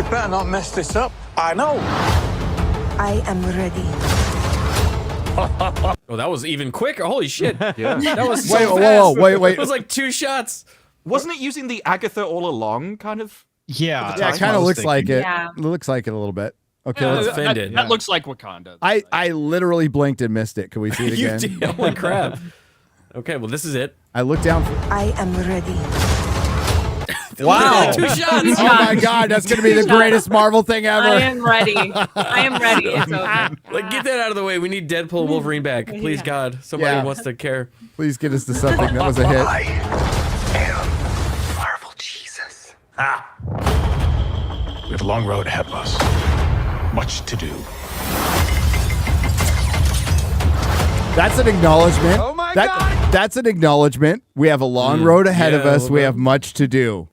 better not mess this up. I know. I am ready. Oh, that was even quicker. Holy shit. Yeah. That was so Wait, fast. whoa, wait. It was like 2 shots. Wasn't it using the Agatha all along, kind of? Yeah. Yeah, it kind of looks like it. Yeah. It looks like it a little bit. Okay, Yeah, let's. offended. That looks like Wakanda. I literally blinked and missed it. Can we see it You again? did. Holy crap. Okay, well, this is it. I looked down. I am ready. Wow. 2 shots. Oh my God, that's going to be the greatest Marvel thing ever. I am ready. I am ready. It's over. Like, get that out of the way. We need Deadpool and Wolverine back. Please, God. Somebody Yeah. wants to care. Please get us to something that was a hit. I am Marvel Jesus. We have a long road ahead of us. Much to do. That's an acknowledgement. Oh my God. That's an acknowledgement. We have a long road ahead of yeah, us. well We done. have much to do.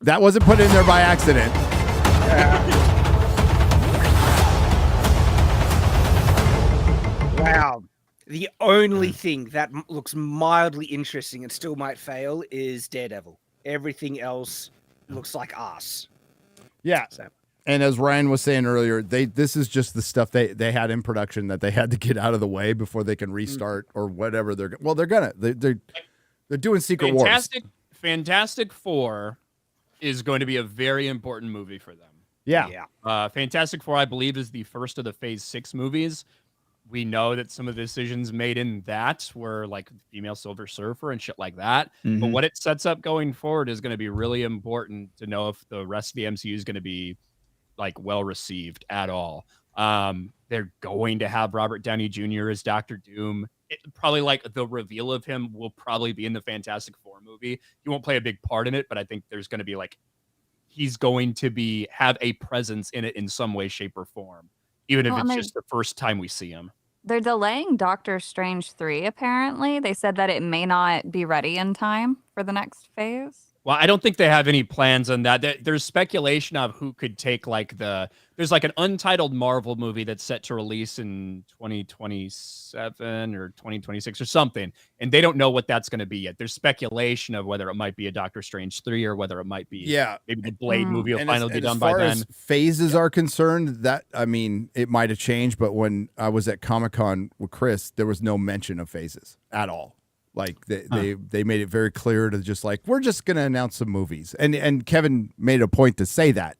That wasn't put in there by accident. Wow. The only thing that looks mildly interesting and still might fail is Daredevil. Everything else looks like ass. Yeah. So. And as Ryan was saying earlier, this is just the stuff they had in production that they had to get out of the way before they can restart or whatever they're doing Secret Wars. Fantastic Four is going to be a very important movie for them. Yeah. Fantastic Four, I believe, is the first of the Phase 6 movies. We know that some of the decisions made in that were like female Silver Surfer and shit like that. But what it sets up going forward is going to be really important to know if the rest of the MCU is going to be like well received at all. They're going to have Robert Downey Jr. as Doctor Doom. Probably like the reveal of him will probably be in the Fantastic Four movie. He won't play a big part in it, but I think there's going to be like he's going to have a presence in it in some way, shape, or form, even if it's just the first time we see him. They're delaying Doctor Strange 3, apparently. They said that it may not be ready in time for the next phase. Well, I don't think they have any plans on that. There's speculation of who could take there's like an untitled Marvel movie that's set to release in 2027 or 2026 or something. And they don't know what that's going to be yet. There's speculation of whether it might be a Doctor Strange 3 or whether it might be maybe the Blade movie will finally be done by then. As far as phases are concerned, it might have changed, but when I was at Comic-Con with Chris, there was no mention of phases at all. Like they made it very clear to just like, we're just going to announce some movies. And Kevin made a point to say that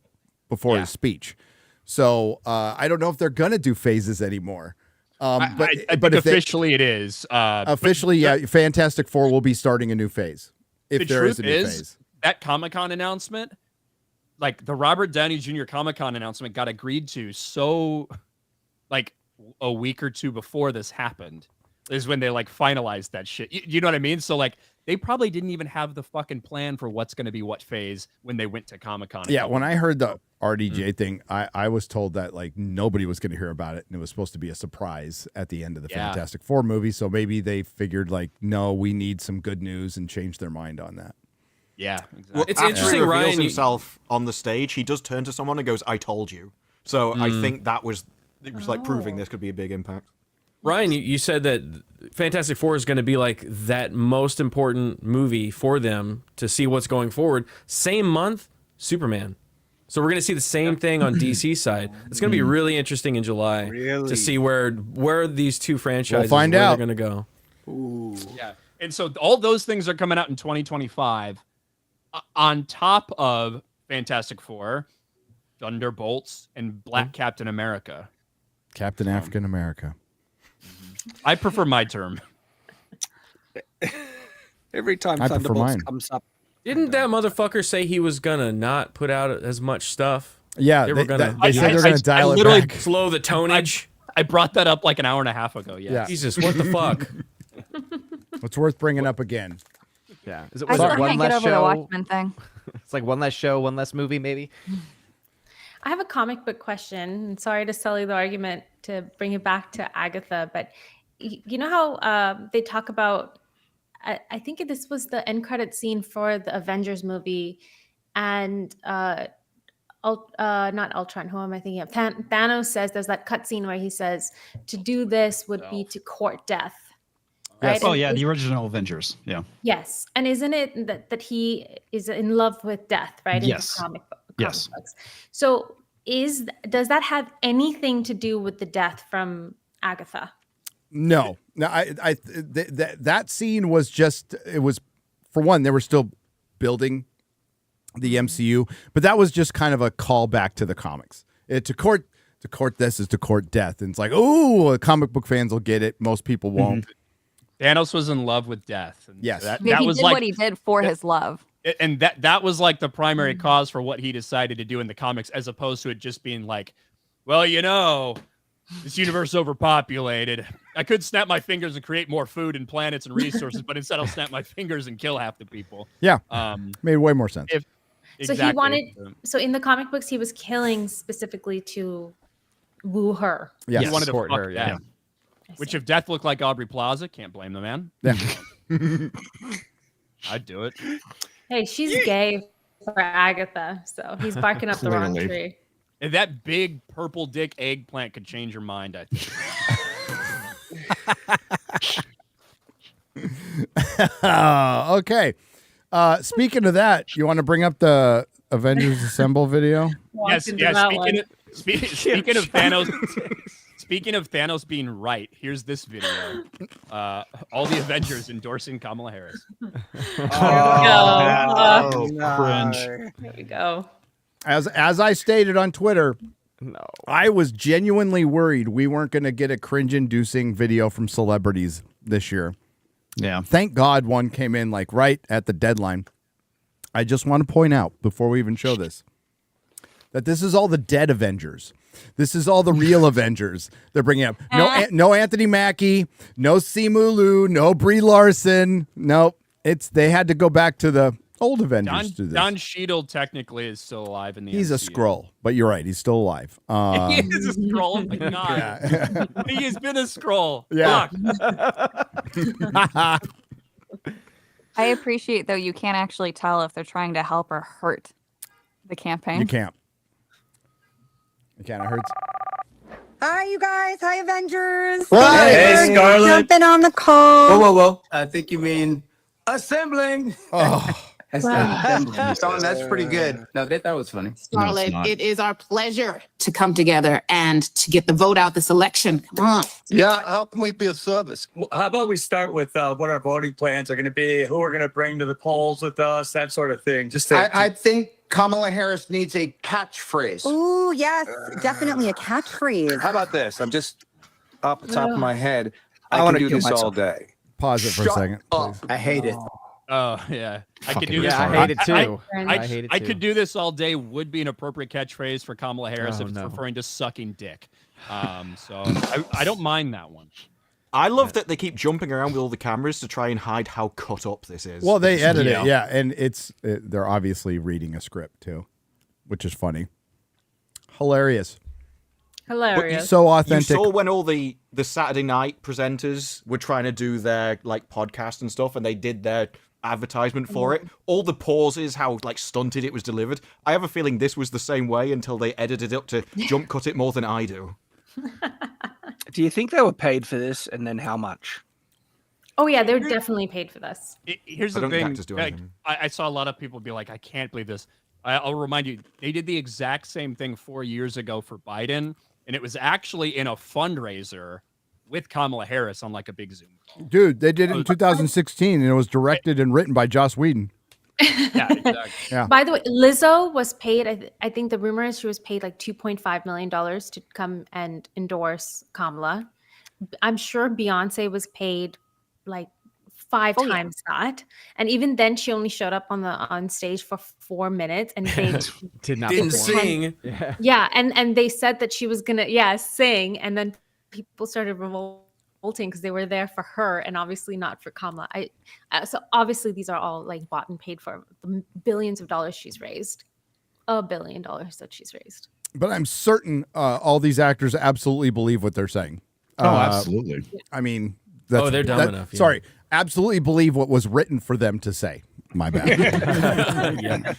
before his speech. So I don't know if they're going to do phases anymore. But officially it is. Officially, Fantastic Four will be starting a new phase. If there is a new phase. That Comic-Con announcement, like the Robert Downey Jr. Comic-Con announcement got agreed to like a week or two before this happened. Is when they like finalized that shit. You know what I mean? So like they probably didn't even have the fucking plan for what's going to be what phase when they went to Comic-Con. Yeah, when I heard the RDJ thing, I was told that like nobody was going to hear about it, and it was supposed to be a surprise at the end of the Fantastic Four movie. So maybe they figured like, no, we need some good news, and changed their mind on that. Yeah, exactly. Well, It's after interesting, he reveals Ryan. himself on the stage, he does turn to someone and goes, "I told you." So I think it was like proving this could be a big impact. Ryan, you said that Fantastic Four is going to be like that most important movie for them to see what's going forward. Same month, Superman. So we're going to see the same thing on DC side. It's going to be really interesting in July to see where these two franchises We'll find out. They're going to go. Ooh. Yeah. And so all those things are coming out in 2025 on top of Fantastic Four, Thunderbolts, and Black Captain America. Captain African America. I prefer my term. Every time I prefer Thunderbolts mine. comes up. Didn't that motherfucker say he was going to not put out as much stuff? Yeah, They were gonna- they said they're going to dial it literally back. Slow the tonnage. I brought that up like an hour and a half ago. Yeah. Yeah. Jesus, what the fuck? It's worth bringing up again. Yeah. Is it I was still it one can't get less over the show? Watchmen thing. It's like one less show, one less movie, maybe. I have a comic book question. And sorry to sully the argument to bring it back to Agatha, but you know how they talk about, I think this was the end credit scene for the Avengers movie, and not Ultron, who am I thinking of? Thanos says, there's that cut scene where he says, to do this would be to court death. Right? Oh And yeah, the original Avengers. Yeah. yes. And isn't it that he is in love with death, right? In Yes. the comic Yes. books. So does that have anything to do with the death from Agatha? No, that scene was just, it was, for one, they were still building the MCU, but that was just kind of a callback to the comics. To court this is to court death. And it's like, oh, comic book fans will get it. Most people won't. Thanos was in love with death. And Yes. That He was did like, what he did for his love. and that was like the primary cause for what he decided to do in the comics, as opposed to it just being like, well, this universe is overpopulated. I could snap my fingers and create more food and planets and resources, but instead I'll snap my fingers and kill half the people. Yeah. Made way more sense. So he wanted, so in the comic books, he was killing specifically to woo her. Yes. He wanted to Support fuck her, yeah. Death. Which, if Death looked like Aubrey Plaza, can't blame the man. Yeah. I'd do it. Hey, she's gay for Agatha, so he's barking up the wrong Clearly. tree. And that big purple dick eggplant could change your mind, I think. Okay. Speaking of that, you want to bring up the Avengers Assemble video? Yes, into yeah. that Speaking of Thanos, speaking of Thanos being right, here's this video. All the Avengers endorsing Kamala Harris. Cringe. There we go. As I stated on Twitter, No. I was genuinely worried we weren't going to get a cringe-inducing video from celebrities this year. Yeah. Thank God one came in like right at the deadline. I just want to point out before we even show this that this is all the dead Avengers. This is all the real Avengers they're bringing up. No Anthony Mackie, no Simu Liu, no Brie Larson. Nope. They had to go back to the old Avengers to do this. Don Cheadle technically is still alive in the He's a MCU. Scroll, but you're right. He's still alive. He is a scroll. Oh my God. Yeah. He has been a scroll. Yeah. Fuck. I appreciate, though, you can't actually tell if they're trying to help or hurt the campaign. You can't. It kind of hurts. Hi, you guys. Hi, Avengers. Hi. Hey, Scarlett. Jumping on the call. Whoa. I think you mean assembling. Oh. That's pretty good. No, that was funny. Scarlett, it is our pleasure to come together and to get the vote out this election. Come on. Yeah, how can we be of service? Well, how about we start with what our voting plans are going to be, who we're going to bring to the polls with us, that sort of thing. Just I think Kamala Harris needs a catchphrase. Ooh, yes, definitely a catchphrase. How about this? I'm just off the top of my head. I I wanna can do kill this myself. all day. Pause it for a second. Up. I hate it. Oh yeah, I could Fucking do this. Yeah, I hate it too. I hate it I too. could do this all day. Would be an appropriate catchphrase for Kamala Harris Oh, if it's no. referring to sucking dick. So I don't mind that one. I love that they keep jumping around with all the cameras to try and hide how cut up this is. Well, they edit it, yeah, and they're obviously reading a script too, which is funny, hilarious. Hilarious. So authentic. You saw when all the Saturday night presenters were trying to do their like podcast and stuff, and they did their advertisement for it. All the pauses, how like stunted it was delivered. I have a feeling this was the same way until they edited it up to jump cut it more than I do. Do you think they were paid for this, and then how much? Oh yeah, they're definitely paid for this. Here's the thing. I saw a lot of people be like, I can't believe this. I'll remind you, they did the exact same thing 4 years ago for Biden, and it was actually in a fundraiser with Kamala Harris on like a big Zoom call. Dude, they did it in 2016, and it was directed and written by Joss Whedon. Yeah, exactly. Yeah. By the way, Lizzo was paid. I think the rumor is she was paid like $2.5 million to come and endorse Kamala. I'm sure Beyonce was paid like 5 times that, and even then she only showed up on stage for 4 minutes, and they didn't sing. Yeah, and they said that she was gonna sing, and then people started revolting because they were there for her and obviously not for Kamala. So obviously these are all like bought and paid for. The billions of dollars she's raised, $1 billion that she's raised. But I'm certain all these actors absolutely believe what they're saying. Absolutely. I mean, they're dumb enough. Yeah. Sorry, absolutely believe what was written for them to say. My bad.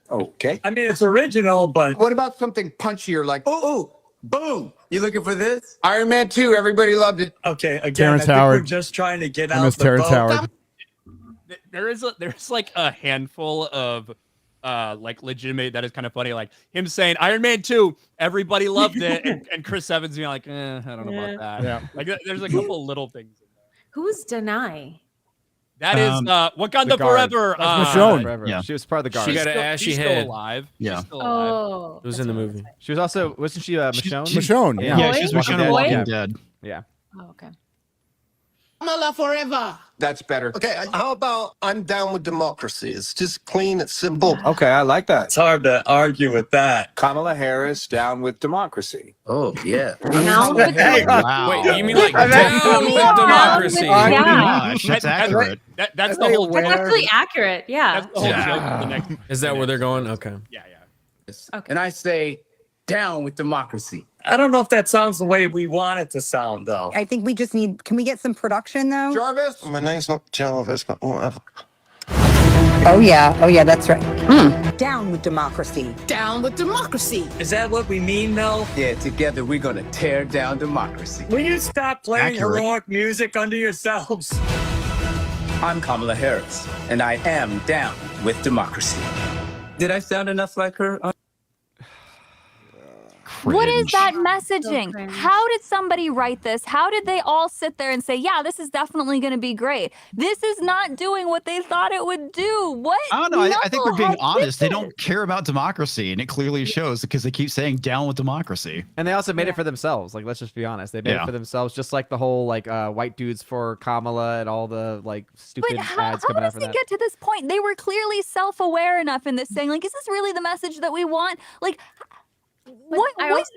Okay. I mean, it's original, but What about something punchier like, oh, boom. You looking for this? Iron Man 2, everybody loved it. okay. Again, Terrence I think Howard. we're just trying to get I out miss the Terrence vote. Howard. There's like a handful of like legitimate that is kind of funny, like him saying Iron Man 2, everybody loved it, and Chris Evans being like, I don't know about that. Yeah. Like there's a couple little things in there. Who's Denai? That is Wakanda Forever. That's Michonne. Forever. Yeah. She was part of the guard. She got an ashy She's head. still alive. Yeah. She's still alive. Oh, It was in the movie. She was also, wasn't she Michonne? Michonne. Yeah, Yeah. she's Boy? Michonne in Boy? Walking Dead. Yeah. Oh, okay. Kamala forever. That's better. Okay, how about I'm down with democracy? It's just clean, it's simple. Okay, I like that. It's hard to argue with that. Kamala Harris down with democracy. Oh, yeah. Now with Wow. Wait, you mean like down with democracy? Yeah. Gosh, that's accurate. That's the whole. That's actually accurate. Yeah. That's the whole joke of the next. Is that where they're going? Okay. Yeah. Okay. And I say, down with democracy. I don't know if that sounds the way we want it to sound, though. I think we just need, can we get some production though? Jarvis? My name's not Jarvis, but whatever. Oh yeah, that's right. Down with democracy. Down with democracy. Is that what we mean, though? Yeah, together we're gonna tear down democracy. Will you stop playing Accurate. heroic music under yourselves? I'm Kamala Harris, and I am down with democracy. Did I sound enough like her? What is Cringe. that messaging? cringe. How did somebody write this? How did they all sit there and say, yeah, this is definitely going to be great? This is not doing what they thought it would do. What? I don't know. I think we're being knucklehead did honest. They this? don't care about democracy, and it clearly shows because they keep saying down with democracy. And they also made it for themselves. Like, let's just be honest. They made it Yeah. for themselves, just like the whole like white dudes for Kamala and all the like stupid But how ads coming does after it that. get to this point? They were clearly self-aware enough in this saying, like, is this really the message that we want? Like, what is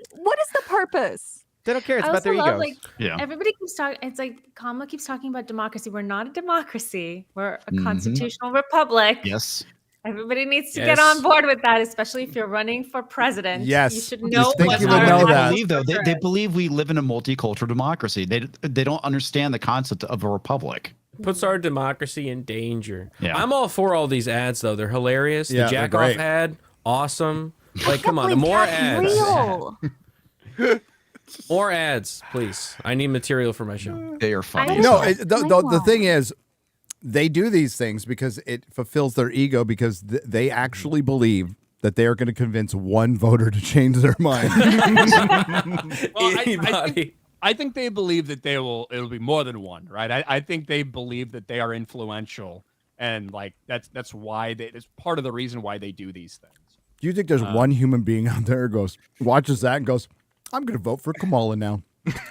the purpose? They don't care. It's I about their also love, egos. like, Yeah. everybody keeps talking. It's like Kamala keeps talking about democracy. We're not a democracy. We're a constitutional republic. Yes. Everybody needs to Yes. get on board with that, especially if you're running for president. Yes. You should You know think what you would our know They that. believe though. They believe we live in a multicultural democracy. They don't understand the concept of a republic. Puts our democracy in danger. Yeah. I'm all for all these ads though. They're hilarious. Yeah, The they're jack off great. ad, awesome. Like, come on, the Like, more that's ads. real. More ads, please. I need material for my show. They are funny. don't No, know. the thing is, they do these things because it fulfills their ego because they actually believe that they are going to convince one voter to change their mind. Well, Anybody. I think they believe that it'll be more than one, right? I think they believe that they are influential, and like that's why it's part of the reason why they do these things. Do you think there's one human being out there who watches that and goes, I'm going to vote for Kamala now?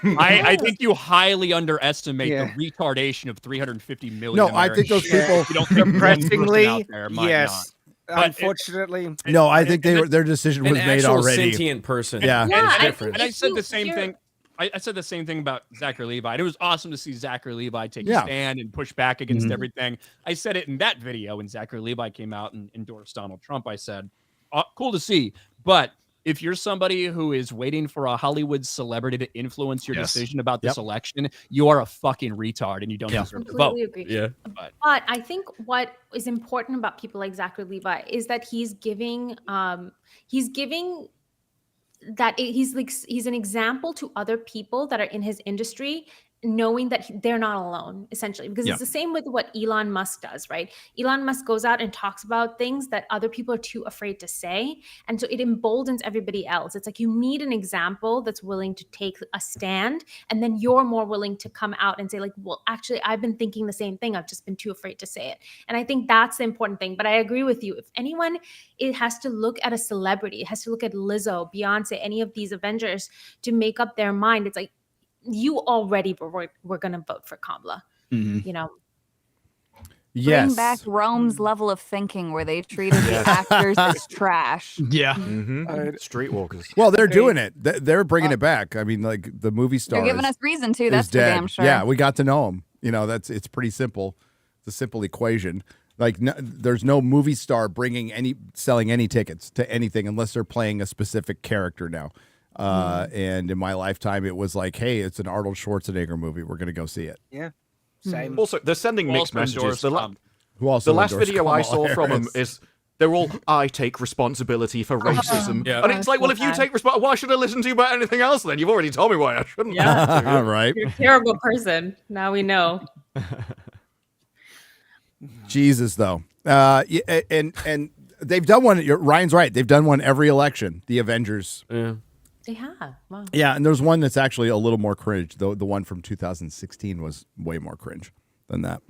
I think you highly underestimate Yeah. the retardation of 350 million. No, I think those Americans. people- You don't think one person Depressingly, out there might yes. not. But Unfortunately, No, I think their decision An was made actual already. sentient person. Yeah. Yeah, It's I different. And I If said you the same hear- thing. I said the same thing about Zachary Levi. And it was awesome to see Zachary Levi take Yeah. a stand and push back against everything. I said it in that video when Zachary Levi came out and endorsed Donald Trump. I said, cool to see. But if you're somebody who is waiting for a Hollywood celebrity to influence your Yes. decision about this election, you are a fucking retard and you don't deserve to vote. Completely agree. Yeah. But I think what is important about people like Zachary Levi is that he's giving he's an example to other people that are in his industry, knowing that they're not alone, essentially, because it's the same with what Elon Musk does, right? Elon Musk goes out and talks about things that other people are too afraid to say, and so it emboldens everybody else. It's like you need an example that's willing to take a stand, and then you're more willing to come out and say like, well, actually, I've been thinking the same thing, I've just been too afraid to say it. And I think that's the important thing. But I agree with you, if anyone, it has to look at a celebrity, it has to look at Lizzo, Beyonce, any of these Avengers to make up their mind. It's like, you already were going to vote for Kamala, you know? Yes. Bring back Rome's level of thinking where they treated the actors as trash. Yeah. Streetwalkers. Well, they're doing it. They're bringing it back. I mean, like the movie star. They're giving us reason to. That's for dead. damn sure. Yeah, we got to know him. You know, it's pretty simple. It's a simple equation. Like, there's no movie star selling any tickets to anything unless they're playing a specific character now. And in my lifetime, it was like, hey, it's an Arnold Schwarzenegger movie. We're going to go see it. Yeah. Same. Also, they're sending mixed messages. The last video Kamala I saw from them is they're all, I take responsibility for racism. And it's like, well, if you take responsibility, why should I listen to you about anything else then? You've already told me why I shouldn't. Yeah. Right. You're a terrible person. Now we know. Jesus, though. And they've done one. Ryan's right. They've done one every election. The Avengers. Yeah. They have. Wow. Yeah, and there's one that's actually a little more cringe. The one from 2016 was way more cringe than that.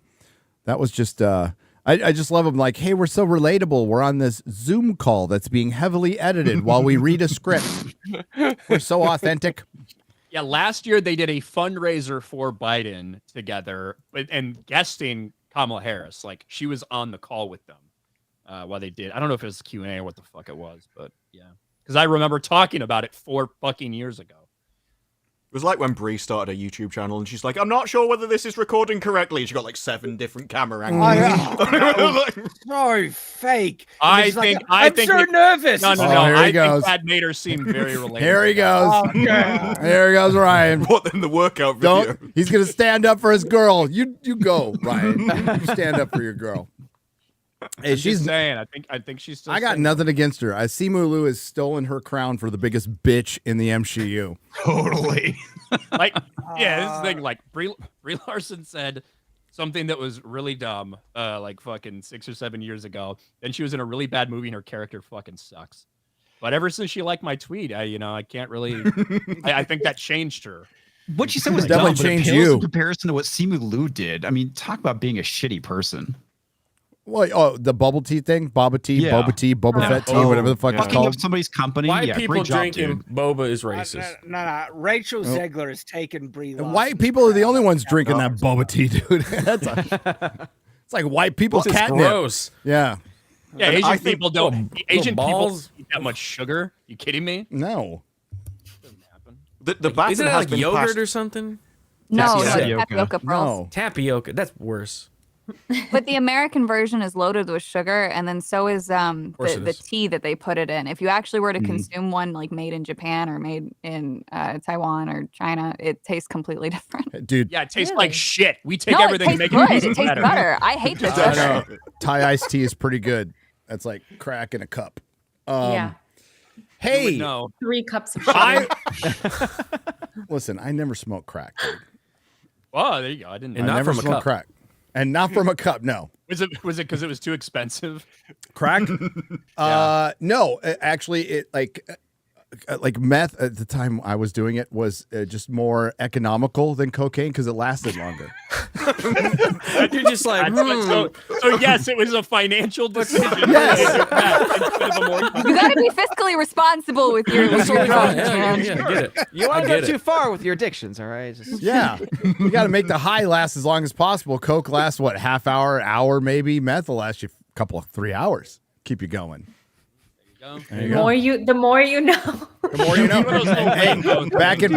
That was just I just love them. Like, hey, we're so relatable. We're on this Zoom call that's being heavily edited while we read a script. We're so authentic. Yeah, last year they did a fundraiser for Biden together and guesting Kamala Harris. Like, she was on the call with them while they did. I don't know if it was Q&A or what the fuck it was, but yeah. Because I remember talking about it 4 fucking years ago. It was like when Brie started a YouTube channel and she's like, I'm not sure whether this is recording correctly. And she got like 7 different camera angles. So fake. I think I'm so nervous. No. I think that made her seem very relatable. Here he goes. Oh, God. Here he goes, Ryan. What in the workout video? He's going to stand up for his girl. You go, Ryan. You stand up for your girl. Hey, she's saying. I think she's still. I got nothing against her. Simu Liu has stolen her crown for the biggest bitch in the MCU. Totally. Like, yeah, this thing. Like Brie Larson said something that was really dumb, like fucking 6 or 7 years ago. Then she was in a really bad movie, and her character fucking sucks. But ever since she liked my tweet, I can't really. I think that changed her. What she said was definitely dumb, changed but it pales you in comparison to what Simu Liu did. I mean, talk about being a shitty person. Well, the bubble tea thing, Boba tea, Yeah. Boba tea, Boba Fett tea, whatever the fuck it's Fucking called. up somebody's company. White yeah, people great job, drinking dude. boba is racist. No. Rachel Zegler has taken Brie Larson. White people are the only ones drinking that boba tea, dude. It's like white people's This is catnip. gross. Yeah. Yeah, Asian people don't. little Asian people balls. don't eat that much sugar. You kidding me? No. The Batson Isn't it has like been yogurt passed. or something? No, Tapioca. like tapioca pearls. No. Tapioca. That's worse. But the American version is loaded with sugar, and then so is course it the is. tea that they put it in. If you actually were to consume one like made in Japan or made in Taiwan or China, it tastes completely different. Dude. Yeah, it tastes like shit. We take No, everything it and tastes make good. it It tastes better. I hate this I sugar. know. Thai iced tea is pretty good. That's like crack in a cup. Yeah. Hey, No. 3 cups of sugar. listen, I never smoked crack. Dude. Oh, there you go. I didn't. And I not never from a smoked cup. crack. And not from a cup, no. Was it because it was too expensive? Crack? No, actually, it like meth at the time I was doing it was just more economical than cocaine because it lasted longer. You're just like, so yes, it was a financial decision. Yes. You got to be fiscally responsible with your drugs, man. yeah, get it. You want I to go get too it. far with your addictions, all right? Just... Yeah, you got to make the high last as long as possible. Coke lasts what, half hour, maybe. Meth will last you a couple of 3 hours. Keep you going. There you The go. more you know. The more you know. Hey,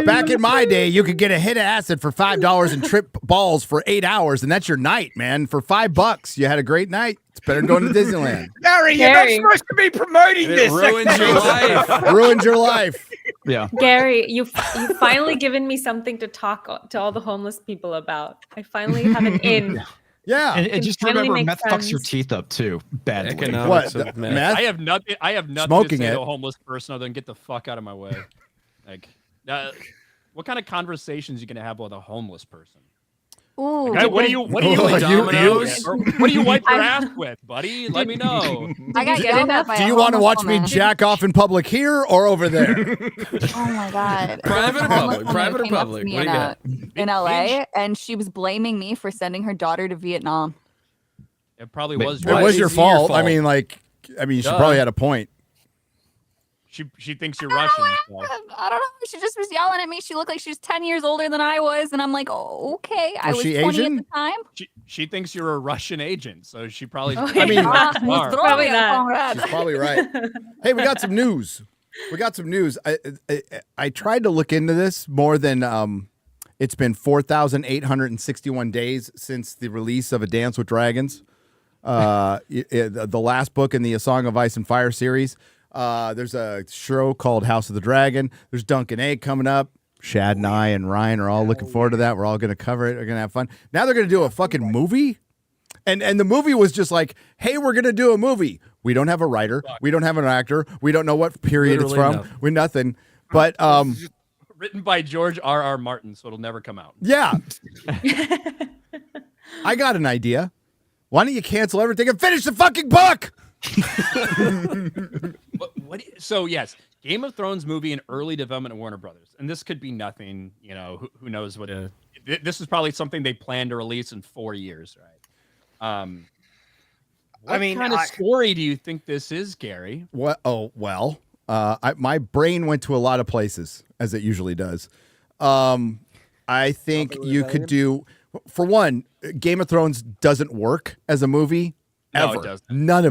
back in my day, you could get a hit of acid for $5 and trip balls for 8 hours, and that's your night, man. For $5, you had a great night. It's better than going to Disneyland. Gary, you're not supposed to be promoting It this. ruins your life. Ruined your life. Yeah. Gary, you finally given me something to talk to all the homeless people about. I finally have an in. Yeah. And just finally remember, make meth fucks your friends. teeth up too. Badly. Economics What, of meth. meth? I have nothing. Smoking to say it. to a homeless person other than get the fuck out of my way. Like, what kind of conversations you gonna have with a homeless person? Ooh. Like, what do you What do you wipe your ass with, buddy? Let me know. I got yelled at by Do a you want to homeless watch me woman. jack off in public here or over there? Oh my god. Private or A homeless public? woman Private or came up to public? me What do you got? in LA, and she was blaming me for sending her daughter to Vietnam. It probably But was. It was your It's your fault. fault. I mean, she Duh. probably had a point. She thinks you're Russian. So. I don't know. She just was yelling at me. She looked like she was 10 years older than I was, and I'm like, oh, okay. I Was was she 20 Asian? at the time. She thinks you're a Russian agent, so she probably. I mean, Probably that. she's probably right. Hey, we got some news. I tried to look into this more than it's been 4,861 days since the release of A Dance with Dragons, the last book in the A Song of Ice and Fire series. There's a show called House of the Dragon. There's Duncan Egg coming up. Shad and I and Ryan are all looking forward to that. We're all going to cover it. We're going to have fun. Now they're going to do a fucking movie. And the movie was just like, hey, we're going to do a movie. We don't have a writer. We don't have an actor. We don't know what period it's from. Nothing. We're nothing. But Written by George R.R. Martin, so it'll never come out. yeah. I got an idea. Why don't you cancel everything and finish the fucking book? So yes, Game of Thrones movie in early development at Warner Brothers, and this could be nothing. You know, who knows what? This is probably something they plan to release in 4 years, right? What kind of story do you think this is, Gary? What? Oh well, my brain went to a lot of places, as it usually does. I think you could do, for one, Game of Thrones doesn't work as a movie. No, Ever. it doesn't. None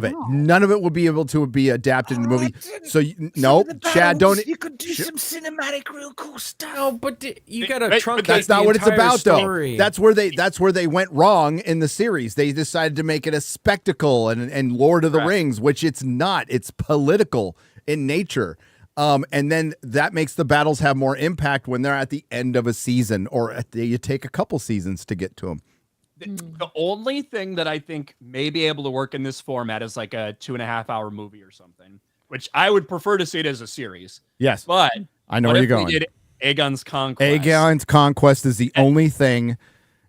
of it will be able to be adapted in the movie. So no, Chad, don't. You could do some cinematic, real cool stuff. No, but you got to truncate. That's not what it's about, story. though. That's where they went wrong in the series. They decided to make it a spectacle and Lord of the Rings, which it's not. It's political in nature. And then that makes the battles have more impact when they're at the end of a season, or you take a couple seasons to get to them. The only thing that I think may be able to work in this format is like a 2.5 hour movie or something, which I would prefer to see it as a series. Yes, but I know what where if you're we going. did Aegon's Conquest. Aegon's Conquest is the only thing.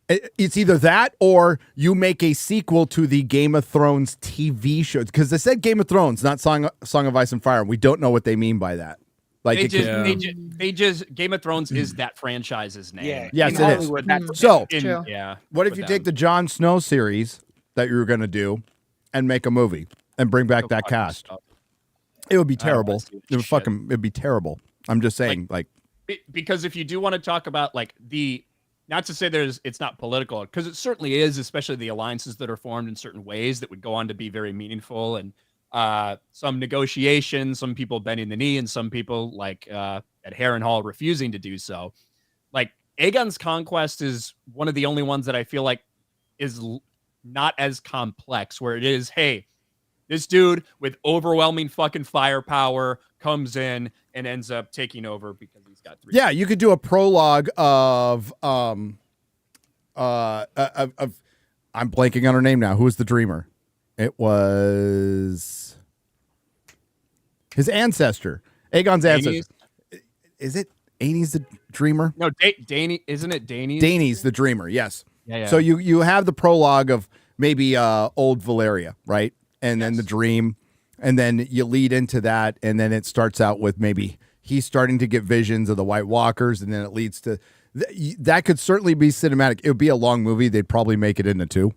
It's either that or you make a sequel to the Game of Thrones TV show, because they said Game of Thrones, not Song of Ice and Fire. We don't know what they mean by that. Like they just Game of Thrones is that franchise's name. Yeah. Yes, In it Hollywood, is. that's So, yeah. what if you take the Jon Snow series that you were going to do and make a movie and bring back that cast? It would be terrible. It'd be terrible. I'm just saying, because if you do want to talk about like not to say it's not political, because it certainly is, especially the alliances that are formed in certain ways that would go on to be very meaningful, and some negotiations, some people bending the knee, and some people like at Harrenhal refusing to do so. Like Aegon's Conquest is one of the only ones that I feel like is not as complex, where it is, hey, this dude with overwhelming fucking firepower comes in and ends up taking over because he's got 3. Yeah, you could do a prologue of I'm blanking on her name now. Who was the dreamer? It was his ancestor, Aegon's ancestor. Is it Aenys the dreamer? No, Dany, isn't it Dany? Dany's the dreamer, yes. Yeah. So you have the prologue of maybe old Valyria, right? And then the dream, and then you lead into that, and then it starts out with maybe he's starting to get visions of the White Walkers, and then it leads to that could certainly be cinematic. It would be a long movie. They'd probably make it into 2.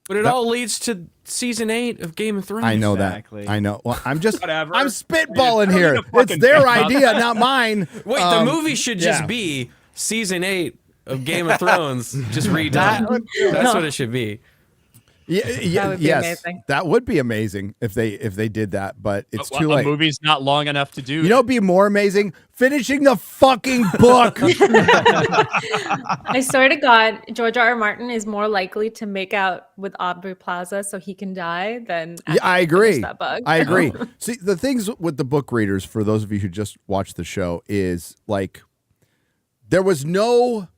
But it all leads to season 8 of Game of Thrones. I know Exactly. that. I know. Well, I'm just Whatever. I'm spitballing here. Don't need to It's fucking their think about idea, not mine. Wait, the movie should just be season 8 of Game of Thrones, just redone. That's what it should be. Yeah, That would be amazing. That would be amazing if they did that, but it's too late. A movie's not long enough to do. You know, it'd be more amazing finishing the fucking book. I swear to God, George R.R. Martin is more likely to make out with Aubrey Plaza so he can die than I actually agree. finish that book. I agree. See, the things with the book readers, for those of you who just watched the show, is like there was no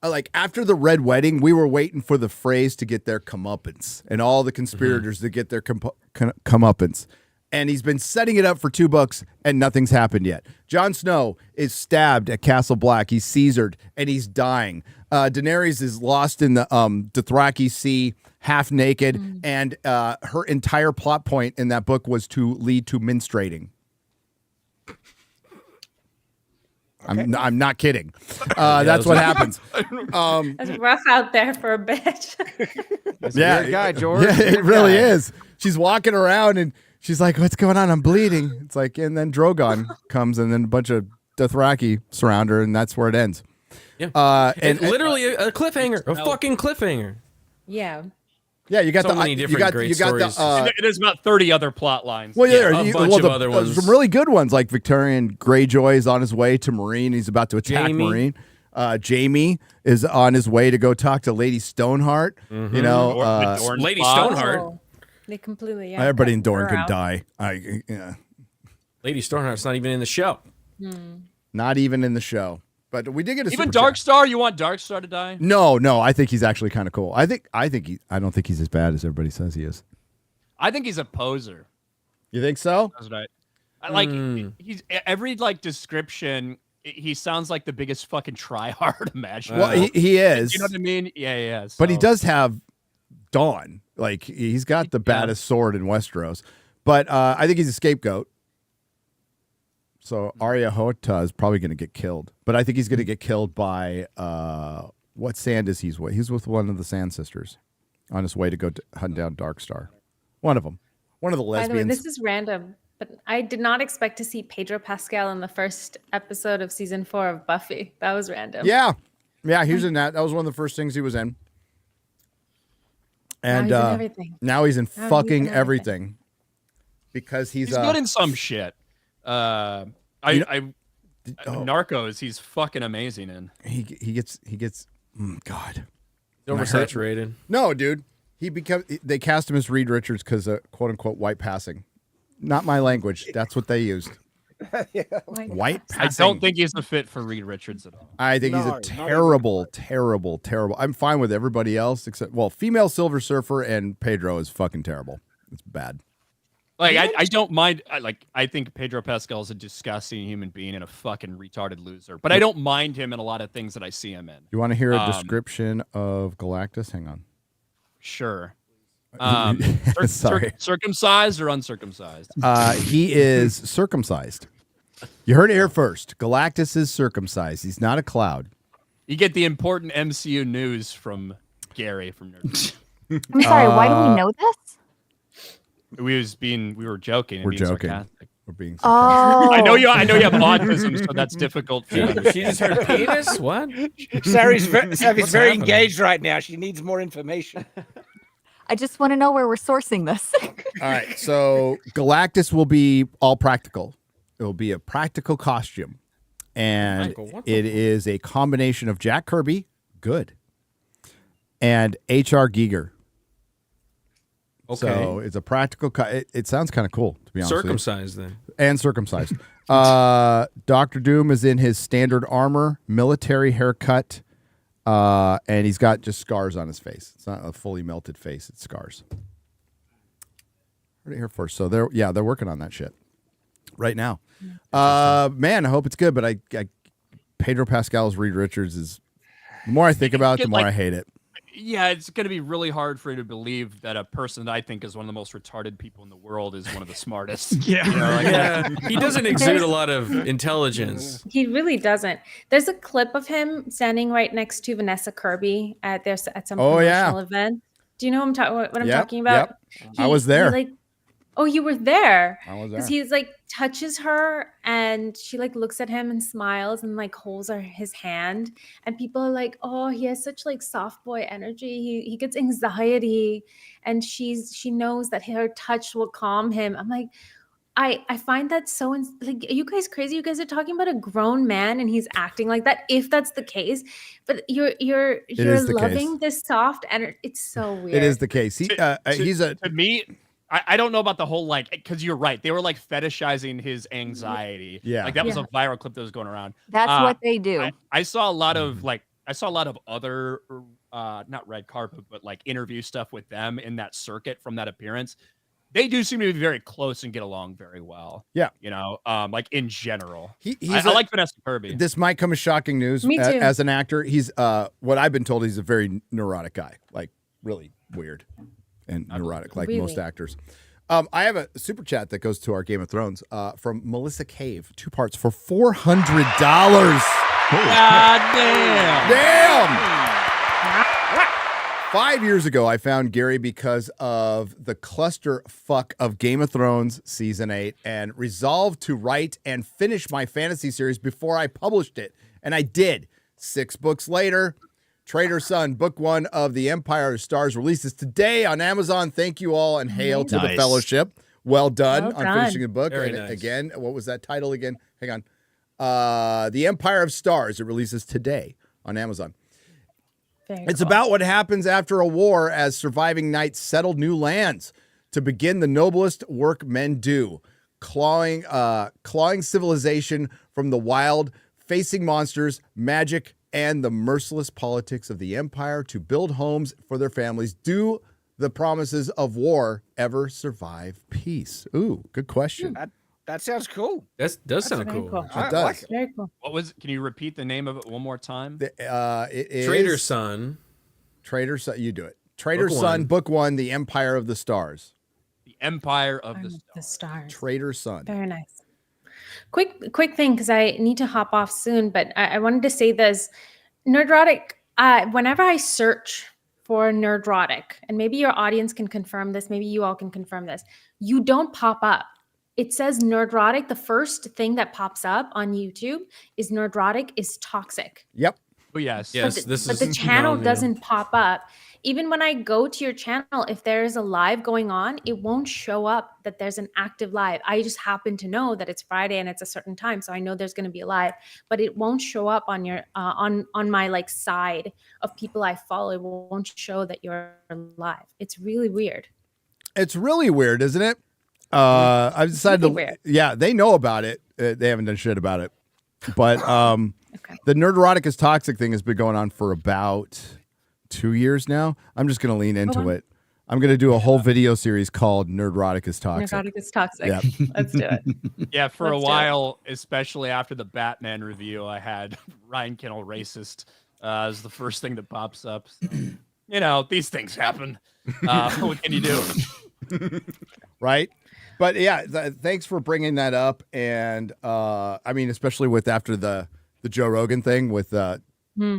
like after the red wedding, we were waiting for the Freys to get their comeuppance and all the conspirators to get their comeuppance. And he's been setting it up for 2 books and nothing's happened yet. Jon Snow is stabbed at Castle Black. He's Caesared and he's dying. Daenerys is lost in the Dothraki Sea, half naked. And her entire plot point in that book was to lead to menstruating. Okay. I'm not kidding. That's what happens. It's rough out there for a bit. Yeah, guy, George. Yeah, it really is. She's walking around and she's like, "What's going on? I'm bleeding." It's like, and then Drogon comes, and then a bunch of Dothraki surround her, and that's where it ends. Yeah, and literally a cliffhanger, a fucking cliffhanger. Yeah. Yeah, you got so many different great stories. There's about 30 other plot lines. Well, yeah, a bunch of other ones. Some really good ones, like Victorian Greyjoy is on his way to Marine. He's about to attack Marine. Jaime is on his way to go talk to Lady Stoneheart. You know, Lady Stoneheart. They completely. Everybody in Dorne could die. Lady Stoneheart's not even in the show. Not even in the show. But we did get a even super Darkstar. You want Darkstar to die? No. I think he's actually kind of cool. I don't think he's as bad as everybody says he is. I think he's a poser. You think so? That's right. He's every description. He sounds like the biggest fucking tryhard imaginable. Well, he is. You know what I mean? Yeah, yeah. So. But he does have Dawn. Like he's got the baddest sword in Westeros. But I think he's a scapegoat. So Arya Hota is probably going to get killed, but I think he's going to get killed by what sand is he's with? He's with one of the Sand Sisters on his way to go hunt down Darkstar. One of them, one of the lesbians. By the way, this is random, but I did not expect to see Pedro Pascal in the first episode of season 4 of Buffy. That was random. Yeah, he was in that. That was one of the first things he was in. And now he's in everything. Now he's in fucking everything. Because he's good in some shit. Narcos, he's fucking amazing in. He gets God. Oversaturated. No, dude. They cast him as Reed Richards because of quote unquote white passing. Not my language. That's what they used. White passing. I don't think he's a fit for Reed Richards at all. I think he's a terrible. I'm fine with everybody else except female Silver Surfer and Pedro is fucking terrible. It's bad. I don't mind. I think Pedro Pascal is a disgusting human being and a fucking retarded loser. But I don't mind him in a lot of things that I see him in. You want to hear a description of Galactus? Hang on. Sure. Sorry. Circumcised or uncircumcised? He is circumcised. You heard it here first. Galactus is circumcised. He's not a cloud. You get the important MCU news from Gary from Nerdrotic. I'm sorry. Why do we know this? We were joking. We're joking. Sarcastic. We're being sarcastic. Oh. I know you have autism, so that's difficult for you. She just heard penis? What? Savi's very engaged right now. She needs more information. I just want to know where we're sourcing this. All right. So Galactus will be all practical. It will be a practical costume. And it is a combination of Jack Kirby, good, and H.R. Giger. Okay. So it's a practical. It sounds kind of cool, to be honest. Circumcised then. And circumcised. Dr. Doom is in his standard armor, military haircut, and he's got just scars on his face. It's not a fully melted face; it's scars. Heard it here first. So they're working on that shit right now. Man, I hope it's good. But Pedro Pascal's Reed Richards is. The more I think about it, the more I hate it. Yeah, it's going to be really hard for you to believe that a person that I think is one of the most retarded people in the world is one of the smartest. Yeah. He doesn't exude a lot of intelligence. He really doesn't. There's a clip of him standing right next to Vanessa Kirby at some promotional event. Do you know what I'm talking about? Yep. I was there. Oh, you were there. I was there. Because he's touches her and she looks at him and smiles and holds his hand. And people are like, oh, he has such soft boy energy. He gets anxiety and she knows that her touch will calm him. I'm like, I find that so, are you guys crazy? You guys are talking about a grown man and he's acting like that, if that's the case. But you're loving this soft energy. It's so weird. It is the case. To me, I don't know about the whole because you're right. They were fetishizing his anxiety. Yeah. That was a viral clip that was going around. That's what they do. I saw a lot of I saw a lot of other, not red carpet, but like interview stuff with them in that circuit from that appearance. They do seem to be very close and get along very well. Yeah. Like in general. He's I like Vanessa Kirby. This might come as shocking news. Me too. As an actor, he's what I've been told, he's a very neurotic guy, like really weird and neurotic, like most actors. I have a super chat that goes to our Game of Thrones from Melissa Cave, 2 parts for $400. God damn. Damn. 5 years ago, I found Gary because of the cluster fuck of Game of Thrones season 8 and resolved to write and finish my fantasy series before I published it. And I did. 6 books later, Traitor Son, book 1 of The Empire of Stars releases today on Amazon. Thank you all and hail to the fellowship. Well done on finishing the book. Very And nice. again, what was that title again? Hang on. The Empire of Stars. It releases today on Amazon. It's about what happens after a war as surviving knights settle new lands to begin the noblest work men do, clawing civilization from the wild, facing monsters, magic, and the merciless politics of the empire to build homes for their families. Do the promises of war ever survive peace? Ooh, good question. That sounds cool. That does sound cool. It does. Very cool. What was it? Can you repeat the name of it one more time? It is Traitor Son. Traitor Son. You do it. Traitor Book Son, one. book 1, The Empire of the Stars. The Empire of the The Stars. Traitor Son. Very nice. Quick thing, because I need to hop off soon, but I wanted to say this. Nerdrotic, whenever I search for Nerdrotic, and maybe your audience can confirm this, maybe you all can confirm this, you don't pop up. It says Nerdrotic. The first thing that pops up on YouTube is Nerdrotic is toxic. Yep. Oh, yes. Yes, But the channel known, yeah. doesn't pop up. Even when I go to your channel, if there is a live going on, it won't show up that there's an active live. I just happen to know that it's Friday and it's a certain time, so I know there's going to be a live, but it won't show up on your on my like side of people I follow. It won't show that you're live. It's really weird. It's really weird, isn't it? I've decided really to. weird. Yeah, they know about it. They haven't done shit about it. But the Nerdrotic is toxic thing has been going on for about 2 years now. I'm just going to lean into it. I'm going to do a whole video series called Nerdrotic is Toxic. Nerdrotic is toxic. Yep. Let's do it. Yeah, for Let's a do while, especially after the Batman review, I had Ryan Kennel racist as the first thing that pops up. So, these things happen. What can you do? Right? But yeah, thanks for bringing that up. And I mean, especially with after the Joe Rogan thing with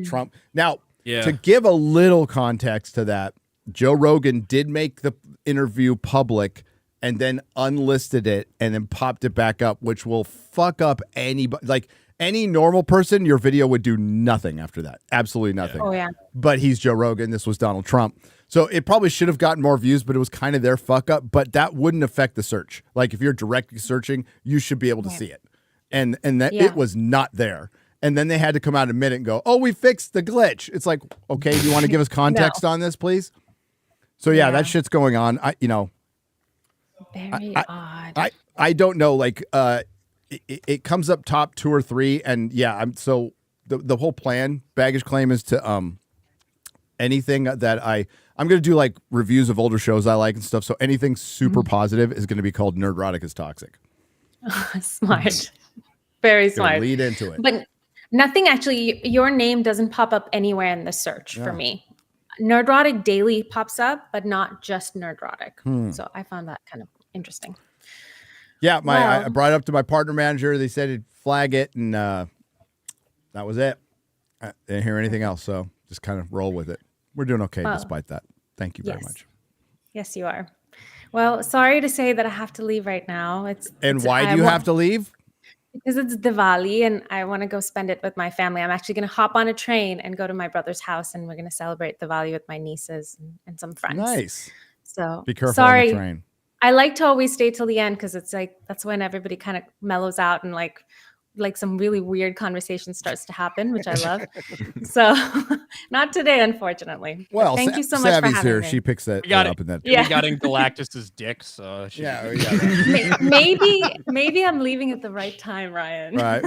Trump. Now, to give a little context to that, Joe Rogan did make the interview public and then unlisted it and then popped it back up, which will fuck up anybody. Like any normal person, your video would do nothing after that. Absolutely nothing. Oh, yeah. But he's Joe Rogan. This was Donald Trump. So it probably should have gotten more views, but it was kind of their fuck up. But that wouldn't affect the search. Like if you're directly searching, you should be able to see it. And that it was not there. And then they had to come out in a minute and go, "Oh, we fixed the glitch." It's like, okay, do you want to give us context on this, please? So yeah, that shit's going on. Very odd. I don't know. Like it comes up top 2 or 3, and I'm so the whole plan baggage claim is to anything that I'm going to do like reviews of older shows I like and stuff. So anything super positive is going to be called Nerdrotic is Toxic. Smart. Very smart. Lead into it. But nothing actually, your name doesn't pop up anywhere in the search for me. Nerdrotic Daily pops up, but not just Nerdrotic. So I found that kind of interesting. Yeah, I brought it up to my partner manager. They said he'd flag it, and that was it. I didn't hear anything else, so just kind of roll with it. We're doing okay despite that. Thank you very much. Yes, you are. Well, sorry to say that I have to leave right now. Why do you have to leave? Because it's Diwali and I want to go spend it with my family. I'm actually going to hop on a train and go to my brother's house, and we're going to celebrate Diwali with my nieces and some friends. Nice. So be careful sorry. on the train. I like to always stay till the end because it's like that's when everybody kind of mellows out and like like some really weird conversation starts to happen, which I love. So not today, unfortunately. But Well, thank you so much for Savvy's having here. me. She picks that We got up in that. We got in Galactus's dick, so Yeah, we got that. Maybe I'm leaving at the right time, Ryan. Right.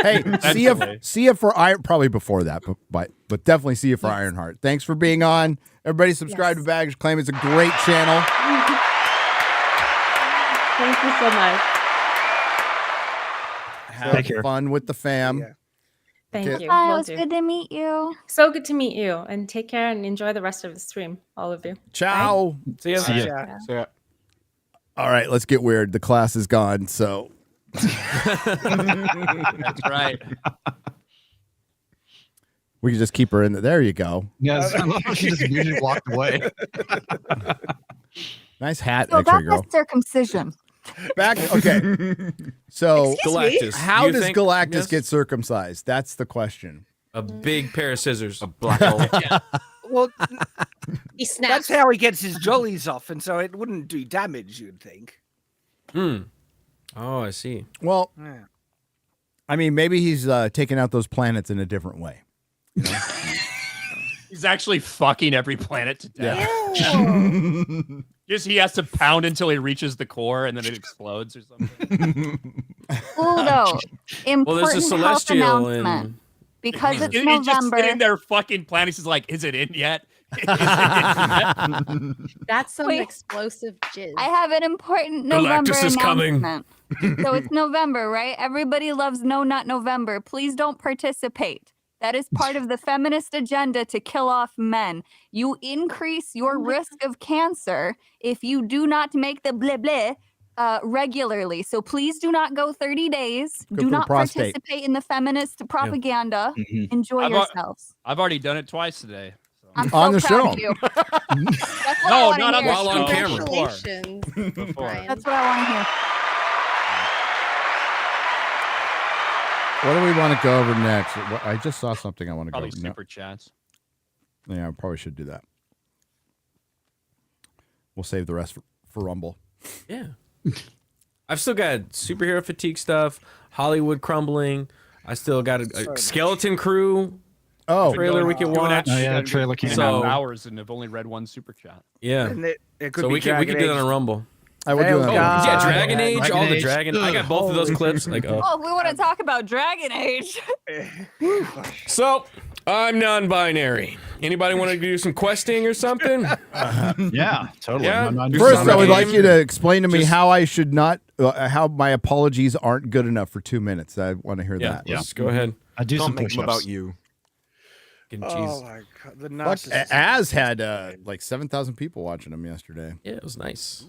Hey, see you for Iron. Probably before that, but definitely see you for Ironheart. Thanks for being on. Everybody, subscribe to Baggage Claim. It's a great channel. Thank you so much. Have fun with the fam. Thank you. Hi, it Will was do. good to meet you. So good to meet you, and take care and enjoy the rest of the stream, all of you. Ciao. Bye. See ya. See ya. All right, let's get weird. The class is gone, so. That's right. We can just keep her in there. There you go. Yes, I love how she just immediately walked away. Nice hat, So X-ray about girl. the circumcision. Back. Okay. So Galactus. How You does think- Galactus yes? get circumcised? That's the question. A big pair of scissors. A black hole. Well, He snaps. that's how he gets his jollies off, and so it wouldn't do damage, you'd think. Oh, I see. Well, Yeah. I mean, maybe he's taking out those planets in a different way. He's actually fucking every planet to death. Ew. Just he has to pound until he reaches the core and then it explodes or something. Pluto, important Well, there's a health celestial announcement. in. Because it's He's just November. sitting there fucking planning. He's like, is it in yet? Is it in yet? That's some Wait. explosive jizz. I have an important November Galactus is coming. announcement. So it's November, right? Everybody loves No Nut November. Please don't participate. That is part of the feminist agenda to kill off men. You increase your risk of cancer if you do not make the blah blah regularly. So please do not go 30 days. Good Do for the not prostate. participate in the feminist propaganda. Enjoy I've al- yourselves. I've already done it twice today. So. I'm On so the proud show. of you. That's what I No, wanna not on hear. the While on show. camera. Congratulations, Before. Ryan. That's what I want to hear. What do we want to go over next? I just saw something I want to go Probably over. No. super chats. Yeah, I probably should do that. We'll save the rest for Rumble. Yeah. I've still got superhero fatigue stuff, Hollywood crumbling. I still got a skeleton crew trailer we can Doing watch. that Oh, yeah, shit trailer in came So- hours and have only read one super chat. Yeah. And it could So be we can do that on Rumble. I would do Hell that. God. Yeah, Dragon Age, Dragon all the Age. dragon. I got both of those clips. Like, oh. Oh, we want to talk about Dragon Age. So I'm non-binary. Anybody want to do some questing or something? Yeah, totally. Yeah. I'm Do First, some I would game. like you to explain to me Just- how I should not, how my apologies aren't good enough for 2 minutes. I want to hear Yeah, that. let's go ahead. I do some Don't make them push-ups. about you. Fucking Oh jeez. my god, the Fuck, narcissist. Az had like 7,000 people watching him yesterday. Yeah, it was nice.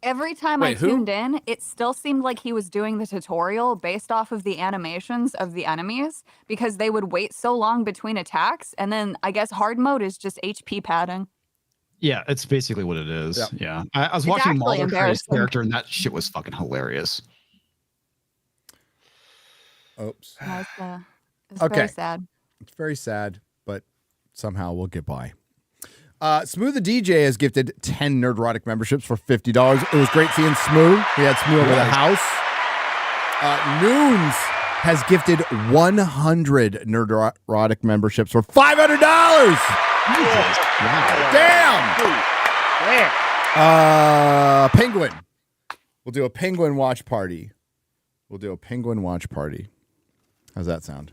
Every time Wait, I who? tuned in, it still seemed like he was doing the tutorial based off of the animations of the enemies because they would wait so long between attacks. And then I guess hard mode is just HP padding. Yeah, it's basically what it is. Yep. Yeah. I was It's watching actually Mulder create his embarrassing. character, and that shit was fucking hilarious. Oops. It's Okay. very sad. It's very sad, but somehow we'll get by. Smooth the DJ has gifted 10 Nerdrotic memberships for $50. It was great seeing Smooth. We had Smooth over the house. Noons has gifted 100 Nerdrotic memberships for $500. Damn. Penguin. We'll do a penguin watch party. How's that sound?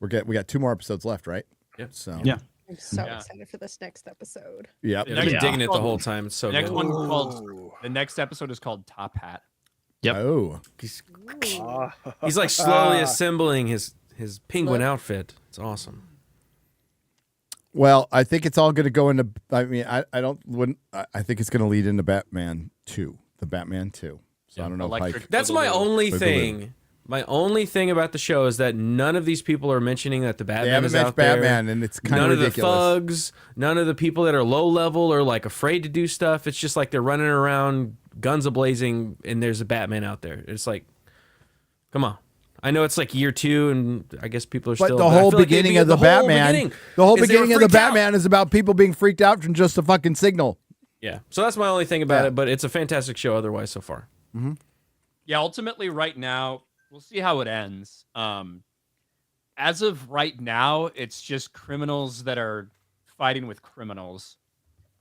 We got 2 more episodes left, right? Yep. So Yeah. I'm so excited for this next episode. Yep. Yeah, I've been digging it the whole time. It's so The next good. one called the next episode is called Top Hat. Yep. Oh. He's like slowly assembling his penguin outfit. It's awesome. Well, I think it's all going to go into. I mean, I think it's going to lead into Batman 2, the Batman 2. So I don't know. If That's my only thing. My only thing about the show is that none of these people are mentioning that the Batman haven't is mentioned out there. Batman, and it's kinda none of ridiculous. the thugs, none of the people that are low level or like afraid to do stuff. It's just like they're running around, guns a-blazing, and there's a Batman out there. It's like, come on. I know it's like year 2, and I guess people are But still. the I whole feel like beginning of the Batman, the whole is they were beginning of the freaked out. Batman is about people being freaked out from just a fucking signal. Yeah. So that's my only thing about it, but it's a fantastic show otherwise so far. Mm-hmm. Yeah, ultimately, right now, We'll see how it ends. As of right now, it's just criminals that are fighting with criminals.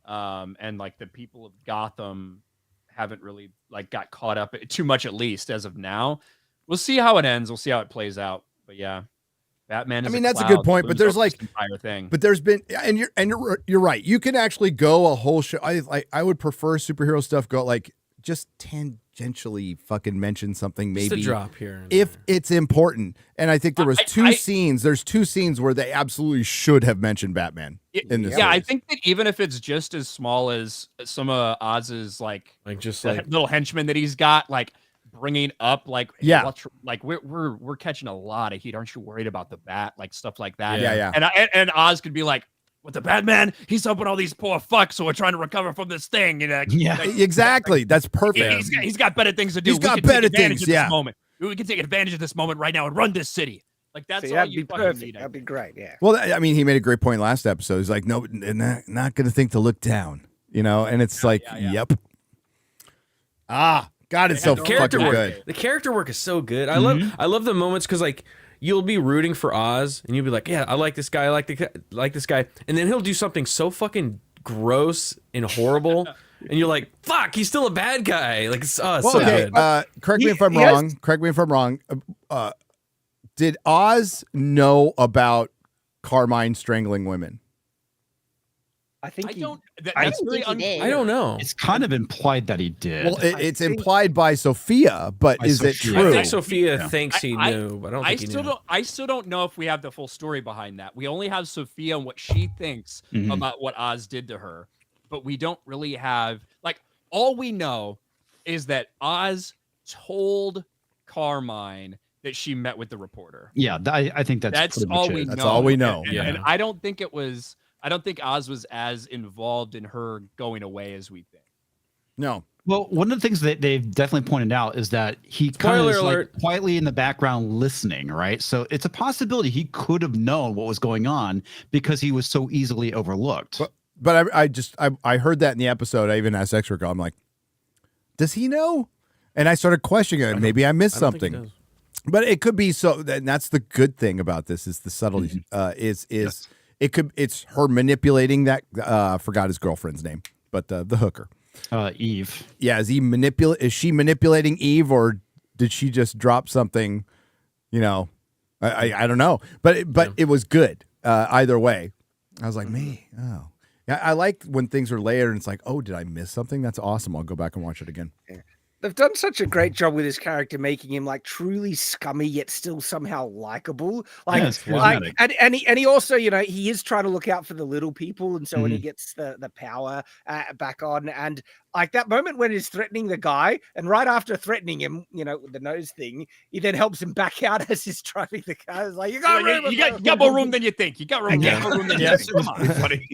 And like the people of Gotham haven't really like got caught up too much, at least as of now. We'll see how it ends. We'll see how it plays out. But yeah, Batman is that's a good point, but there's like entire thing. But there's been, and you're right. You can actually go a whole show. I would prefer superhero stuff go like just tangentially fucking mention something, maybe Just a drop here if it's important. And I think there was two scenes. There's two scenes where they absolutely should have mentioned Batman in this. Yeah, I think that even if it's just as small as some of Oz's like just the like little henchmen that he's got, like bringing up like yeah, like we're catching a lot of heat. Aren't you worried about the bat? Like stuff like that. Yeah. And Oz could be like, with the Batman, he's helping all these poor fucks who are trying to recover from this thing. You know, exactly. That's perfect. He's got better things to do. He's got better things. This moment. We can take advantage of this moment right now and run this city. Like that's all you fucking need. That'd be great. Yeah. Well, I mean, he made a great point last episode. He's like, no, not going to think to look down, you know? And it's yep. God, it's so fucking good. The character work is so good. I love the moments because like you'll be rooting for Oz and you'll be like, yeah, I like this guy, I like this guy, and then he'll do something so gross and horrible, and you're like, fuck, he's still a bad guy. Like, so good. Correct me if I'm wrong. Correct me if I'm wrong. Did Oz know about Carmine strangling women? I think I don't know. It's kind of implied that he did. Well, it's implied by Sophia, but is it true? I think Sophia thinks he knew, but I don't think he knew. I still don't know if we have the full story behind that. We only have Sophia and what she thinks about what Oz did to her, but we don't really have like all we know is that Oz told Carmine that she met with the reporter. Yeah, I think that's all we know. That's all we know. And I don't think Oz was as involved in her going away as we think. No. Well, one of the things that they've definitely pointed out is that he kind of is like quietly in the background listening, right? So it's a possibility he could have known what was going on because he was so easily overlooked. But I heard that in the episode. I even asked Extra. I'm like, does he know? And I started questioning it. Maybe I missed something. But it could be so. And that's the good thing about this is the subtlety. It's her manipulating that. I forgot his girlfriend's name, but the hooker, Eve. Yeah, is she manipulating Eve, or did she just drop something? You know, I don't know, but it was good either way. I was like, yeah, I like when things are layered and it's like, oh, did I miss something? That's awesome. I'll go back and watch it again. Yeah. They've done such a great job with his character, making him like truly scummy yet still somehow likable. Like, and he also, you know, he is trying to look out for the little people, and so when he gets the power back on, and like that moment when he's threatening the guy, and right after threatening him, you know, with the nose thing, he then helps him back out as he's driving the car. It's like you got more room than you think. You got more room than you think. Come on, buddy.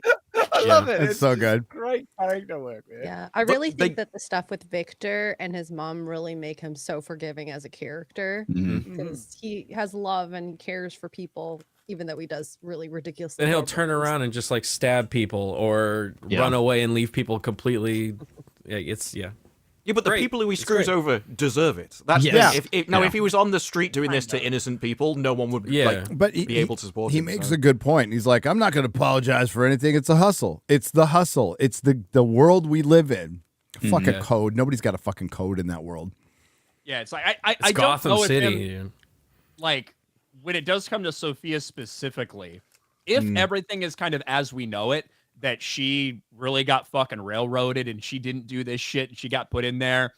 I love it. It's so good. Great character work, man. Yeah, I really think that the stuff with Victor and his mom really make him so forgiving as a character because he has love and cares for people, even though he does really ridiculous. Then he'll turn around and just like stab people or run away and leave people completely. Yeah, but the people who he screws over deserve it. That's if he was on the street doing this to innocent people, no one would be able to support him. He makes a good point. He's like, I'm not going to apologize for anything. It's a hustle. It's the hustle. It's the world we live in. Fuck a code. Nobody's got a fucking code in that world. Yeah, it's like I don't Gotham know City. Like when it does come to Sophia specifically, if everything is kind of as we know it, that she really got fucking railroaded and she didn't do this shit and she got put in there,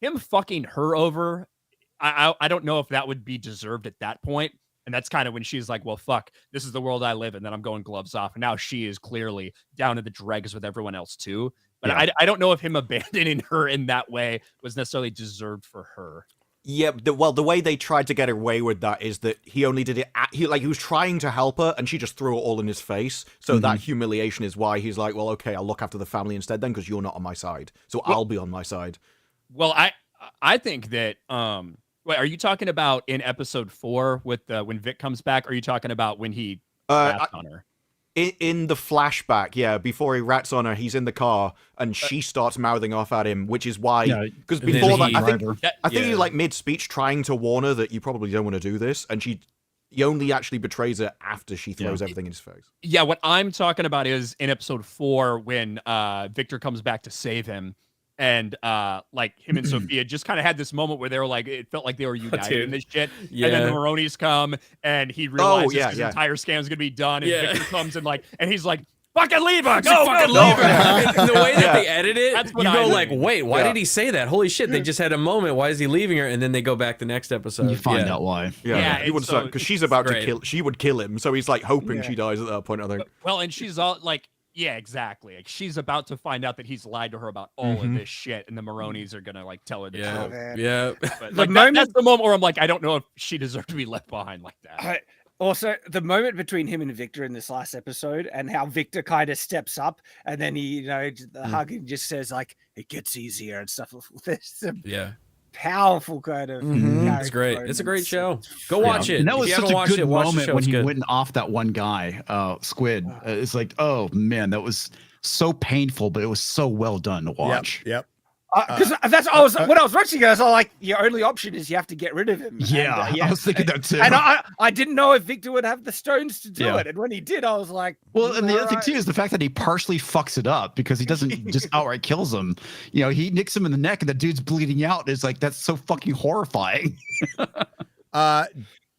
him fucking her over, I don't know if that would be deserved at that point. And that's kind of when she's like, well, fuck, this is the world I live in. Then I'm going gloves off. And now she is clearly down to the dregs with everyone else too. But I don't know if him abandoning her in that way was necessarily deserved for her. Yeah, the way they tried to get away with that is that he only did it. He was trying to help her, and she just threw it all in his face. So that humiliation is why he's like, "Well, okay, I'll look after the family instead, then, because you're not on my side. So I'll be on my side." Well, I think that. Wait, are you talking about in episode 4 with when Vic comes back? Or are you talking about when he on her? In the flashback, yeah, before he rats on her, he's in the car and she starts mouthing off at him, which is why, because before that, I think he's like mid-speech trying to warn her that you probably don't want to do this, and he only actually betrays her after she throws everything in his face. Yeah, what I'm talking about is in episode 4 when Victor comes back to save him. And like him and Sophia just kind of had this moment where they were like, it felt like they were united in this shit. Yeah. And then the Maronis come and he realizes his entire scam's gonna be done. And Victor comes and he's like, fucking leave her! Go, fucking leave her! And the way that they edit it, That's you what go I like, mean. wait, why did he say that? Holy shit! They just had a moment. Why is he leaving her? And then they go back the next episode. You find out why. Yeah, he wants to, because she's about to kill. She would kill him, so he's like hoping she dies at that point. I think. Well, and she's all like, yeah, exactly. Like she's about to find out that he's lied to her about all of this shit, and the Maronis are gonna like tell her the truth. Yeah. But, like, that's the moment where I'm like, I don't know if she deserved to be left behind like that. Also, the moment between him and Victor in this last episode, and how Victor kind of steps up, and then he, the hug and just says like, "It gets easier" and stuff. There's some powerful kind of. It's great. It's a great show. Go watch it. And that was such a good moment when he good. went off that one guy, Squid. It's like, oh man, that was so painful, but it was so well done to watch. Yep. Because that's when I was watching it, I was like, your only option is you have to get rid of him. Yeah, and, I was thinking that too. And I didn't know if Victor would have the stones to do it, and when he did, I was like, well, and the other thing too is the fact that he partially fucks it up because he doesn't just outright kills him. He nicks him in the neck, and the dude's bleeding out. It's like that's so fucking horrifying.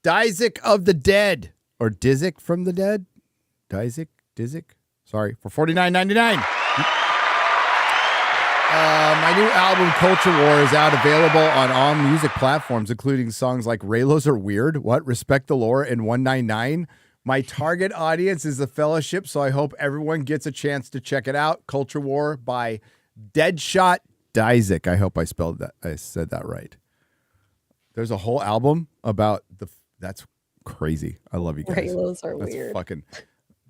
Dizek of the Dead or Dizek from the Dead, Dizek. Sorry, for $49.99. My new album, Culture War, is out, available on all music platforms, including songs like Raylos Are Weird, What, Respect the Lore, and 199. My target audience is the Fellowship, so I hope everyone gets a chance to check it out. Culture War by Deadshot Dizek. I hope I said that right. There's a whole album about that's crazy. I love you guys. Raylos are That's weird. Fucking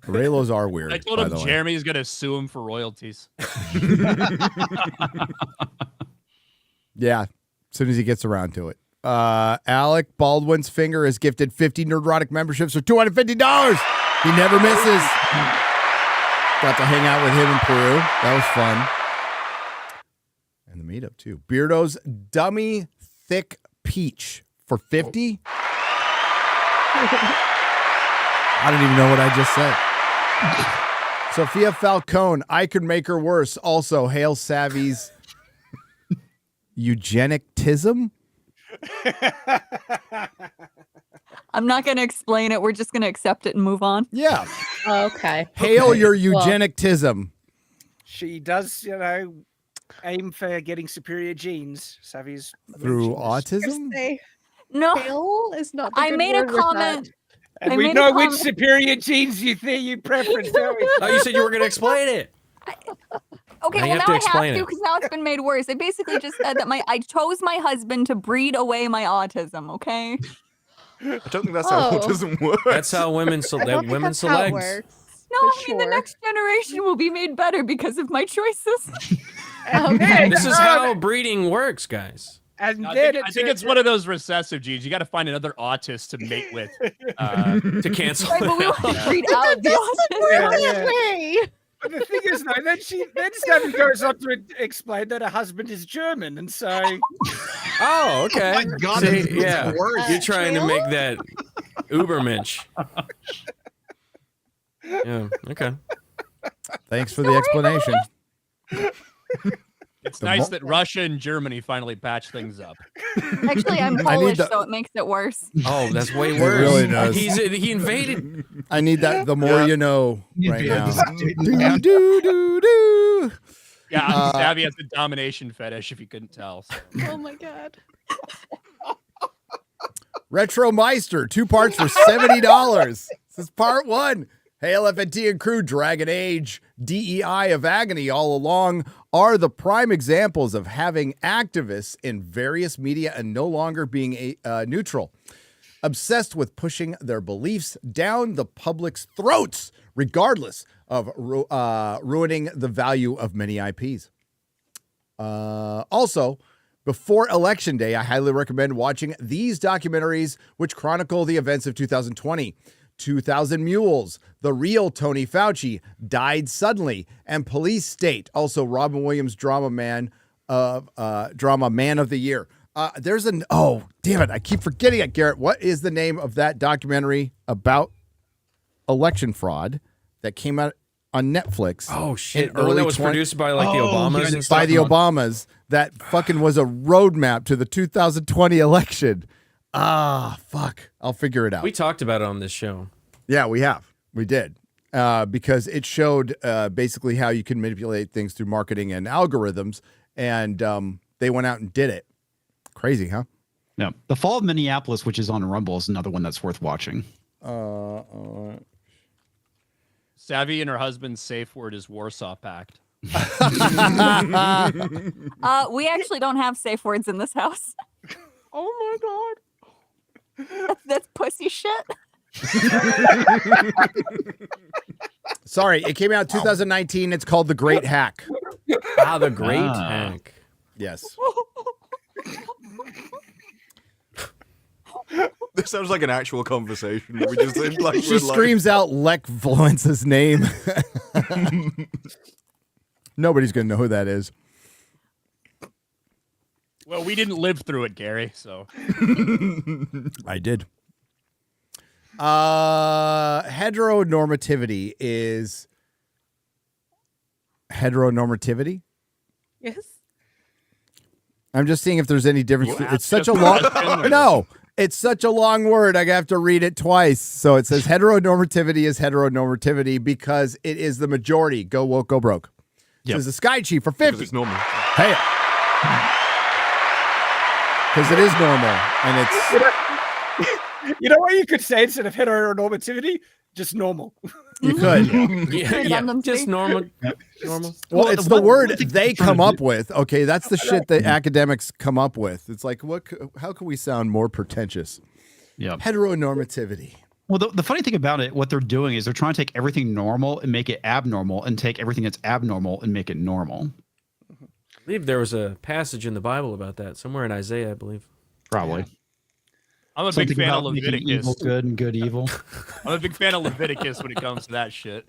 Raylos are weird. I told him Jeremy's gonna sue him for royalties. Yeah, as soon as he gets around to it. Alec Baldwin's finger is gifted 50 Nerdrotic memberships for $250. He never misses. Got to hang out with him in Peru. That was fun. And the meetup too. Beardo's Dummy Thick Peach for $50. I don't even know what I just said. Sophia Falcone, I could make her worse. Also, Hail Savvy's eugenicism. I'm not going to explain it. We're just going to accept it and move on. Yeah. Okay. Hail your eugenicism. She does, aim for getting superior genes. Savvy's Through autism? No, Hail is not. The I good made a word with comment. that. And we know which superior genes you think you preference, don't we? Oh, you said you were going to explain it. Okay, Now you well have now to I explain have to it. because now it's been made worse. I basically just said that I chose my husband to breed away my autism. Okay. I don't think that's how autism works. That's how women women select. No, I mean the next generation will be made better because of my choices. This is how breeding works, guys. And I then think it's one of those recessive genes. You got to find another autist to mate with to cancel. Right, but we want to breed out the autism. But the thing is, though, then Savvy goes on to explain that her husband is German, and so. Oh, okay. Oh my God, See, it's yeah, worse. you're trying to make that Ubermensch. Yeah. Okay. Thanks for the explanation. It's nice that Russia and Germany finally patched things up. Actually, I'm Polish, so it makes it worse. Oh, that's way It worse. really does. He invaded. I need that. The more you know right now. Yeah, Savvy has a domination fetish, if you couldn't tell. So. Oh my god. Retro Meister, 2 parts for $70. This is part 1. Hail FNT and crew, Dragon Age, DEI of Agony all along are the prime examples of having activists in various media and no longer being neutral. Obsessed with pushing their beliefs down the public's throats, regardless of ruining the value of many IPs. Also, before Election Day, I highly recommend watching these documentaries, which chronicle the events of 2020. 2,000 Mules, the real Tony Fauci, died suddenly, and Police State, also Robin Williams drama man of the year. There's oh, damn it, I keep forgetting it, Garrett. What is the name of that documentary about election fraud that came out on Netflix? Oh shit! Or that was produced by like the Obamas and stuff. By the Obamas, that fucking was a roadmap to the 2020 election. Fuck. I'll figure it out. We talked about it on this show. Yeah, we have. We did. Because it showed basically how you can manipulate things through marketing and algorithms, and they went out and did it. Crazy, huh? Yeah. The Fall of Minneapolis, which is on Rumble, is another one that's worth watching. Savvy and her husband's safe word is Warsaw Pact. We actually don't have safe words in this house. Oh my god. That's pussy shit. Sorry, it came out 2019. It's called The Great Hack. The Great Hack. Yes. This sounds like an actual conversation. We just like she screams out Lech Valence's name. Nobody's gonna know who that is. Well, we didn't live through it, Gary, so. I did. Heteronormativity is heteronormativity? Yes. I'm just seeing if there's any difference. It's such a long it's such a long word. I have to read it twice. So it says heteronormativity is heteronormativity because it is the majority. Go woke, go broke. Yep. Says the Sky Chief for 50. It's normal. Hey. Because it is normal, and it's. You know what you could say instead of heteronormativity? Just normal. You could. Just normal. Normal. Well, it's the word they come up with. Okay, that's the shit that academics come up with. It's like, how can we sound more pretentious? Yeah. Heteronormativity. Well, the funny thing about it, what they're doing is they're trying to take everything normal and make it abnormal, and take everything that's abnormal and make it normal. I believe there was a passage in the Bible about that, somewhere in Isaiah, I believe. Probably. Yeah. I'm a Something big fan of about making Leviticus. Evil good and good evil. I'm a big fan of Leviticus when it comes to that shit.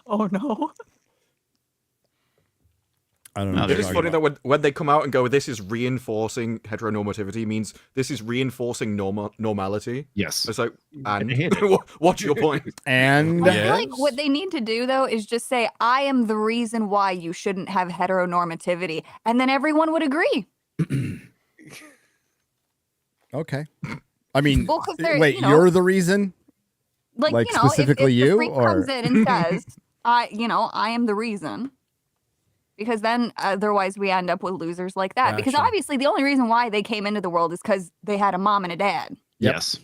Oh no. I don't know. It is funny that when they come out and go, this is reinforcing heteronormativity, means this is reinforcing normality. Yes. It's like, and what's your point? And I feel like what they need to do though is just say, I am the reason why you shouldn't have heteronormativity. And then everyone would agree. Okay. I mean, Well, 'cause they're, wait, you know, you're the reason? Like, you know, specifically if the you? freak Or comes in and says, I am the reason. Because then otherwise we end up with losers like that. Because Gotcha. obviously the only reason why they came into the world is because they had a mom and a dad. Yep. Yes.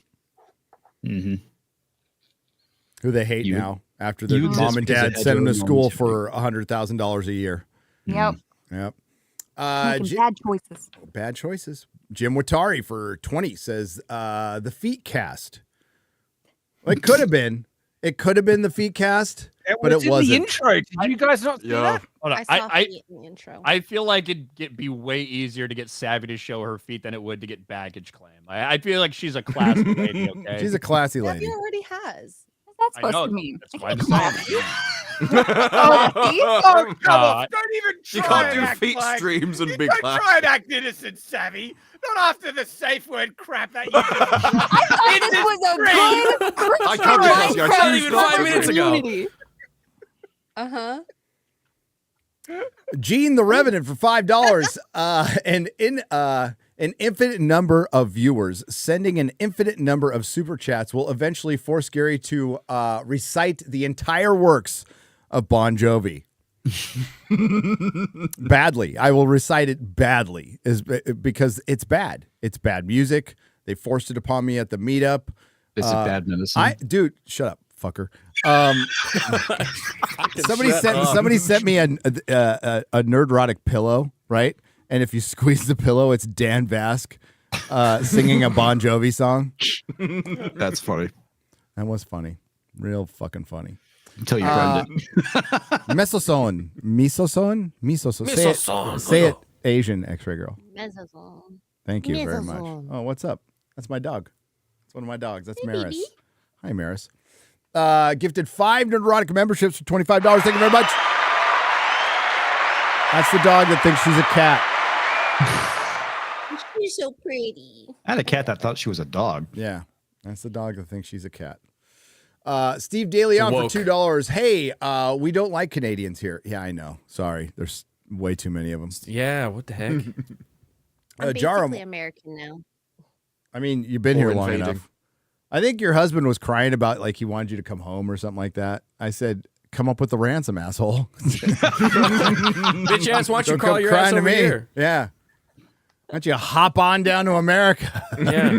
Mm-hmm. Who they hate now after their you mom and exist dad because of sent them to school heteronormativity. for $100,000 a year. Yep. Yep. Making bad choices. Bad choices. Jim Watari for 20 says the Feet Cast. It could have been. It could have been the Feet Cast, but it in wasn't. the intro. Did you guys not see that? Hold on. I saw feet in the intro. I feel like it'd be way easier to get Savvy to show her feet than it would to get baggage claim. I feel like she's a classy lady, okay? She's a classy lady. Savvy already has. What's that I supposed know. to mean? That's why I'm saying. Oh, come on. Don't even try You can't and do act feet like, streams and big Don't class. try and act innocent, Savvy. Not after the safe word crap that you did. I thought this was a good I can't do that. I Not choose even not 5 to minutes drink. ago. community. Uh-huh. Gene the Revenant for $5. An infinite number of viewers sending an infinite number of super chats will eventually force Gary to recite the entire works of Bon Jovi. Badly. I will recite it badly because it's bad. It's bad music. They forced it upon me at the meetup. It's a bad medicine. Dude, shut up, fucker. Somebody sent me a Nerdrotic pillow, right? And if you squeeze the pillow, it's Dan Vasc singing a Bon Jovi song. That's funny. That was funny. Real fucking funny. Until you friend it. Mesozoan. Say it, Asian X-ray girl. Mesozoan. Thank you very much. Mesozoan. Oh, what's up? That's my dog. That's one of my dogs. That's Hey, Maris. baby. Hi, Maris. Gifted 5 Nerdrotic memberships for $25. Thank you very much. That's the dog that thinks she's a cat. She's so pretty. I had a cat that thought she was a dog. Yeah, that's the dog that thinks she's a cat. Steve DeLeon for $2. Hey, we don't like Canadians here. Yeah, I know. Sorry. There's way too many of them. Yeah, what the heck? I'm Jarom, basically American now. I mean, you've been here long enough. I think your husband was crying about like he wanted you to come home or something like that. I said, come up with the ransom, asshole. Bitch ass, why don't you call your ass over here? Yeah. Why don't you hop on down to America? Yeah.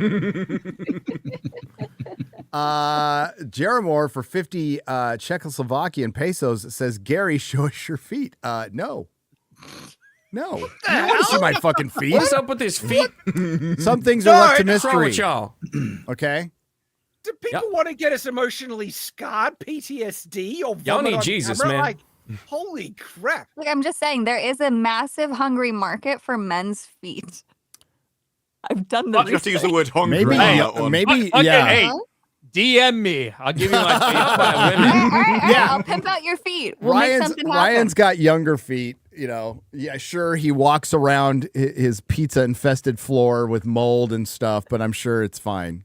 Jeramore for 50 Czechoslovakian pesos says, Gary, show us your feet. No. No. You don't want to see my fucking feet. What's up with his feet? Some things are left to What's wrong mystery. with y'all? Okay. Do people want to get us emotionally scarred, PTSD, or Y'all vomit need on Jesus, camera? man. Like, holy crap! Like I'm just saying, there is a massive hungry market for men's feet. I've done the You have to use the word hungry. Maybe, Okay, yeah. hey, DM me. I'll give you my feet by women. All right, Yeah. I'll pimp out your feet. We'll make something happen. Ryan's got younger feet, you know. Yeah, sure, he walks around his pizza-infested floor with mold and stuff, but I'm sure it's fine.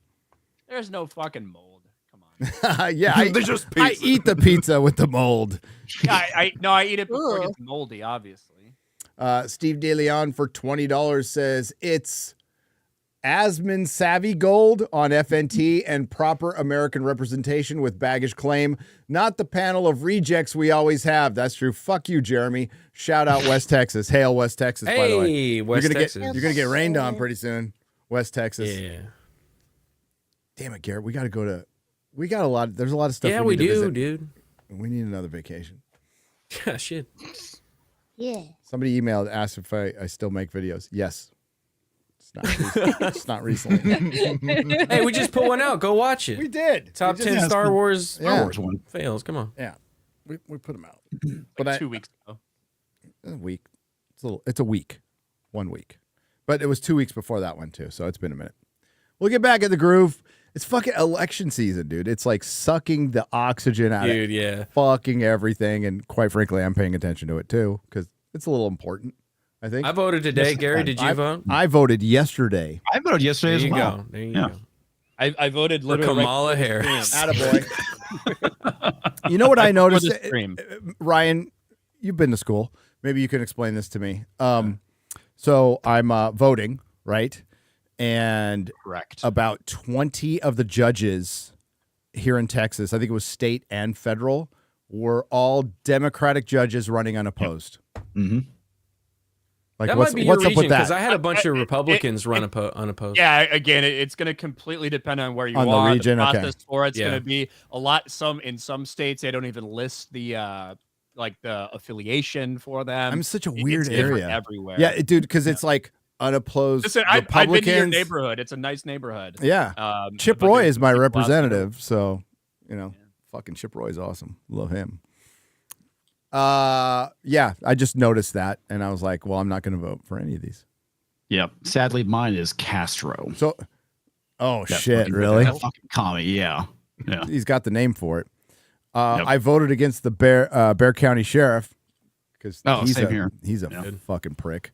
There's no fucking mold. Come on. Yeah, They're just I pizza. eat the pizza with the mold. Yeah, I eat it before it gets moldy, obviously. Steve DeLeon for $20 says it's Asman Savvy Gold on FNT and proper American representation with baggage claim. Not the panel of rejects we always have. That's true. Fuck you, Jeremy. Shout out West Texas. Hail West Texas, by the way. Hey, West Texas. You're going to get rained on pretty soon. West Texas. Yeah. Damn it, Garrett. We got a lot. There's a lot of stuff. Yeah, we we need to do, visit. dude. We need another vacation. Yeah, shit. Yeah. Somebody emailed, asked if I still make videos. Yes. It's not recently. Hey, we just put one out. Go watch it. We did. Top We 10 just- Star Wars Star Wars one. fails. Come on. Yeah. We put them out. Like 2 weeks ago. A week. It's a week. 1 week. But it was 2 weeks before that one too, so it's been a minute. We'll get back in the groove. It's fucking election season, dude. It's like sucking the oxygen out of fucking everything. And quite frankly, I'm paying attention to it too, because it's a little important, I think. I voted today. Gary, did you vote? I voted yesterday. I voted yesterday as well. Go. There you go. I voted For literally Kamala Harris. Attaboy. You know what I noticed? the stream. Ryan, you've been to school. Maybe you can explain this to me. So I'm voting, right? And Correct. about 20 of the judges here in Texas, I think it was state and federal, were all Democratic judges running unopposed. Mm-hmm. Like, That what's might be your up region with that? because I had a bunch of Republicans run unopposed. Yeah, again, it's going to completely depend on where you On the are. region, the okay. process for it's Yeah. going to be a lot. In some states, they don't even list the like the affiliation for them. I'm such a It's weird different area. everywhere. Yeah, dude, because it's like unopposed Listen, I've been to your Republicans. neighborhood. It's a nice neighborhood. Yeah. Chip a bunch Roy of is my people out there. representative, so fucking Chip Roy's awesome. Love him. Yeah, I just noticed that and I was like, well, I'm not going to vote for any of these. Yep. Sadly, mine is Castro. So oh That shit, fucking- really? That fucking commie, yeah. Yeah. He's got the name for it. Yep. I voted against the Bear County Sheriff because same here. He's a fucking prick.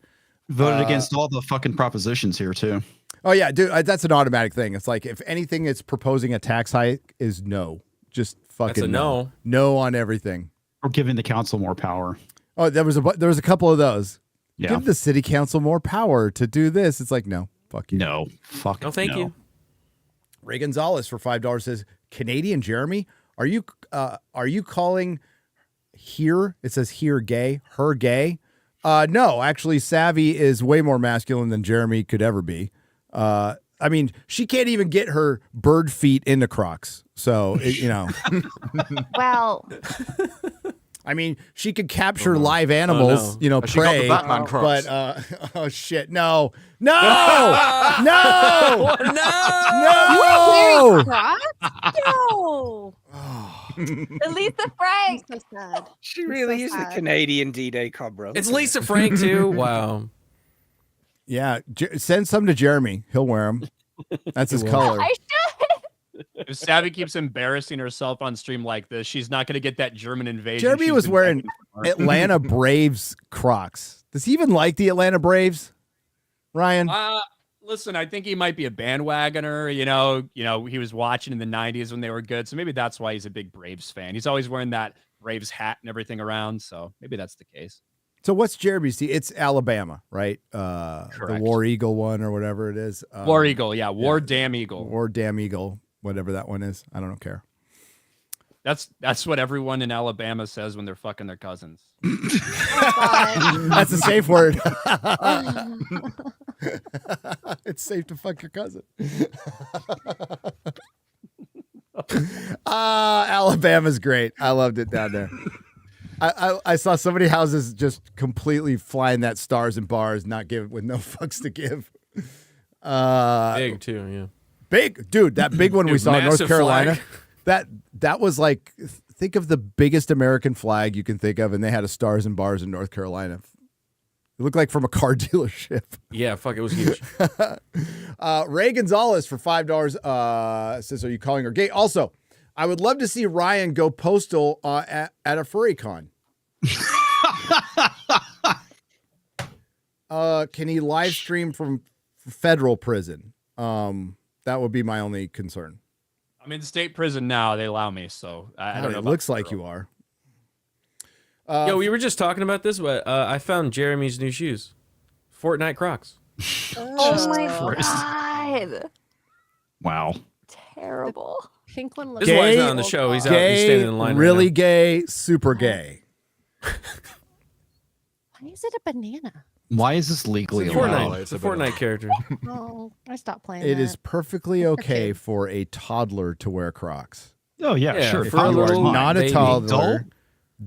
Voted against all the fucking propositions here too. Oh yeah, dude, that's an automatic thing. It's like if anything is proposing a tax hike is no. Just fucking That's a no. No on everything. Or giving the council more power. Oh, there was a couple of those. Yeah. Give the city council more power to do this. It's like, no, fuck you. No. Fuck. No, thank you. Ray Gonzalez for $5 says, Canadian Jeremy, are you calling here? It says here gay, her gay. No, actually, Savvy is way more masculine than Jeremy could ever be. I mean, she can't even get her bird feet into Crocs. So, Well, I mean, she could capture live animals, She got prey. the Batman Crocs. But, oh shit, no. No! No! No! No. at Lisa Frank. So sad. She really is the sad. Canadian D-Day Cobra. It's Lisa Frank too. Wow. Yeah, send some to Jeremy. He'll wear them. That's his color. I should. If Savvy keeps embarrassing herself on stream like this, she's not going to get that German invasion. Jeremy she's was been wearing begging for. Atlanta Braves Crocs. Does he even like the Atlanta Braves, Ryan? Listen, I think he might be a bandwagoner. You know, he was watching in the 90s when they were good. So maybe that's why he's a big Braves fan. He's always wearing that Braves hat and everything around. So maybe that's the case. So what's Jeremy's team? It's Alabama, right? The War Eagle one or whatever it is. War Eagle, yeah. War Damn Eagle. War Damn Eagle, whatever that one is. I don't care. That's what everyone in Alabama says when they're fucking their cousins. That's a safe word. It's safe to fuck your cousin. Alabama's great. I loved it down there. I saw so many houses just completely flying that stars and bars, not give with no fucks to give. Big too, yeah. Big, dude. That big one we saw in North massive Carolina. flag. That was like, think of the biggest American flag you can think of, and they had a stars and bars in North Carolina. It looked like from a car dealership. Yeah, fuck, it was huge. Ray Gonzalez for $5 says, "Are you calling her gay?" Also, I would love to see Ryan go postal at a furry con. Can he live stream from federal prison? That would be my only concern. I'm in state prison now. They allow me, so I don't know. It looks like you are. Yo, we were just talking about this, but I found Jeremy's new shoes. Fortnite Crocs. Oh my god. Wow. Terrible. Pink one looks This is why he's not on the show. He's out. He's standing in line. Really right gay, super gay. Why is it a banana? Why is this legally allowed? It's a Fortnite character. Oh, I stopped playing. It that. is perfectly okay for a toddler to wear Crocs. Oh yeah, sure. If you are not a toddler,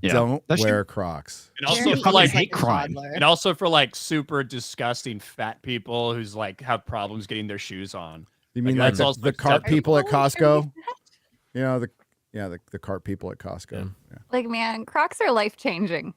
Yeah, don't that's wear true. Crocs. And also Jeremy for like looks like a crime. toddler. And also for like super disgusting fat people who's like have problems getting their shoes on. You mean Like, like that's also the cart acceptable. people at Costco? You know, the cart people at Costco. Yeah. Like, man, Crocs are life changing.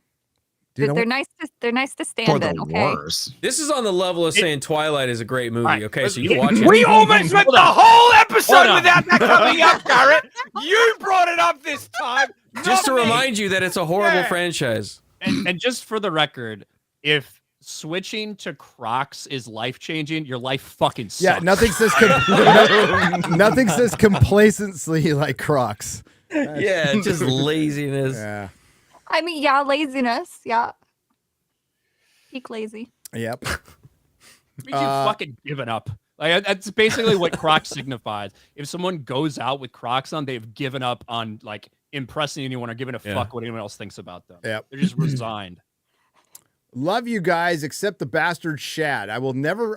Do you know They're what- nice. They're nice to For stand the in. Okay. worst. This is on the level of saying Twilight is a great movie. Right. Okay, so you watch it. We almost went the whole episode without that coming up, Garrett. You brought it up this time. Just to not me. remind you that it's a horrible Yeah. franchise. And just for the record, if switching to Crocs is life changing, your life fucking sucks. Yeah, nothing says nothing says complacency like Crocs. Yeah, just laziness. Yeah. I mean, yeah, laziness. Yeah. Peak lazy. Yep. It means you fucking given up. Like that's basically what Crocs signifies. If someone goes out with Crocs on, they've given up on like impressing anyone or giving a fuck what anyone else thinks about them. Yep. They're just resigned. Love you guys, except the bastard Shad. I will never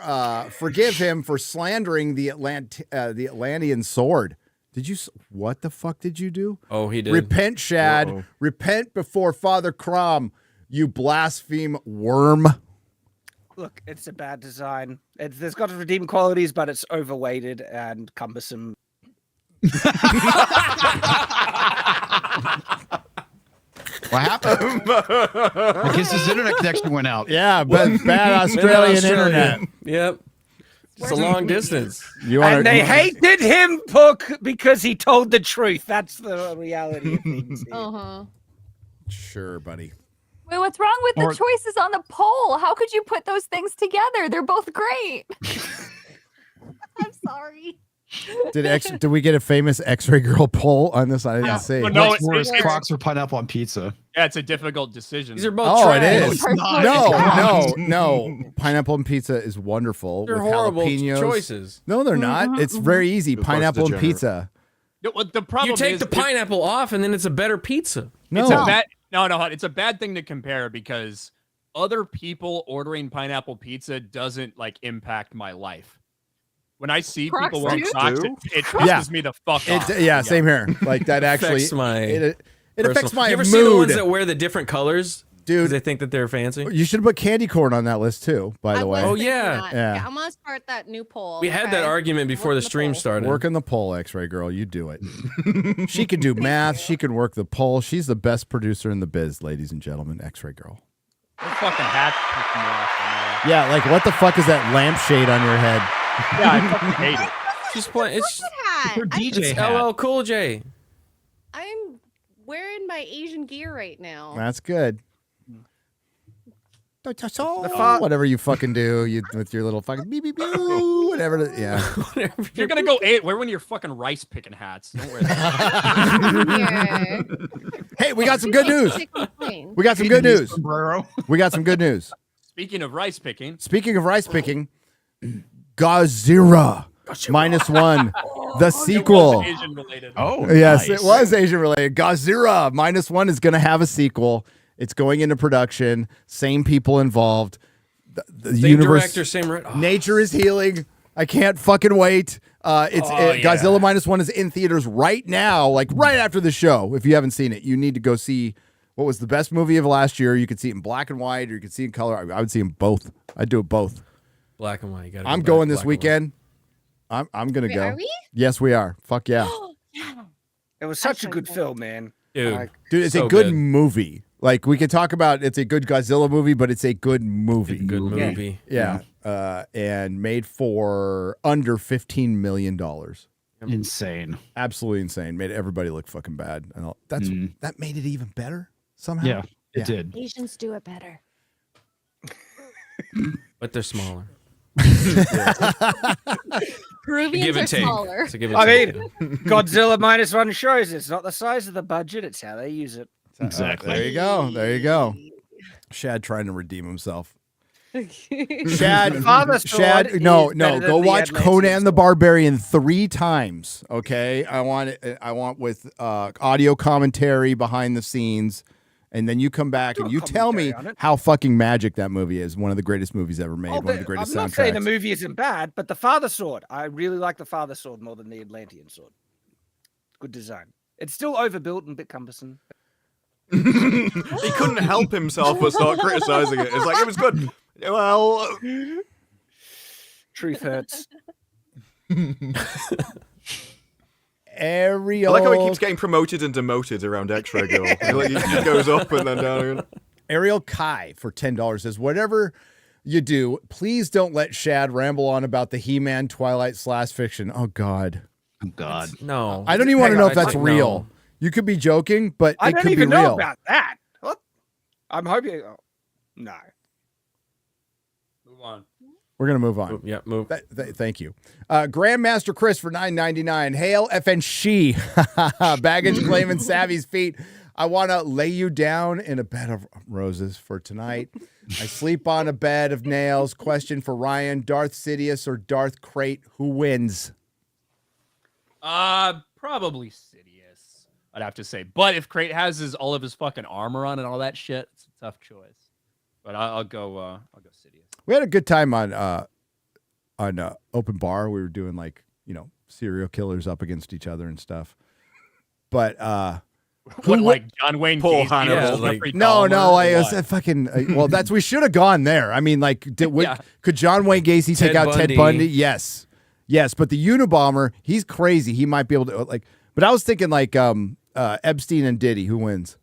forgive him for slandering the Atlantean sword. Did you? What the fuck did you do? Oh, he did. Repent, Shad. Uh-oh. Repent before Father Crom, you blaspheme worm. Look, it's a bad design. There's got redeeming qualities, but it's overweighted and cumbersome. What happened? I guess his internet connection went out. Yeah, but bad Australian internet. Yep. It's a long distance. And they hated him, Puck, because he told the truth. That's the reality of things. Sure, buddy. Wait, what's wrong with Or- the choices on the poll? How could you put those things together? They're both great. I'm sorry. Did we get a famous X-ray girl poll on this? I didn't see. Well, no, What's worse, it's- Crocs or pineapple on pizza? Yeah, it's a difficult decision. These are both Oh, it trash. is. No, No. Pineapple and pizza is wonderful. They're with horrible jalapenos. choices. No, they're not. It's very easy. You're both Pineapple and degenerate. pizza. No, well, the problem You take is the pineapple off, and then it's a better pizza. No. It's a bad, no, it's a bad thing to compare because other people ordering pineapple pizza doesn't like impact my life. When I see Crocs people wearing do? Crocs, it Yeah. pisses me the fuck off. Yeah, same here. Like that actually Affects my it affects my You ever mood. see the ones that wear the different colors? Dude. Because they think that they're fancy. You should put candy corn on that list too, by the way. Oh, yeah. Yeah. I'm gonna start that new poll. We had that argument before the stream started. Working the poll, X-Ray girl. You do it. She can do math. She can work the poll. She's the best producer in the biz, ladies and gentlemen. X-Ray girl. Those fucking hats piss me off. Yeah, like what the fuck is that lampshade on your head? Yeah, I fucking hate it. She's playing. It's that? DJ It's hat. LL Cool J. I'm wearing my Asian gear right now. That's good. Whatever you fucking do, you with your little fucking beep beep boo, whatever. Yeah. If you're gonna go wear one of your fucking rice picking hats. Don't wear that. Hey, we got some good news. We got some good news. We got some good news. Speaking of rice picking. Speaking of rice picking, Godzilla -1, the sequel. It was Asian related. Oh, yes, nice. it was Asian related. Godzilla -1 is going to have a sequel. It's going into production. Same people involved. The Same universe, director, same. nature is healing. I can't fucking wait. Godzilla -1 is in theaters right now, like right after the show. If you haven't seen it, you need to go see what was the best movie of last year. You could see it in black and white, or you could see it in color. I would see them both. I'd do it both. Black and white. I'm going this weekend. I'm gonna go. Are we? Yes, we are. Fuck yeah. It was such a good film, man. Dude, Dude, it's so a good good. movie. Like we could talk about, it's a good Godzilla movie, but it's a good movie. Good movie. Yeah. And made for under $15 million. Insane. Absolutely insane. Made everybody look fucking bad. And that made it even better somehow. Yeah, it did. Asians do it better. But they're smaller. Peruvians Give and are take. smaller. It's a give and I take. mean, Godzilla -1 shows it's not the size of the budget; it's how they use it. Exactly. There you go. There you go. Shad trying to redeem himself. Shad, Father Sword Shad, no, is better go than the watch Atlantean Conan the Barbarian 3 times. Okay, I want with audio commentary behind the scenes, and then you come back and you tell me how fucking magic that movie is. One of the greatest movies ever made. One of the greatest I'm not soundtracks. saying the movie isn't bad, but the Father Sword, I really like the Father Sword more than the Atlantean Sword. Good design. It's still overbuilt and a bit cumbersome. He couldn't help himself but start criticizing it. It's like, it was good. Well, truth hurts. Ariel. I like how he keeps getting promoted and demoted around X-Ray Girl. He just goes up and then down again. Ariel Kai for $10 says, whatever you do, please don't let Shad ramble on about the He-Man Twilight / fiction. Oh, God. Oh, God. No. I don't even want to know if I that's think real. no. You could be joking, but I it don't could be even real. know about that. What? I'm hoping. Oh, no. Move on. We're going to move on. Yeah, move. Thank you. Grandmaster Chris for $9.99. Hail FNT. Baggage claiming Savvy's feet. I want to lay you down in a bed of roses for tonight. I sleep on a bed of nails. Question for Ryan. Darth Sidious or Darth Crate? Who wins? Probably Sidious, I'd have to say. But if Crate has all of his fucking armor on and all that shit, it's a tough choice. But I'll go Sidious. We had a good time on open bar. We were doing like, serial killers up against each other and stuff. But what, like John Wayne Paul Gacy? Hannibal. Yeah, Like, no, I what? was fucking. Well, we should have gone there. I mean, like, could John Wayne Gacy take out Ted Bundy? Yes, but the Unabomber, he's crazy. He might be able to But I was thinking like Epstein and Diddy. Who wins?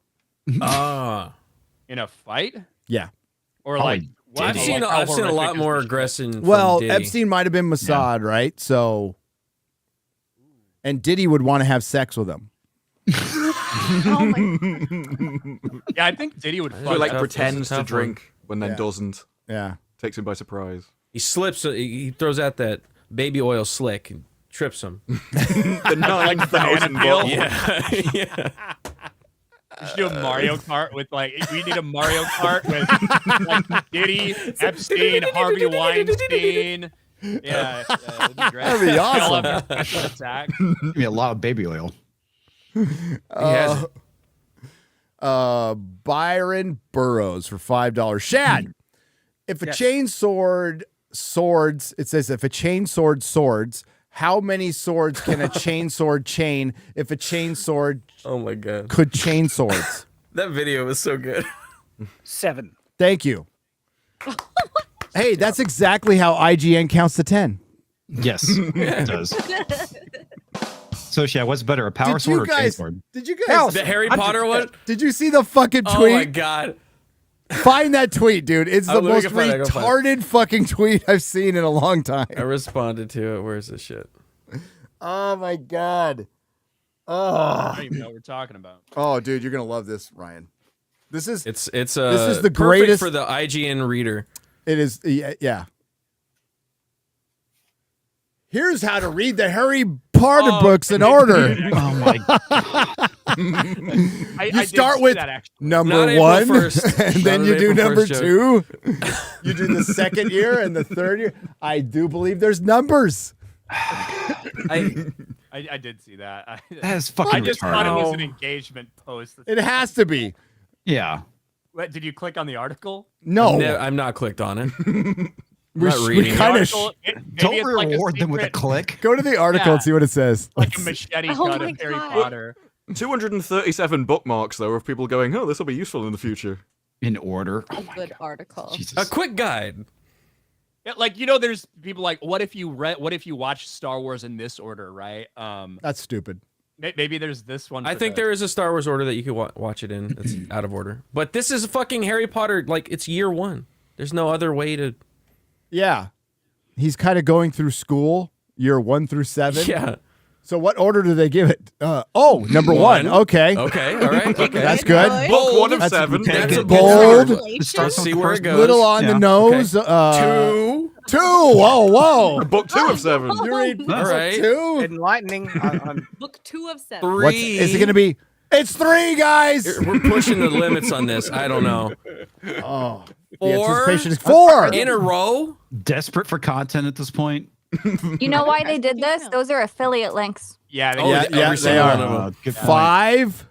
In a fight? Yeah. Or like. Well, I've seen a lot more aggression. Well, from Diddy. Epstein might have been Mossad, right? So, and Diddy would want to have sex with him. Yeah, I think Diddy would. So like pretends to drink when then doesn't. Yeah, takes him by surprise. He slips. He throws out that baby oil slick and trips him. The 9,000 ball. Yeah. You should do a Mario Kart with we need a Mario Kart with like Diddy, Epstein, Harvey Weinstein. Yeah, that'd be great. That'd be awesome. All of our special attack. Give me a lot of baby oil. Byron Burrows for $5. Shad, if a chain sword swords, it says if a chain sword swords, how many swords can a chain sword chain if a chain sword Oh my god could chain swords? That video was so good. 7. Thank you. Hey, that's exactly how IGN counts to 10. Yes, it does. So, yeah, what's better, a power sword or chain sword? Did you guys The Harry Potter one? Did you see the fucking tweet? Oh my god. Find that tweet, dude. It's the Let me most go find it, go find it. retarded fucking tweet I've seen in a long time. I responded to it. Where's this shit? Oh my god. I don't even know what we're talking about. Oh, dude, you're gonna love this, Ryan. This is It's this is the perfect greatest for the IGN reader. It is. Yeah. Here's how to read the Harry Potter books in order. Oh my god. You start with number Not one, April 1st. and then Not you an do April number 1st two. You do the second year and the third year. I do believe there's numbers. I did see that. That is fucking I just thought it was retarded. an engagement post. It has to be. Yeah. What, did you click on the article? No, I'm not clicked on it. We're not reading. kind of Don't reward them with a click. go to the article and see what it says. Like a machete Oh cut my of Harry God. Potter. 237 bookmarks though of people going, oh, this will be useful in the future. In order. A good article. A quick guide. Yeah, like there's people like, what if you watch Star Wars in this order, right? That's stupid. Maybe there's this one. I think there is a Star Wars order that you could watch it in. That's out of order. But this is fucking Harry Potter. Like, it's year one. There's no other way to. Yeah, he's kind of going through school, year 1 through 7. Yeah. So what order do they give it? Number one. Okay. Okay. All right. Okay. That's good. Book 1 of That's 7. That's a bold. Let's see where it goes. Little on the nose. Two. Whoa. Book 2 of 7. You read All right. 2? Enlightening. Book 2 of 7. 3. What's, is it going to be? It's 3, guys. We're pushing the limits on this. I don't know. Oh. The 4 anticipation is 4. in a row. Desperate for content at this point. You know why they did this? Those are affiliate links. Yeah, Yeah, they are. Good point. 5.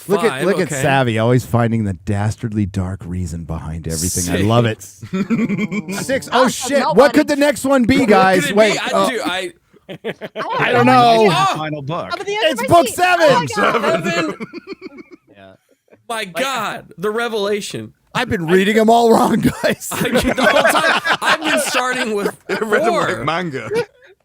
Look at okay. Savvy, always finding the dastardly dark reason behind everything. I love it. 6. Oh shit! nobody. What could the next one be, guys? Could it Wait. be? I don't know. Final book. It's book 7. Yeah. My God, the revelation. I've been reading them all wrong, guys. The whole time I've been starting with 4. Manga.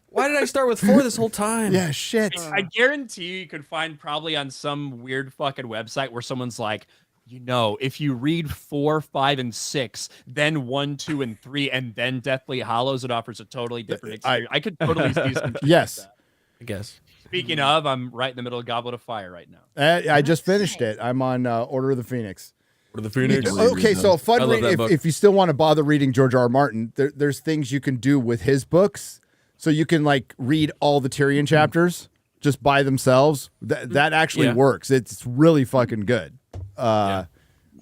Why did I start with 4 this whole time? Yeah, shit. I guarantee you could find probably on some weird fucking website where someone's like, if you read 4, 5, and 6, then 1, 2, and 3, and then Deathly Hallows, it offers a totally different experience. I could totally see some shit Yes. like that. I guess. Speaking of, I'm right in the middle of Goblet of Fire right now. I just finished it. I'm on Order of the Phoenix. Order of the Phoenix. Okay, so a I fun love read. that book. If you still want to bother reading George R. R. Martin, there's things you can do with his books. So you can like read all the Tyrion chapters just by themselves. That actually works. It's really fucking good. I've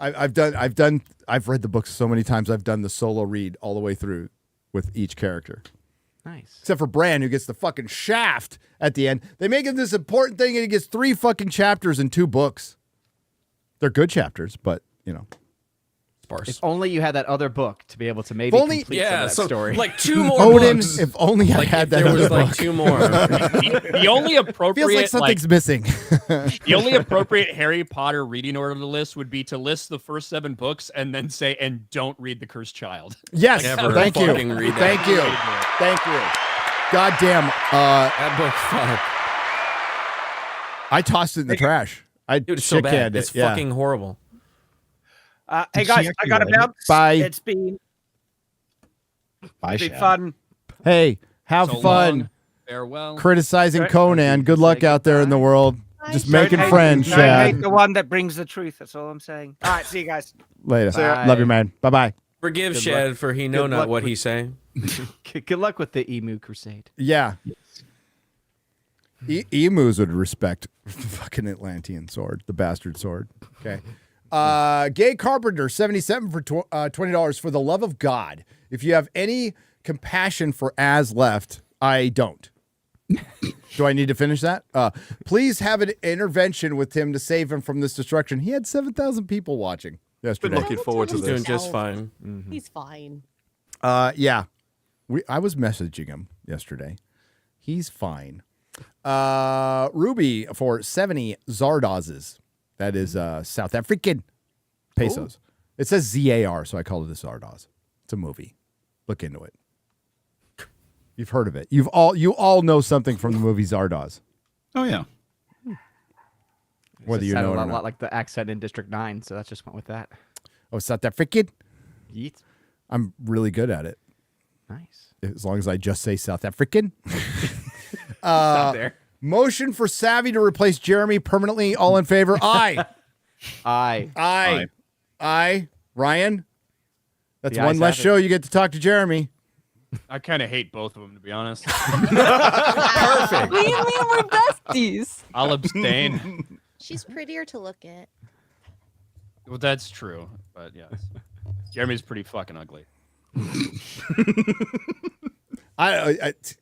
read the books so many times. I've done the solo read all the way through with each character. Nice. Except for Bran, who gets the fucking shaft at the end. They make it this important thing, and he gets 3 fucking chapters in 2 books. They're good chapters, but sparse. If only you had that other book to be able to maybe complete some of that story. Like 2 more Odin, books. if only I had that there other was like book. 2 more. The only appropriate Feels like something's missing. The only appropriate Harry Potter reading order to list would be to list the first 7 books and then say, and don't read The Cursed Child. Yes, Never thank you. fucking read that. Thank you. Goddamn. That book, fuck. I tossed it in the trash. Dude, it's so bad. shit-canned It's it. Yeah. fucking horrible. Hey guys, I got to bounce. Bye. It's been fun. Hey, have So fun. long. Farewell. Criticizing Right. Conan. Good luck out there in the world. Just making Don't friends, hate- don't hate Shad. the one that brings the truth. That's all I'm saying. All right, see you guys. Later. Bye. Love you, man. Bye-bye. Forgive Good Shad luck. for he know Good not luck what with- he's saying. Good luck with the Emu Crusade. Yeah. Emus would respect the fucking Atlantean sword, the bastard sword. Okay. Gay Carpenter, 77 for $20 for the love of God. If you have any compassion for Az left, I don't. Do I need to finish that? Please have an intervention with him to save him from this destruction. He had 7,000 people watching yesterday. Been looking forward to He's doing this. just fine. He's fine. Yeah. I was messaging him yesterday. He's fine. Ruby for 70 Zardozes. That is South African pesos. It says ZAR, so I call it a Zardoz. It's a movie. Look into it. You've heard of it. You all know something from the movie Zardoz. Oh yeah. Whether you know it or a not. lot like the accent in District 9, so that just went with that. Oh, South African? Yeet. I'm really good at it. Nice. As long as I just say South African. Stop there. Motion for Savvy to replace Jeremy permanently. All in favor? Aye. Aye. Aye. Ryan? That's The one ayes less have it. show you get to talk to Jeremy. I kind of hate both of them, to be honest. Perfect. What do you mean we're besties? I'll abstain. She's prettier to look at. Well, that's true, but yes, Jeremy's pretty fucking ugly.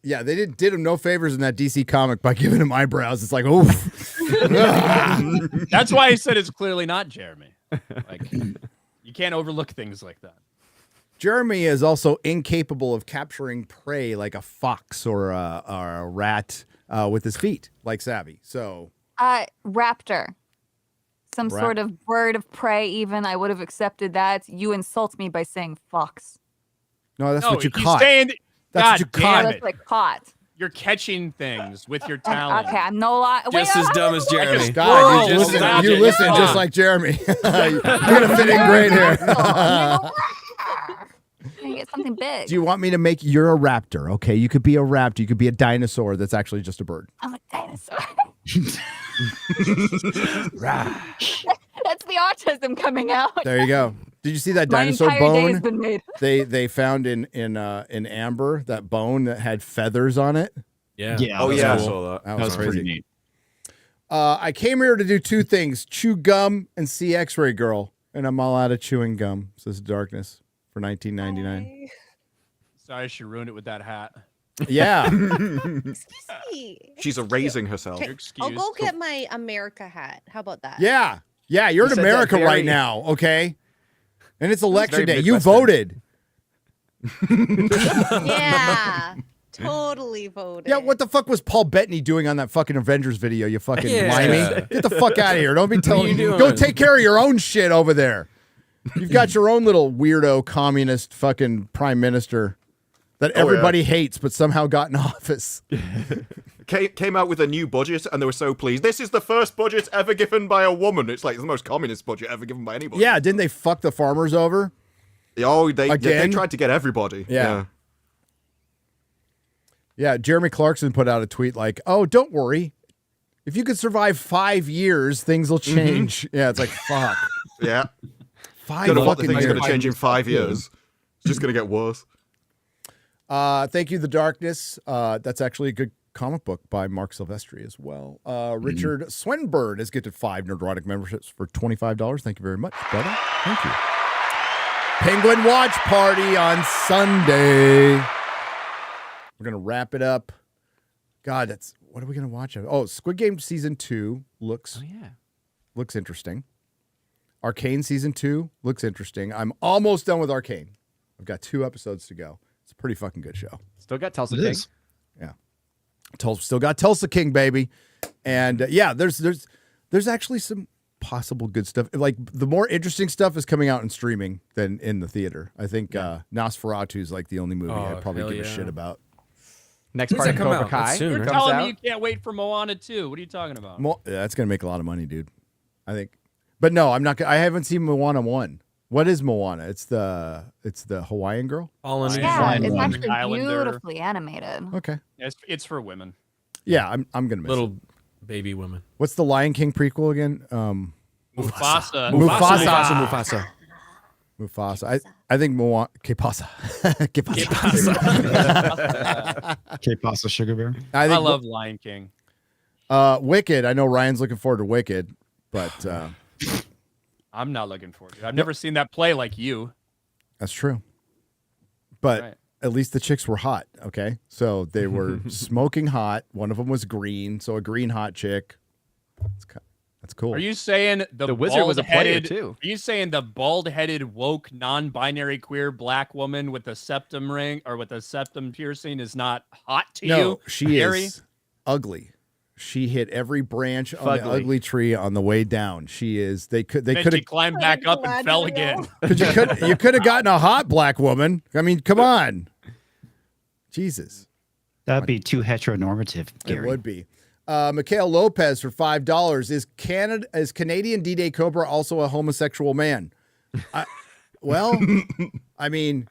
Yeah, they did him no favors in that DC comic by giving him eyebrows. It's like, oof. That's why I said it's clearly not Jeremy. Like, you can't overlook things like that. Jeremy is also incapable of capturing prey like a fox or a rat with his feet, like Savvy. So, Raptor. Some sort of bird of prey, even. I would have accepted that. You insult me by saying fox. no, that's what you he's caught. saying- That's what you God caught. damn That's like caught. You're catching things with your talent. Okay, I'm no lot. Just as dumb as Jeremy. God, you Just listen, imagine. you listen Come just on. like Jeremy. You're gonna fit in great here. Can I get something big? Do you want me to make you're a raptor? Okay, you could be a raptor. You could be a dinosaur that's actually just a bird. I'm a dinosaur. That's the autism coming out. There you go. Did you see that My dinosaur entire day bone? has been made. They found in Amber, that bone that had feathers on it. Yeah. Oh that's yeah, I cool. saw that. That That was crazy. pretty neat. I came here to do two things: chew gum and see X-Ray Girl, and I'm all out of chewing gum. Says Darkness for 1999. Sorry, she ruined it with that hat. Yeah, Excuse me. She's erasing herself. Okay, You're I'll excused. go get my America hat. How about that? yeah. You're in said that America very- right now, okay? And it's election very day. You Midwestern. voted. Yeah. Totally voted. Yeah, what the fuck was Paul Bettany doing on that fucking Avengers video? You fucking Yeah. limey. Get the fuck out of here. Don't be telling you me. doing? Go take care of your own shit over there. You've got your own little weirdo communist fucking prime minister that everybody hates but somehow got in office. Came out with a new budget and they were so pleased. This is the first budget ever given by a woman. It's like the most communist budget ever given by anybody. Yeah, didn't they fuck the farmers over? Oh, they Again? tried to get everybody. Yeah. Yeah, Jeremy Clarkson put out a tweet like, "Oh, don't worry. If you could survive 5 years, things will change." Yeah, it's like, fuck. Yeah. 5 Don't know what the fucking thing's going years. to change in 5 years. It's just going to get worse. Thank you, The Darkness. That's actually a good comic book by Mark Silvestri as well. Richard Swinburne has gifted 5 Nerdrotic memberships for $25. Thank you very much, brother. Thank you. Penguin Watch Party on Sunday. We're going to wrap it up. God, what are we going to watch? Oh, Squid Game Season 2 looks interesting. Arcane Season 2 looks interesting. I'm almost done with Arcane. I've got 2 episodes to go. It's a pretty fucking good show. Still got Tulsa It King. is. Yeah. Still got Tulsa King, baby. And yeah, there's actually some possible good stuff. Like the more interesting stuff is coming out in streaming than in the theater. I think Nosferatu is like the only movie I'd probably hell give a yeah. shit about. Next Does part that of come Cobra out? Kai That's soon, right? comes Telling out. me you can't wait for Moana 2. What are you talking about? That's gonna make a lot of money, dude. I think. But no, I'm not. I haven't seen Moana 1. What is Moana? It's the Hawaiian girl. All in Yeah, one. it's actually Islander. beautifully animated. Okay. It's for women. Yeah, I'm gonna miss Little it. baby woman. What's the Lion King prequel again? Mufasa. Mufasa. I think Moana. Que pasa? Que pasa? K-Pasta Sugar Bear. I think love Lion King. Wicked. I know Ryan's looking forward to Wicked, but I'm not looking forward to it. I've never seen that play like you. that's true. But Right. at least the chicks were hot. Okay, so they were smoking hot. One of them was green, so a green hot chick. That's cool. Are you saying The wizard was a player, too. Are you saying the bald-headed, woke, non-binary queer black woman with a septum ring or with a septum piercing is not hot to No, you? she Harry? is ugly. She hit every branch on the Fugly. ugly tree on the way down. She is. They could Then have. she climbed back up and fell again. You could have gotten a hot black woman. I mean, come on. Jesus. That'd be too heteronormative, Gary. It would be. Mikhail Lopez for $5. Is Canadian D-Day Cobra also a homosexual man? I mean,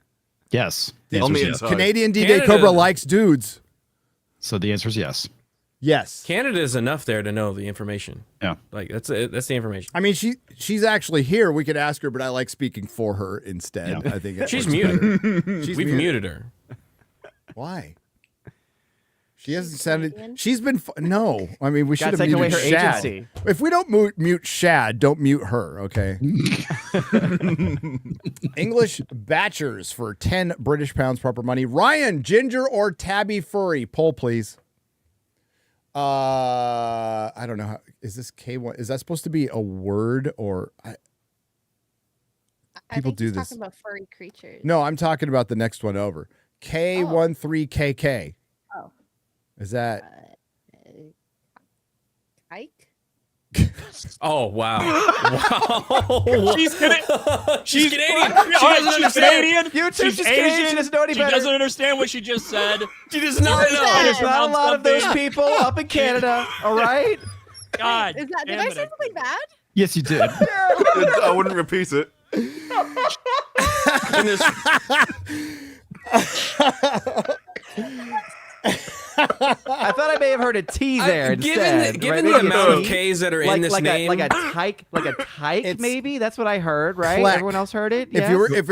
Yes. On the inside. Canadian D-Day Cobra likes dudes. So the answer is yes. Yes. Canada is enough there to know the information. Yeah. Like that's it. That's the information. I mean, she's actually here. We could ask her, but I like speaking for her instead. Yeah. I think it She's works muted. better. We've muted her. Why? She hasn't sounded. She's been. No, I mean we should Gotta have take away muted her Shad. agency. If we don't mute Shad, don't mute her. Okay. English Batchers for 10 British pounds proper money. Ryan, ginger or tabby furry? Poll, please. I don't know how. Is this K1? Is that supposed to be a word or? I People think do he's this. talking about furry creatures. No, I'm talking about the next one over. K13KK. Oh. Is that? Ike? Oh wow! Wow! She's Canadian. She's Canadian. She's Canadian. YouTube's She's Canadian. Asian. She doesn't know any She better. doesn't understand what she just said. She does not know. There's not a lot of those Something. people up in Canada. All right. God. Is that, did damn I it. say something bad? Yes, you did. I wouldn't repeat it. I thought I may have heard a T there instead. Given right? the Maybe a amount of T? K's that are in this name, like a tyke, It's maybe. That's what I heard, right? Kleck. Everyone else heard it. If you were, if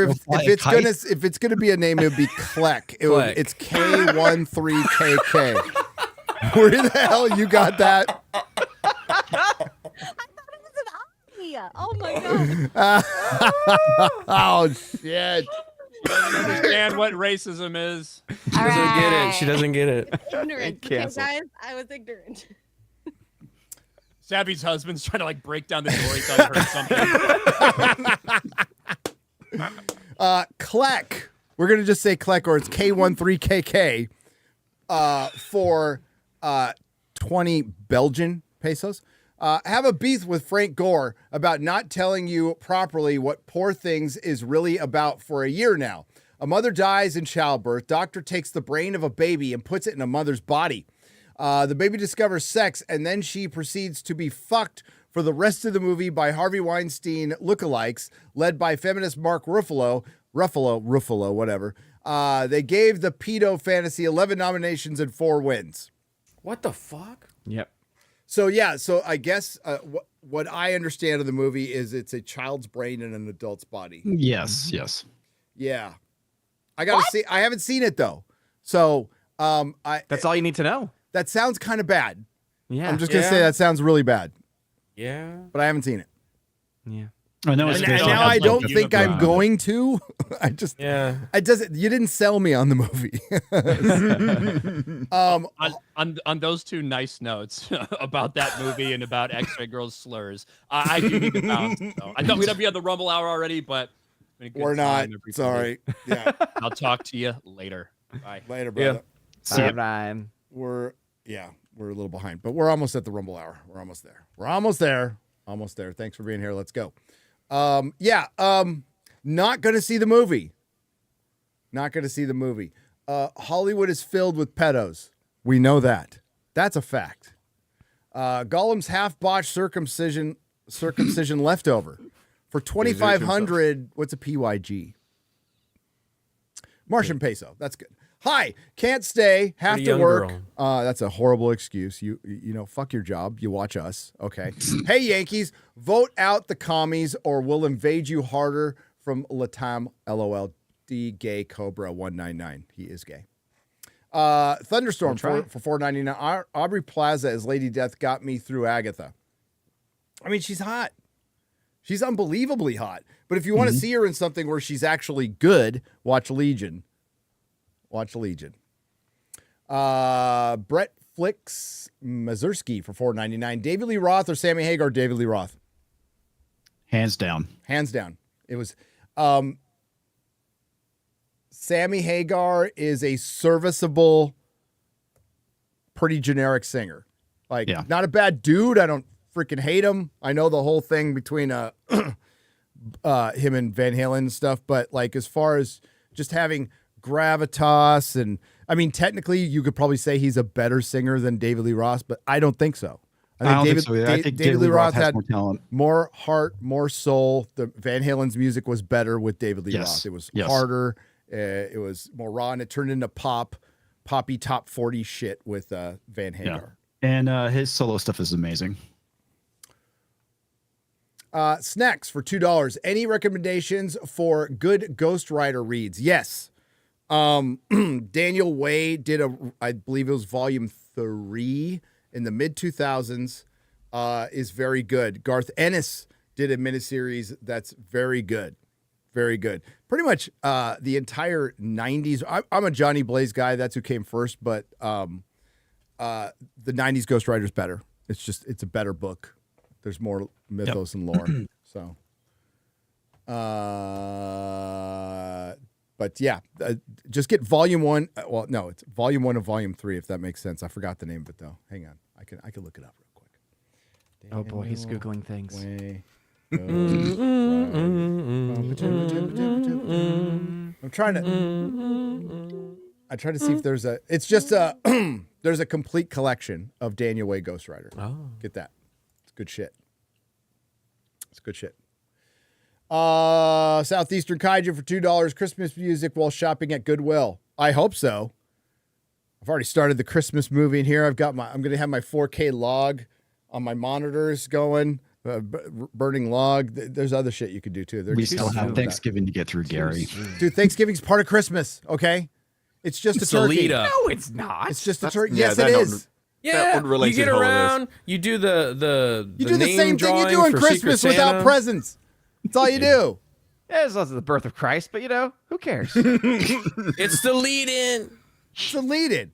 it's gonna be a name, it would be Kleck. Kleck. It's K13KK. Where the hell you got that? Oh my god. Oh shit. She doesn't understand what racism is. she doesn't get it. She doesn't get it. Ignorant. Okay, Cancel. guys, I was ignorant. Sabby's husband's trying to like break down the door. He thought he heard something. Kleck. We're gonna just say Kleck, or it's K13KK. For 20 Belgian pesos. Have a beef with Frank Gore about not telling you properly what Poor Things is really about for a year now. A mother dies in childbirth. Doctor takes the brain of a baby and puts it in a mother's body. The baby discovers sex, and then she proceeds to be fucked for the rest of the movie by Harvey Weinstein lookalikes, led by feminist Mark Ruffalo, whatever. They gave the pedo fantasy 11 nominations and 4 wins. What the fuck? Yep. So yeah, so I guess what I understand of the movie is it's a child's brain in an adult's body. Yes, yes. Yeah, I gotta see. I haven't seen it though, so That's all you need to know. that sounds kind of bad. Yeah. I'm just gonna say that sounds really bad, Yeah. but I haven't seen it. Yeah. I know it's And based on now how I much don't you think have I'm around. going to. Yeah. You didn't sell me on the movie. On those two nice notes about that movie and about X-Ray Girls slurs, I do need to bounce. So. I thought we'd be on the Rumble Hour already, but it's been a good We're not. time, everybody. Sorry. Yeah. I'll talk to you later. Bye. Later, brother. Bye, Ryan. We're a little behind, but we're almost at the Rumble Hour. We're almost there. Almost there. Thanks for being here. Let's go. Not going to see the movie. Hollywood is filled with pedos. We know that. That's a fact. Gollum's half-botched circumcision leftover. For 2,500, what's a PYG? Martian peso. That's good. Hi, can't stay, have Pretty to young work. girl. That's a horrible excuse. You know, fuck your job. You watch us. Okay. Hey, Yankees, vote out the commies or we'll invade you harder from Latam, LOL. D gay Cobra 199. He is gay. Thunderstorm for $4.99. Aubrey Plaza as Lady Death got me through Agatha. I mean, she's hot. She's unbelievably hot. But if you want to see her in something where she's actually good, watch Legion. Brett Flicks Mazursky for $4.99. David Lee Roth or Sammy Hagar? David Lee Roth. Hands down. It was Sammy Hagar is a serviceable, pretty generic singer. Like, not a bad dude. I don't freaking hate him. I know the whole thing between him and Van Halen and stuff, but like as far as just having gravitas, and I mean, technically you could probably say he's a better singer than David Lee Roth, but I don't think so. I think David Lee Roth has more talent, more heart, more soul. The Van Halen's music was better with David Lee Roth. It was harder. It was more raw, and it turned into pop poppy top 40 shit with Van Hagar. And his solo stuff is amazing. Snacks for $2. Any recommendations for good Ghost Rider reads? Yes. Daniel Way did I believe it was volume 3 in the mid 2000s. Is very good. Garth Ennis did a miniseries that's very good. Very good. Pretty much the entire 90s. I'm a Johnny Blaze guy. That's who came first. But the 90s Ghost Rider's better. It's a better book. There's more mythos and lore. So, but yeah, just get volume 1. Well, no, it's volume 1 of volume 3, if that makes sense. I forgot the name of it though. Hang on. I can look it up real quick. Oh boy, he's Googling things. I'm trying to. I try to see if there's a. It's just a. There's a complete collection of Daniel Way Ghost Rider. Oh, get that. It's good shit. It's good shit. Southeastern Kaiju for $2. Christmas music while shopping at Goodwill. I hope so. I've already started the Christmas movie in here. I'm going to have my 4K log on my monitors going. Burning log. There's other shit you could do too. We still have Thanksgiving to get through, Gary. Dude, Thanksgiving's part of Christmas. Okay, it's just a turkey. lead up. No, it's not. It's just a turkey. Yes, it is. Yeah, you get around. You do the you do the same thing you do on Christmas without presents. That's all you do. Yeah, it's also the birth of Christ, but who cares? It's the lead in. It's the lead in.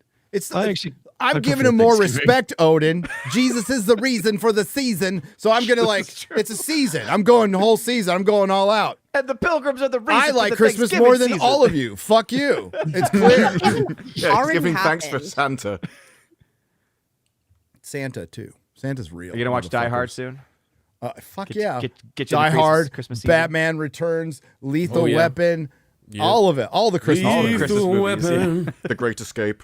I'm giving him more respect, Odin. Jesus is the reason for the season, so I'm gonna it's a season. I'm going the whole season. I'm going all out. And the pilgrims are the reason. I like Christmas more than all of you. Fuck you. It's clear. It's giving thanks for Santa. Santa too. Santa's real. Are you gonna watch Die Hard soon? Fuck yeah. Get Die Hard, Christmas Batman Returns, Lethal Weapon, all of it, all the Christmas movies. The Great Escape.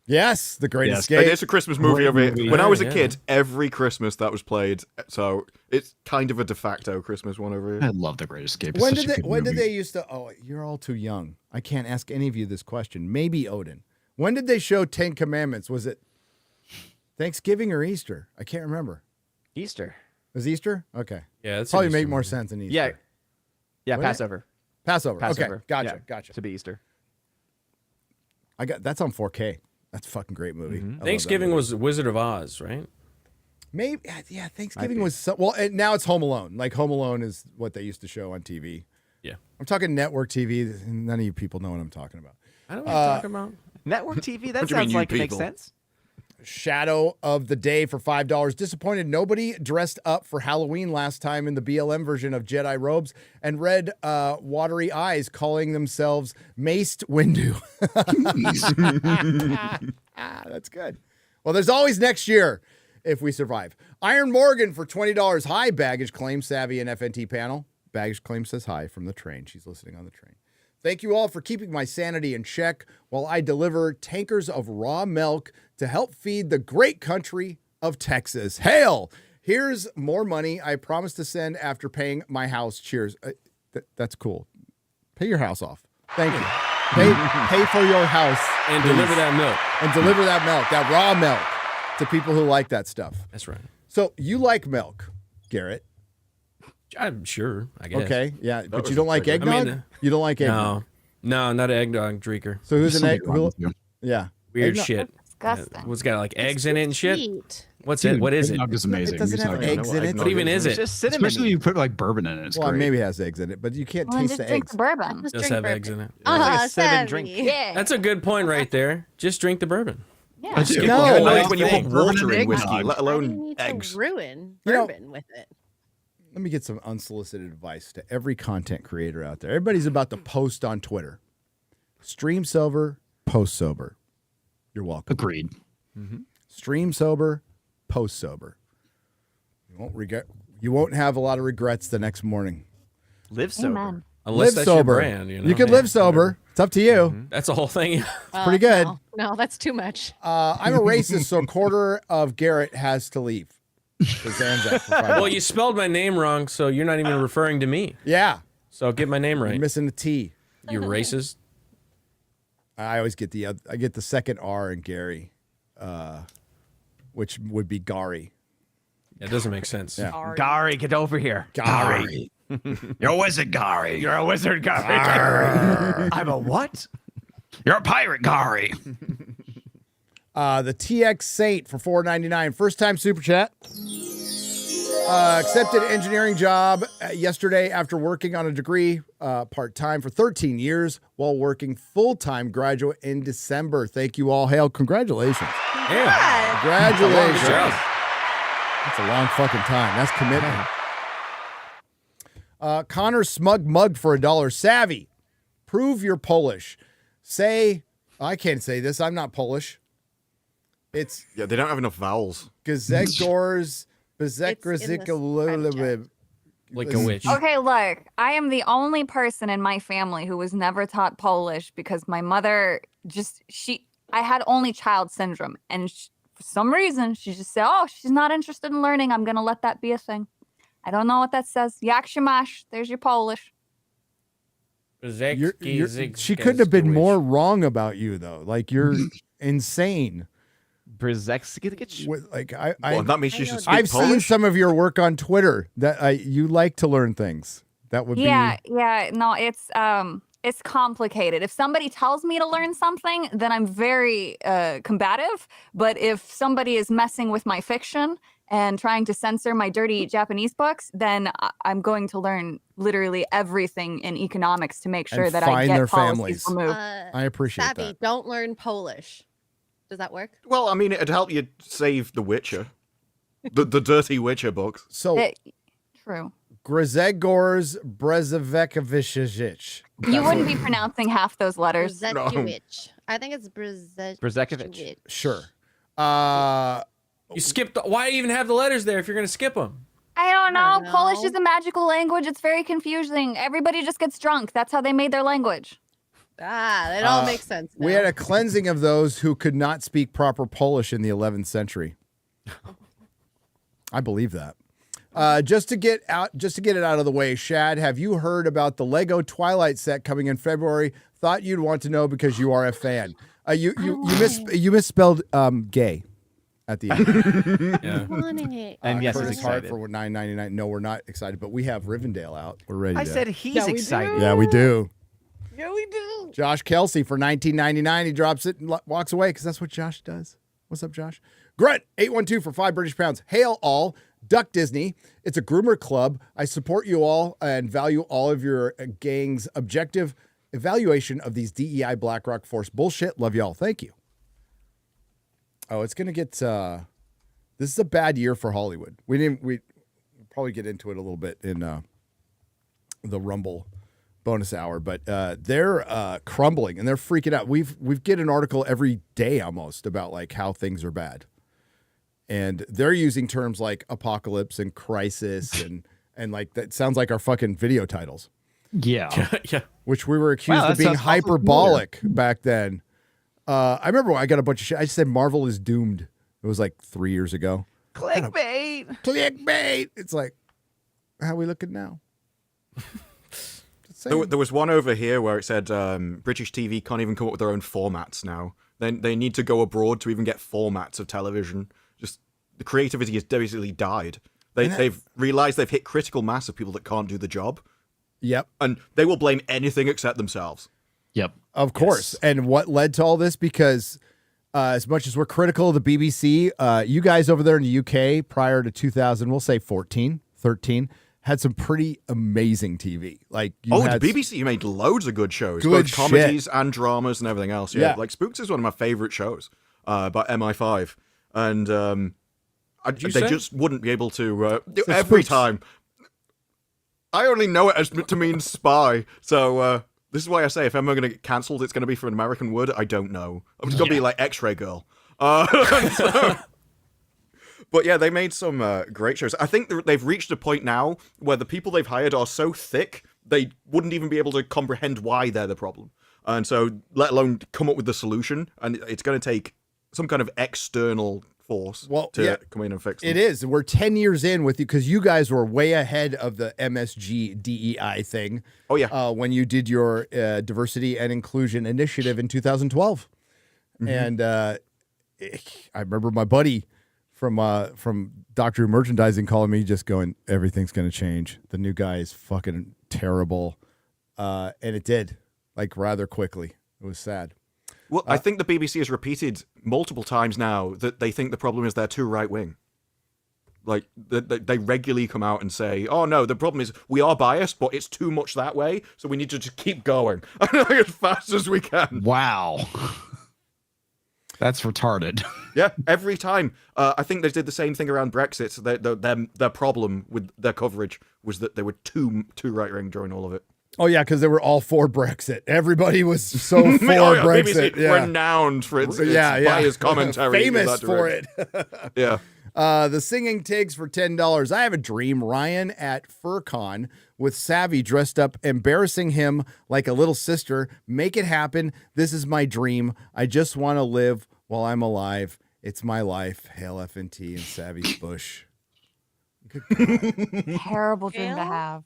Yes, The Great Escape. And it's a Christmas movie over here. When I was a kid, every Christmas that was played, so it's kind of a de facto Christmas one over here. I love The Great Escape. When did they used to? Oh, you're all too young. I can't ask any of you this question. Maybe Odin. When did they show 10 Commandments? Was it Thanksgiving or Easter? I can't remember. Easter. Was Easter? Okay. Yeah, that's probably make more sense than Easter. Yeah, Passover. Passover. Okay, gotcha. To be Easter. That's on 4K. That's a fucking great movie. Thanksgiving was Wizard of Oz, right? Maybe, yeah. Thanksgiving was and now it's Home Alone. Like Home Alone is what they used to show on TV. Yeah, I'm talking network TV. None of you people know what I'm talking about. I don't know what you're talking about. Network TV. That sounds like it makes sense. Shadow of the Day for $5. Disappointed nobody dressed up for Halloween last time in the BLM version of Jedi robes and red watery eyes calling themselves Maced Windu. That's good. Well, there's always next year if we survive. Iron Morgan for $20. Hi, baggage claim savvy and FNT panel. Baggage claim says hi from the train. She's listening on the train. Thank you all for keeping my sanity in check while I deliver tankers of raw milk to help feed the great country of Texas. Hail! Here's more money I promise to send after paying my house. Cheers. That's cool. Pay your house off. Thank you. Pay for your house. And please. deliver that milk. And deliver that milk, that raw milk, to people who like that stuff. That's right. So you like milk, Garrett? I'm sure, I guess. Okay, yeah, but you don't like eggnog? You don't like eggnog? No, not an eggnog drinker. So who's an egg? Yeah. Weird eggnog. shit. Disgusting. What's got like eggs in it and shit? Sweet. What's it? What is it? Eggnog is amazing. It doesn't have eggs in it. What even is it? It's just cinnamon. Especially you put like bourbon in it. It's Well, great. maybe it has eggs in it, but you can't Well, taste just the drink eggs. the bourbon. It does have eggs in it. like a cinnamon savvy. drink. Yeah. That's a good point right there. Just drink the bourbon. Yeah. No, like when you put Bourbon water and in whiskey, eggnog. let Why do you alone need eggs. to ruin You know- bourbon with it? Let me get some unsolicited advice to every content creator out there. Everybody's about to post on Twitter. Stream sober, post sober. You're welcome. Agreed. Stream sober, post sober. You won't have a lot of regrets the next morning. Live sober. Amen. Unless Live that's sober. your brand. You, know? You can live sober. It's up to you. That's the whole thing. It's pretty good. No, that's too much. I'm a racist, so a quarter of Garrett has to leave. For Zanzak for $5. Well, you spelled my name wrong, so you're not even referring to me. Yeah. So get my name You're right. missing a T. You racist. I always get I get the second R in Gary, which would be Gary. It doesn't make sense. Yeah. Gary, get over here. Gary. You're a wizard, Gary. You're a wizard, Gary. I'm a what? You're a pirate, Gary. The TX Saint for $4.99. First time super chat. Accepted engineering job yesterday after working on a degree part-time for 13 years while working full-time graduate in December. Thank you all. Hail. Congratulations. Yeah. Congratulations. That's a long fucking time. That's commitment. Connor Smug Mug for $1. Savvy. Prove you're Polish. Say, I can't say this. I'm not Polish. It's they don't have enough vowels. Gazegors, Like a witch. Okay, look, I am the only person in my family who was never taught Polish because my mother I had only child syndrome. And for some reason, she just said, oh, she's not interested in learning. I'm going to let that be a thing. I don't know what that says. Jak się masz? There's your Polish. She couldn't have been more wrong about you, though. Like, you're insane. Like that means you should speak I've Polish? seen some of your work on Twitter that you like to learn things. That would be No, it's complicated. If somebody tells me to learn something, then I'm very combative. But if somebody is messing with my fiction and trying to censor my dirty Japanese books, then I'm going to learn literally everything in economics to make sure that I get policies removed. I appreciate Savvy, that. don't learn Polish. Does that work? Well, I mean, it'd help you save The Witcher, the dirty Witcher books. So true. Grzegorz Brezovic. You wouldn't be pronouncing half those letters. Brzeziewicz. I think it's Brzeziewicz. Sure. You skipped. Why even have the letters there if you're going to skip them? I don't know. Polish is a magical language. It's very confusing. Everybody just gets drunk. That's how they made their language. It all makes sense now. We had a cleansing of those who could not speak proper Polish in the 11th century. I believe that. Just to get it out of the way, Shad, have you heard about the Lego Twilight set coming in February? Thought you'd want to know because you are a fan. You misspelled gay at the end. And yes, he's Curtis Hart excited. for $9.99. No, we're not excited, but we have Rivendell out. We're ready. I said he's excited. Yeah, we do. Yeah, we do. Josh Kelsey for $19.99. He drops it and walks away because that's what Josh does. What's up, Josh? Grunt 812 for £5 British. Hail all. Duck Disney. It's a groomer club. I support you all and value all of your gang's objective evaluation of these DEI BlackRock Force bullshit. Love y'all. Thank you. Oh, it's gonna get. This is a bad year for Hollywood. We probably get into it a little bit in the Rumble bonus hour, but they're crumbling and they're freaking out. We've get an article every day almost about like how things are bad, and they're using terms like apocalypse and crisis and like that sounds like our fucking video titles. Yeah. Which we were accused of being hyperbolic back then. I remember when I got a bunch of shit. I said Marvel is doomed. It was like 3 years ago. Clickbait. It's like, how are we looking now? There was one over here where it said British TV can't even come up with their own formats now. They need to go abroad to even get formats of television. Just the creativity has basically died. They've realized they've hit critical mass of people that can't do the job. Yep. And they will blame anything except themselves. Yep. Of course. Yes. And what led to all this? Because as much as we're critical of the BBC, you guys over there in the UK prior to 2000, we'll say 13, had some pretty amazing TV. Like the BBC made loads of good shows, both comedies and dramas and everything else. Yeah. Like Spooks is one of my favorite shows about MI5. And they just wouldn't be able to every time. I only know it as to mean spy. So this is why I say if I'm going to get cancelled, it's going to be for an American word. I don't know. I'm just going to be like X-Ray Girl. But yeah, they made some great shows. I think they've reached a point now where the people they've hired are so thick, they wouldn't even be able to comprehend why they're the problem. And so, let alone come up with the solution. And it's going to take some kind of external force Well, to yeah, come in and fix them. It is. We're 10 years in with you because you guys were way ahead of the MSG DEI thing. Oh, yeah. When you did your diversity and inclusion initiative in 2012. And I remember my buddy from Doctor Who Merchandising calling me just going, everything's going to change. The new guy is fucking terrible. And it did, like, rather quickly. It was sad. Well, I think the BBC has repeated multiple times now that they think the problem is they're too right-wing. Like, they regularly come out and say, oh, no, the problem is we are biased, but it's too much that way, so we need to just keep going as fast as we can. Wow. That's retarded. Yeah, every time. I think they did the same thing around Brexit. Their problem with their coverage was that they were too right-wing during all of it. Oh, yeah, because they were all for Brexit. Everybody was so for Brexit. BBC, renowned for its biased commentary. Famous for it. Yeah. The Singing Tigs for $10. I have a dream. Ryan at FurCon with Savvy dressed up, embarrassing him like a little sister. Make it happen. This is my dream. I just want to live while I'm alive. It's my life. Hail FNT and Savvy's Bush. Terrible dream to have.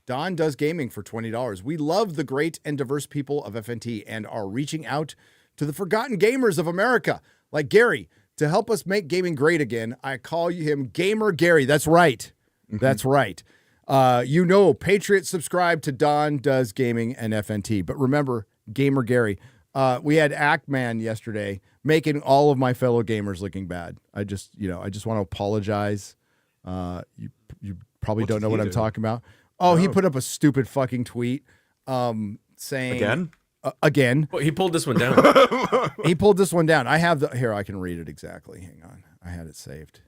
Don Does Gaming for $20. We love the great and diverse people of FNT and are reaching out to the forgotten gamers of America, like Gary, to help us make gaming great again. I call him Gamer Gary. That's right. That's right. Patriots subscribe to Don Does Gaming and FNT. But remember, Gamer Gary. We had Ackman yesterday making all of my fellow gamers looking bad. I just want to apologize. You probably don't know what I'm talking about. Oh, he put up a stupid fucking tweet saying... Again. Well, he pulled this one down. He pulled this one down. I have here, I can read it exactly. Hang on. I had it saved.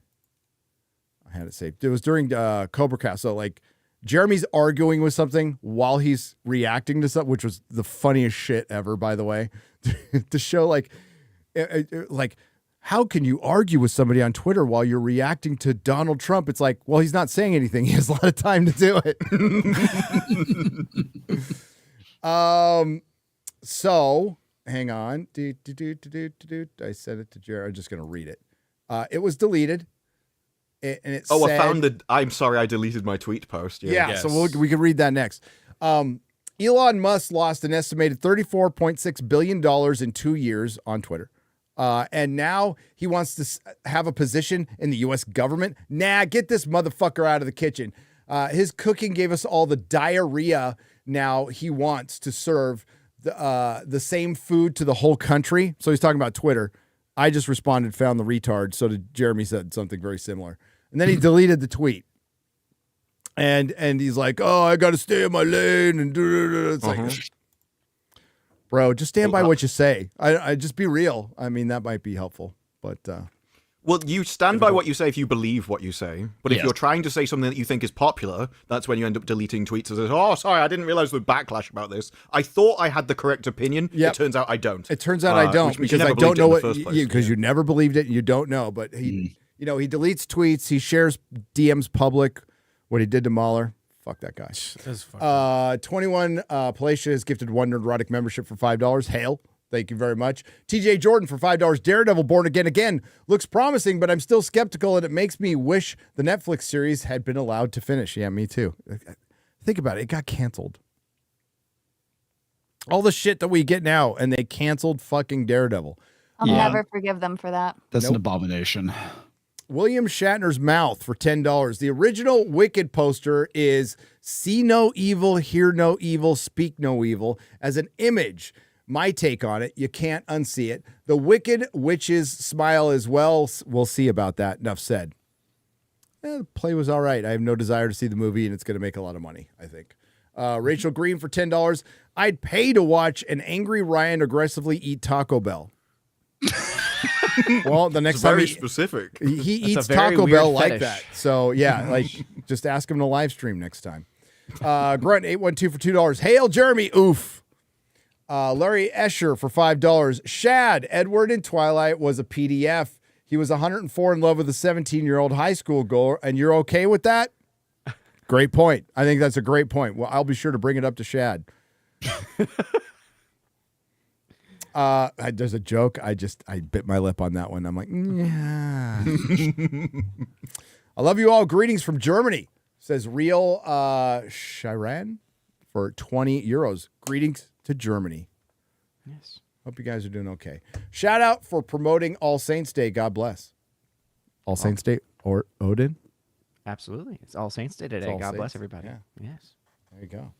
It was during Cobra Cast. So, like, Jeremy's arguing with something while he's reacting to something, which was the funniest shit ever, by the way. To show, like, how can you argue with somebody on Twitter while you're reacting to Donald Trump? It's like, well, he's not saying anything. He has a lot of time to do it. So, hang on. I sent it to Jared. I'm just going to read it. It was deleted. I found I'm sorry, I deleted my tweet post. Yeah, yes. So we can read that next. Elon Musk lost an estimated $34.6 billion in 2 years on Twitter. And now he wants to have a position in the U.S. government. Nah, get this motherfucker out of the kitchen. His cooking gave us all the diarrhea. Now he wants to serve the same food to the whole country. So he's talking about Twitter. I just responded, found the retard. So did Jeremy, said something very similar. And then he deleted the tweet. And he's like, oh, I got to stay in my lane. And it's like, bro, just stand by what you say. I just be real. I mean, that might be helpful. But well, you stand by what you say if you believe what you say. But if you're trying to say something that you think is popular, that's when you end up deleting tweets that says, oh, sorry, I didn't realize the backlash about this. I thought I had the correct opinion. Yep. It turns out I don't. It turns out I don't, because I don't know because you never believed it and you don't know. But he, he deletes tweets. He shares DMs public. What he did to Mahler. Fuck that guy. 21 Palacia has gifted one Nerdrotic membership for $5. Hail. Thank you very much. TJ Jordan for $5. Daredevil Born Again looks promising, but I'm still skeptical, and it makes me wish the Netflix series had been allowed to finish. Yeah, me too. Think about it. It got canceled. All the shit that we get now, and they canceled fucking Daredevil. I'll never forgive them for that. That's an abomination. William Shatner's mouth for $10. The original Wicked poster is see no evil, hear no evil, speak no evil as an image. My take on it, you can't unsee it. The Wicked Witch's smile as well. We'll see about that. Enough said. The play was all right. I have no desire to see the movie, and it's going to make a lot of money, I think. Rachel Green for $10. I'd pay to watch an angry Ryan aggressively eat Taco Bell. Well, the next time very specific. He eats Taco Bell like that. So yeah, like just ask him to live stream next time. Grunt 812 for $2. Hail Jeremy. Oof. Larry Escher for $5. Shad, Edward in Twilight was a PDF. He was 104 in love with a 17-year-old high school goer, and you're okay with that? Great point. I think that's a great point. Well, I'll be sure to bring it up to Shad. There's a joke. I bit my lip on that one. I'm like, yeah. I love you all. Greetings from Germany, says Real Shiran for 20 euros. Greetings to Germany. Yes. Hope you guys are doing okay. Shout out for promoting All Saints Day. God bless. All Saints Day or Odin? Absolutely. It's All Saints Day today. All God bless Saints. everybody. Yeah. Yes. There you go.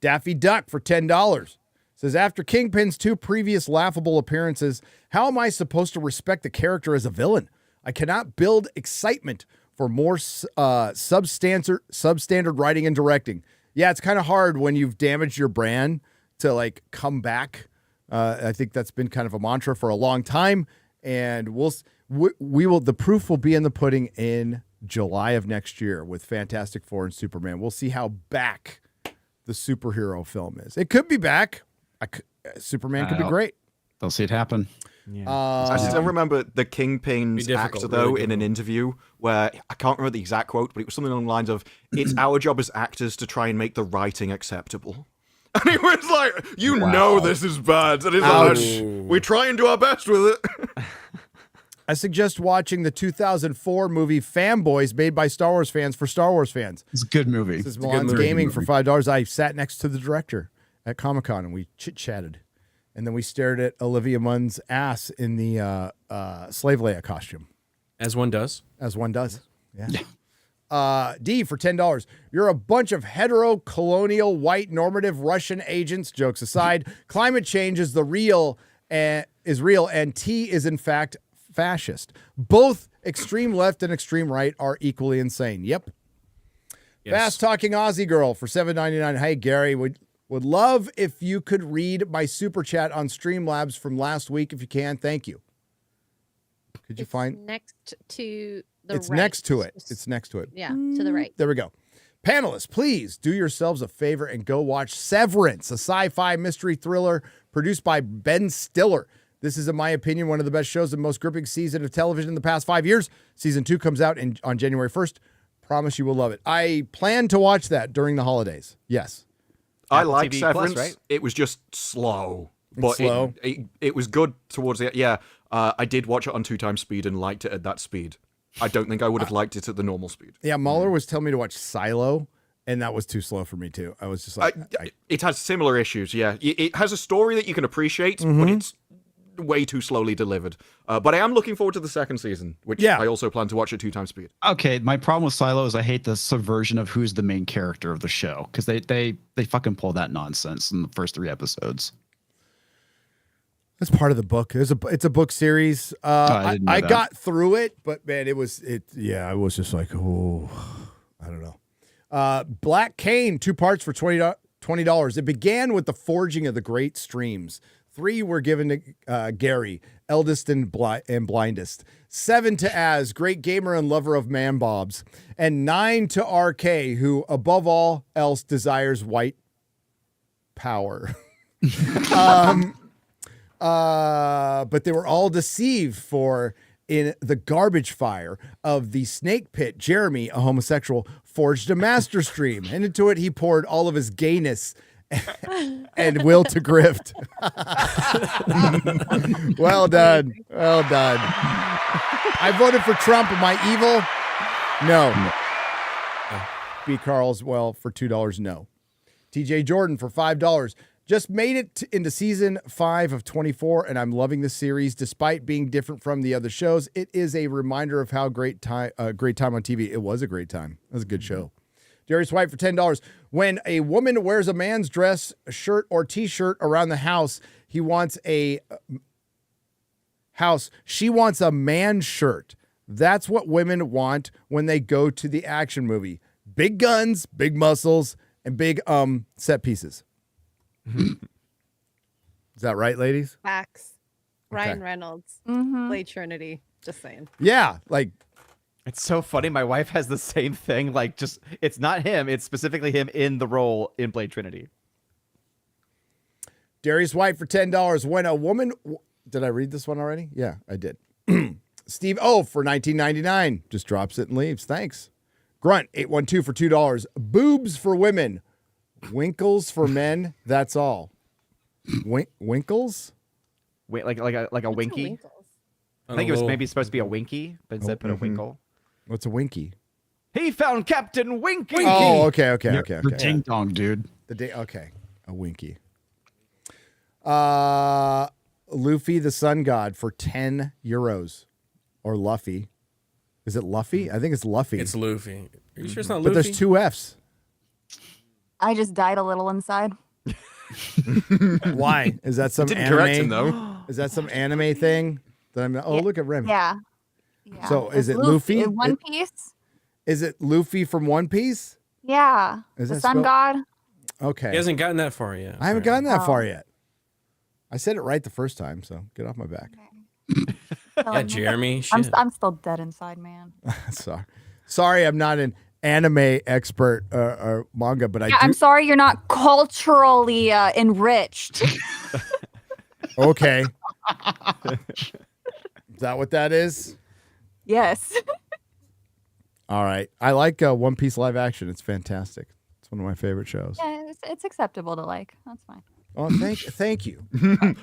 Daffy Duck for $10 says, after Kingpin's 2 previous laughable appearances, how am I supposed to respect the character as a villain? I cannot build excitement for more substandard writing and directing. Yeah, it's kind of hard when you've damaged your brand to like come back. I think that's been kind of a mantra for a long time, and we will. The proof will be in the pudding in July of next year with Fantastic Four and Superman. We'll see how back the superhero film is. It could be back. Superman could be great. They'll see it happen. Yeah. I still remember the Kingpin's actor, though, really in an interview where I can't remember the exact quote, but it was something along the lines of, it's our job as actors to try and make the writing acceptable. And it was like, you know this is bad. And it's like, we try and do our best with it. I suggest watching the 2004 movie Fanboys, made by Star Wars fans for Star Wars fans. It's a good movie. This is Milan's Gaming for $5. I sat next to the director at Comic-Con and we chit-chatted. And then we stared at Olivia Munn's ass in the Slave Leia costume. As one does. As one does. Yeah. D for $10. You're a bunch of hetero, colonial, white, normative Russian agents. Jokes aside, climate change is real, and T is in fact fascist. Both extreme left and extreme right are equally insane. Yep. Yes. Fast talking Aussie girl for $7.99. Hey Gary, would love if you could read my super chat on Streamlabs from last week if you can. Thank you. Could you find next to the It's right. next to it. It's next to it. Yeah, to the right. There we go. Panelists, please do yourselves a favor and go watch Severance, a sci-fi mystery thriller produced by Ben Stiller. This is, in my opinion, one of the best shows and most gripping season of television in the past 5 years. Season 2 comes out on January 1st. Promise you will love it. I plan to watch that during the holidays. Yes. I Apple like TV Severance. Plus, right? It was just slow. But slow. It was good towards the end. Yeah, I did watch it on 2x speed and liked it at that speed. I don't think I would have liked it at the normal speed. Yeah, Mahler was telling me to watch Silo, and that was too slow for me, too. I was just like... It has similar issues, yeah. It has a story that you can appreciate, but it's way too slowly delivered. But I am looking forward to the second season, which I also plan to watch at 2x speed. Okay, my problem with Silo is I hate the subversion of who's the main character of the show, because they fucking pull that nonsense in the first 3 episodes. That's part of the book. It's a book series. I got through it, but man, it was just like, oh, I don't know. Black Cane, 2 parts for $20. It began with the forging of the great streams. 3 were given to Gary, eldest and blindest. 7 to Az, great gamer and lover of man bobs. And 9 to RK, who above all else desires white power. But they were all deceived, for in the garbage fire of the snake pit, Jeremy, a homosexual, forged a master stream, and into it he poured all of his gayness and will to grift. Well done. Well done. I voted for Trump. Am I evil? No. B. Carl's, well, for $2, no. TJ Jordan for $5. Just made it into season 5 of 24, and I'm loving the series despite being different from the other shows. It is a reminder of how great time on TV. It was a great time. It was a good show. Darius White for $10. When a woman wears a man's dress, a shirt, or T-shirt around the house, she wants a man shirt. That's what women want when they go to the action movie. Big guns, big muscles, and big set pieces. Is that right, ladies? Facts. Ryan Reynolds, Blade Trinity. Just saying. Yeah, like it's so funny. My wife has the same thing. Like, just it's not him. It's specifically him in the role in Blade Trinity. Darius White for $10. When a woman, did I read this one already? Yeah, I did. Steve O for $19.99. Just drops it and leaves. Thanks. Grunt 812 for $2. Boobs for women. Winkles for men, that's all. Winkles? Wait, like a winky. Winkles? I think it was maybe supposed to be a winky, but instead put a winkle. What's a winky? He found Captain Winky. Oh, okay. The ding dong, dude. Okay, a winky. Luffy the Sun God for 10 euros, or Luffy. Is it Luffy? I think it's Luffy. It's Luffy. Are you sure it's not But Luffy? there's 2 F's. I just died a little inside. Why? Is that some Didn't anime? correct him though. Is that some anime thing? That I'm. Oh, look at Remy. Yeah. So is It's it Luffy? One Piece? Is it Luffy from One Piece? Yeah. Is the that sun spelled- god? Okay. He hasn't gotten that far yet. I haven't gotten that Oh. far yet. I said it right the first time, so get off my back. Yeah, Jeremy. I'm still dead inside, man. Sorry, I'm not an anime expert or manga, but I do. I'm sorry you're not culturally enriched. Okay. Is that what that is? Yes. All right. I like One Piece live action. It's fantastic. It's one of my favorite shows. Yeah, it's acceptable to like. That's fine. Oh, thank you.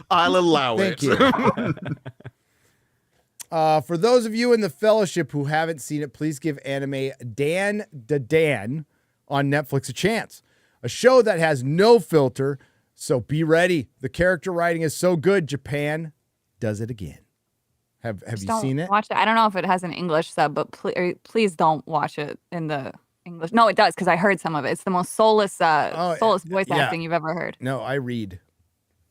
I'll allow Thank it. you. For those of you in the fellowship who haven't seen it, please give anime Dan on Netflix a chance. A show that has no filter, so be ready. The character writing is so good, Japan does it again. Have you Don't seen it? Watch it. I don't know if it has an English sub, but please don't watch it in the English. No, it does because I heard some of it. It's the most soulless voice acting you've ever heard. No, I read.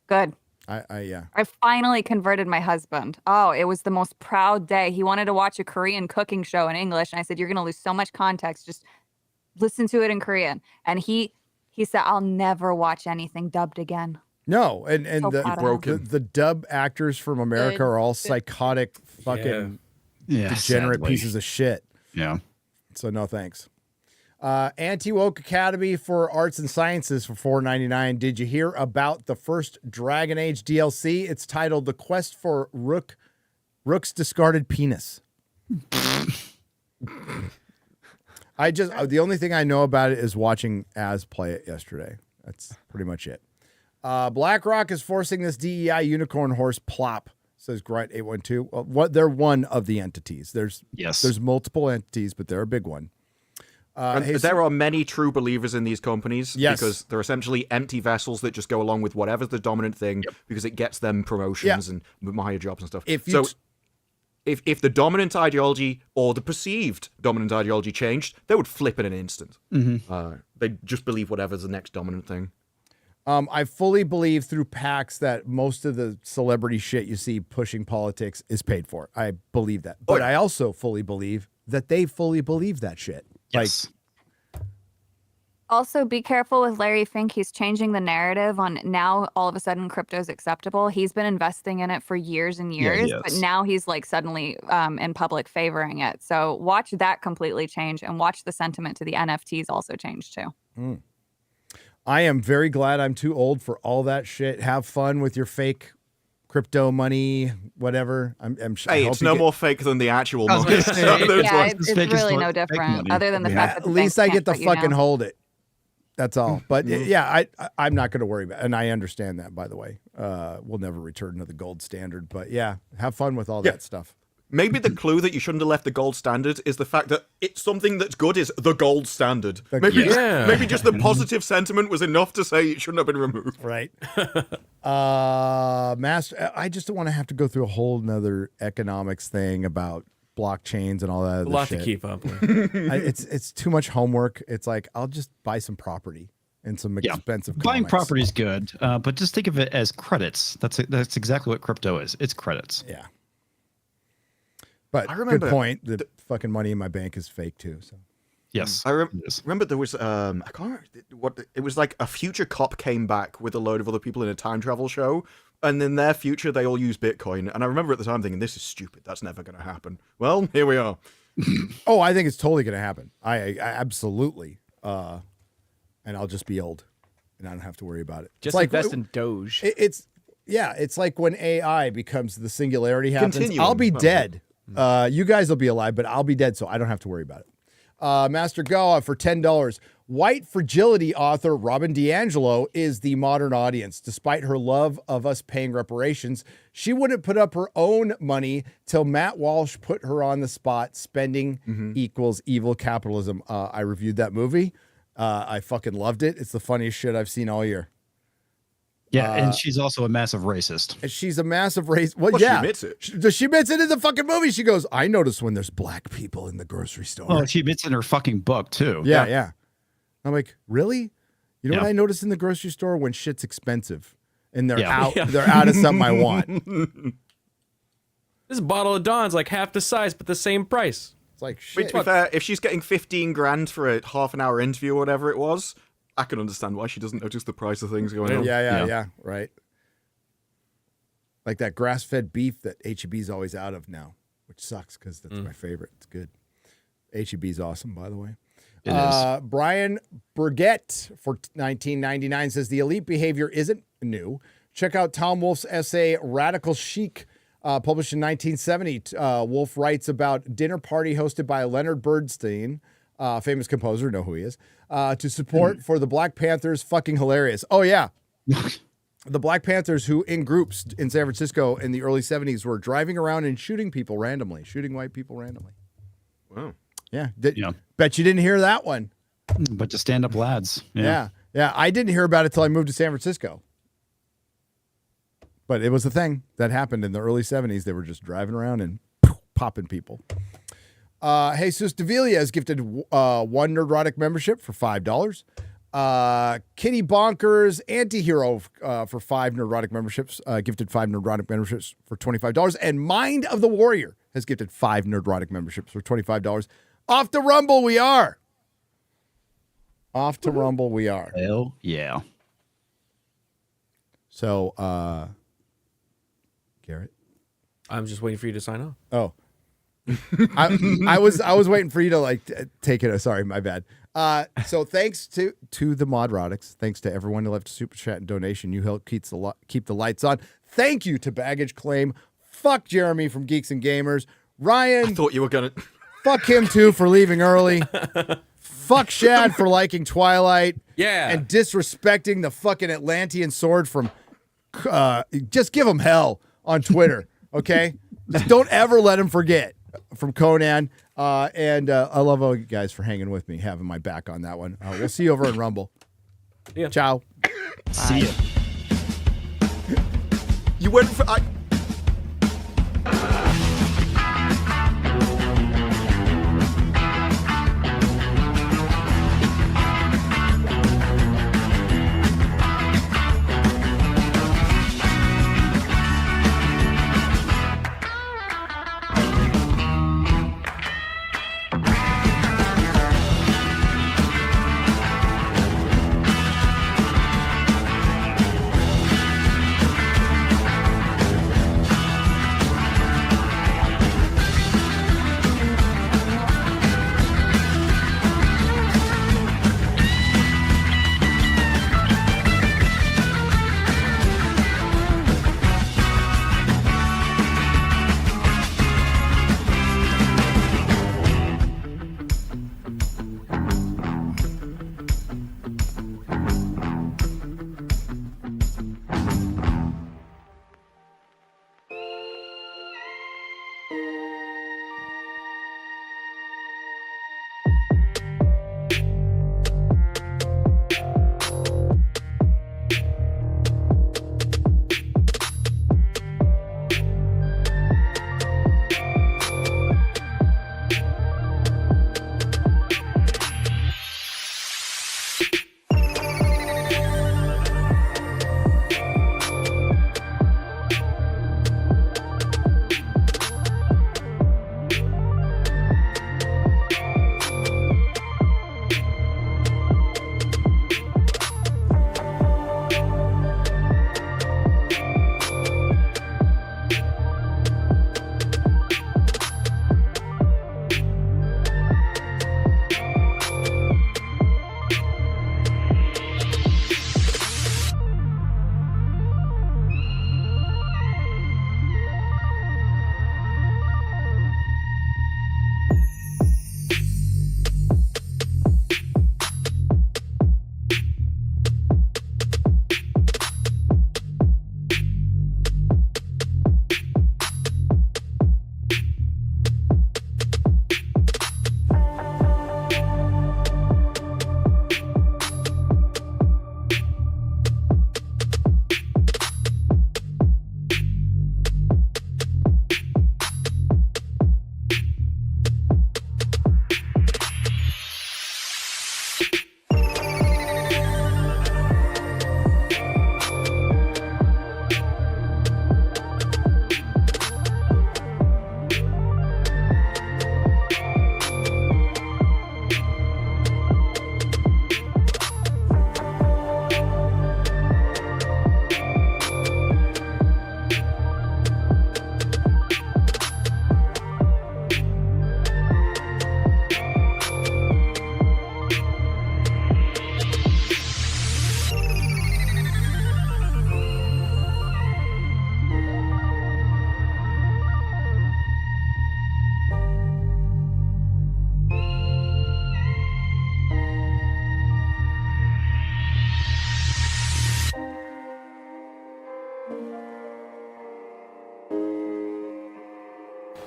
Good. Yeah. I finally converted my husband. Oh, it was the most proud day. He wanted to watch a Korean cooking show in English, and I said, "You're going to lose so much context. Just listen to it in Korean." And he said, "I'll never watch anything dubbed again." No, and So proud of him. the dub actors from America Good. are all psychotic, fucking degenerate sadly. pieces of shit. Yeah. So no thanks. Anti-Woke Academy for Arts and Sciences for $4.99. Did you hear about the first Dragon Age DLC? It's titled The Quest for Rook's Discarded Penis. The only thing I know about it is watching Az play it yesterday. That's pretty much it. BlackRock is forcing this DEI unicorn horse plop, says Grunt812. They're one of the entities. There's multiple entities, but they're a big one. There are many true believers in these companies Yes. because they're essentially empty vessels that just go along with whatever's the dominant thing because it gets them promotions and higher jobs and stuff. If the dominant ideology or the perceived dominant ideology changed, they would flip in an instant. They just believe whatever's the next dominant thing. I fully believe through PACs that most of the celebrity shit you see pushing politics is paid for. I believe that. But I also fully believe that they fully believe that shit. Yes. Also, be careful with Larry Fink. He's changing the narrative on now all of a sudden crypto is acceptable. He's been investing in it for years and years, but now he's like suddenly in public favoring it. So watch that completely change and watch the sentiment to the NFTs also change too. I am very glad I'm too old for all that shit. Have fun with your fake crypto money, whatever. Hey, it's no more fake than the actual money. It's really no different, other than the fact that at least I get to fucking hold. hold it. That's all. But I'm not going to worry about it. And I understand that, by the way. We'll never return to the gold standard. But yeah, have fun with all that stuff. Maybe the clue that you shouldn't have left the gold standard is the fact that it's something that's good is the gold standard. Maybe just the positive sentiment was enough to say it shouldn't have been removed. Right. Master, I just don't want to have to go through a whole nother economics thing about blockchains and all that other A lot shit. to keep up with. It's too much homework. It's like, I'll just buy some property and some expensive Buying comics. property is good, but just think of it as credits. That's exactly what crypto is. It's credits. Yeah. But I remember good point. The fucking money in my bank is fake too. So yes, I remember there was I can't remember what it was like. A future cop came back with a load of other people in a time travel show, and in their future they all use Bitcoin. And I remember at the time thinking, "This is stupid. That's never going to happen." Well, here we are. Oh, I think it's totally going to happen. I absolutely. And I'll just be old, and I don't have to worry about it. Just invest in Doge. It's like when AI becomes the singularity happens. Continuum. I'll be dead. You guys will be alive, but I'll be dead, so I don't have to worry about it. Master Goa for $10. White fragility author Robin DiAngelo is the modern audience. Despite her love of us paying reparations, she wouldn't put up her own money till Matt Walsh put her on the spot. Spending equals evil capitalism. I reviewed that movie. I fucking loved it. It's the funniest shit I've seen all year. Yeah, and she's also a massive racist. And she's a massive racist. Well, yeah. She admits it. She admits it in the fucking movie. She goes, I notice when there's black people in the grocery store. Oh, she admits in her fucking book, too. Yeah. I'm like, really? You know what I notice in the grocery store? When shit's expensive and they're out of something I want. This bottle of Dawn's like half the size, but the same price. It's like shit. To be fair, if she's getting 15 grand for a half an hour interview or whatever it was, I can understand why she doesn't notice the price of things going on. Yeah, right. Like that grass-fed beef that H-E-B's always out of now, which sucks because that's my favorite. It's good. H-E-B's awesome, by the way. It is. Brian Burgett for $19.99 says the elite behavior isn't new. Check out Tom Wolfe's essay "Radical Chic," published in 1970. Wolfe writes about dinner party hosted by Leonard Bernstein, famous composer, know who he is, to support for the Black Panthers. Fucking hilarious. Oh yeah. The Black Panthers, who in groups in San Francisco in the early 70s were driving around and shooting people randomly, shooting white people randomly. Wow. Yeah. Bet you didn't hear that one. But to stand-up lads. Yeah. I didn't hear about it till I moved to San Francisco. But it was a thing that happened in the early 70s. They were just driving around and popping people. Jesus Davila has gifted one Nerdrotic membership for $5. Kitty Bonkers Antihero for 5 Nerdrotic memberships, gifted 5 Nerdrotic memberships for $25. And Mind of the Warrior has gifted 5 Nerdrotic memberships for $25. Off to Rumble we are. Off to Rumble we are. Hell yeah. So, Garrett? I'm just waiting for you to sign off. Oh. I was waiting for you to like take it. Sorry, my bad. So thanks to the Modrotics. Thanks to everyone who left a super chat and donation. You help keep the lights on. Thank you to Baggage Claim. Fuck Jeremy from Geeks and Gamers. Ryan. I thought you were gonna. Fuck him too for leaving early. Fuck Shad for liking Twilight. Yeah. And disrespecting the fucking Atlantean sword from. Just give him hell on Twitter, okay? Just don't ever let him forget. From Conan. And I love all you guys for hanging with me, having my back on that one. We'll see you over in Rumble. Yeah. Ciao. See ya. You went for.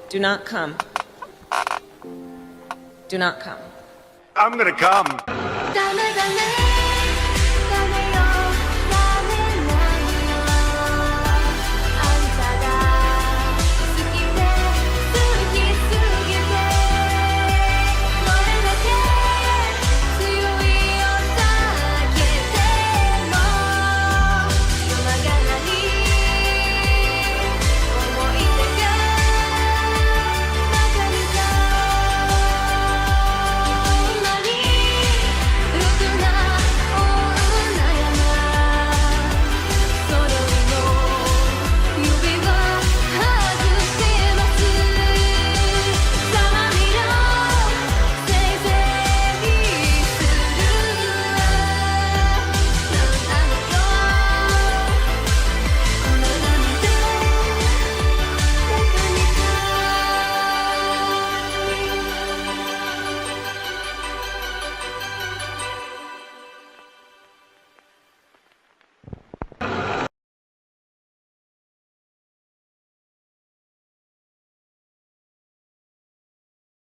Do not come. Do not come. I'm gonna come.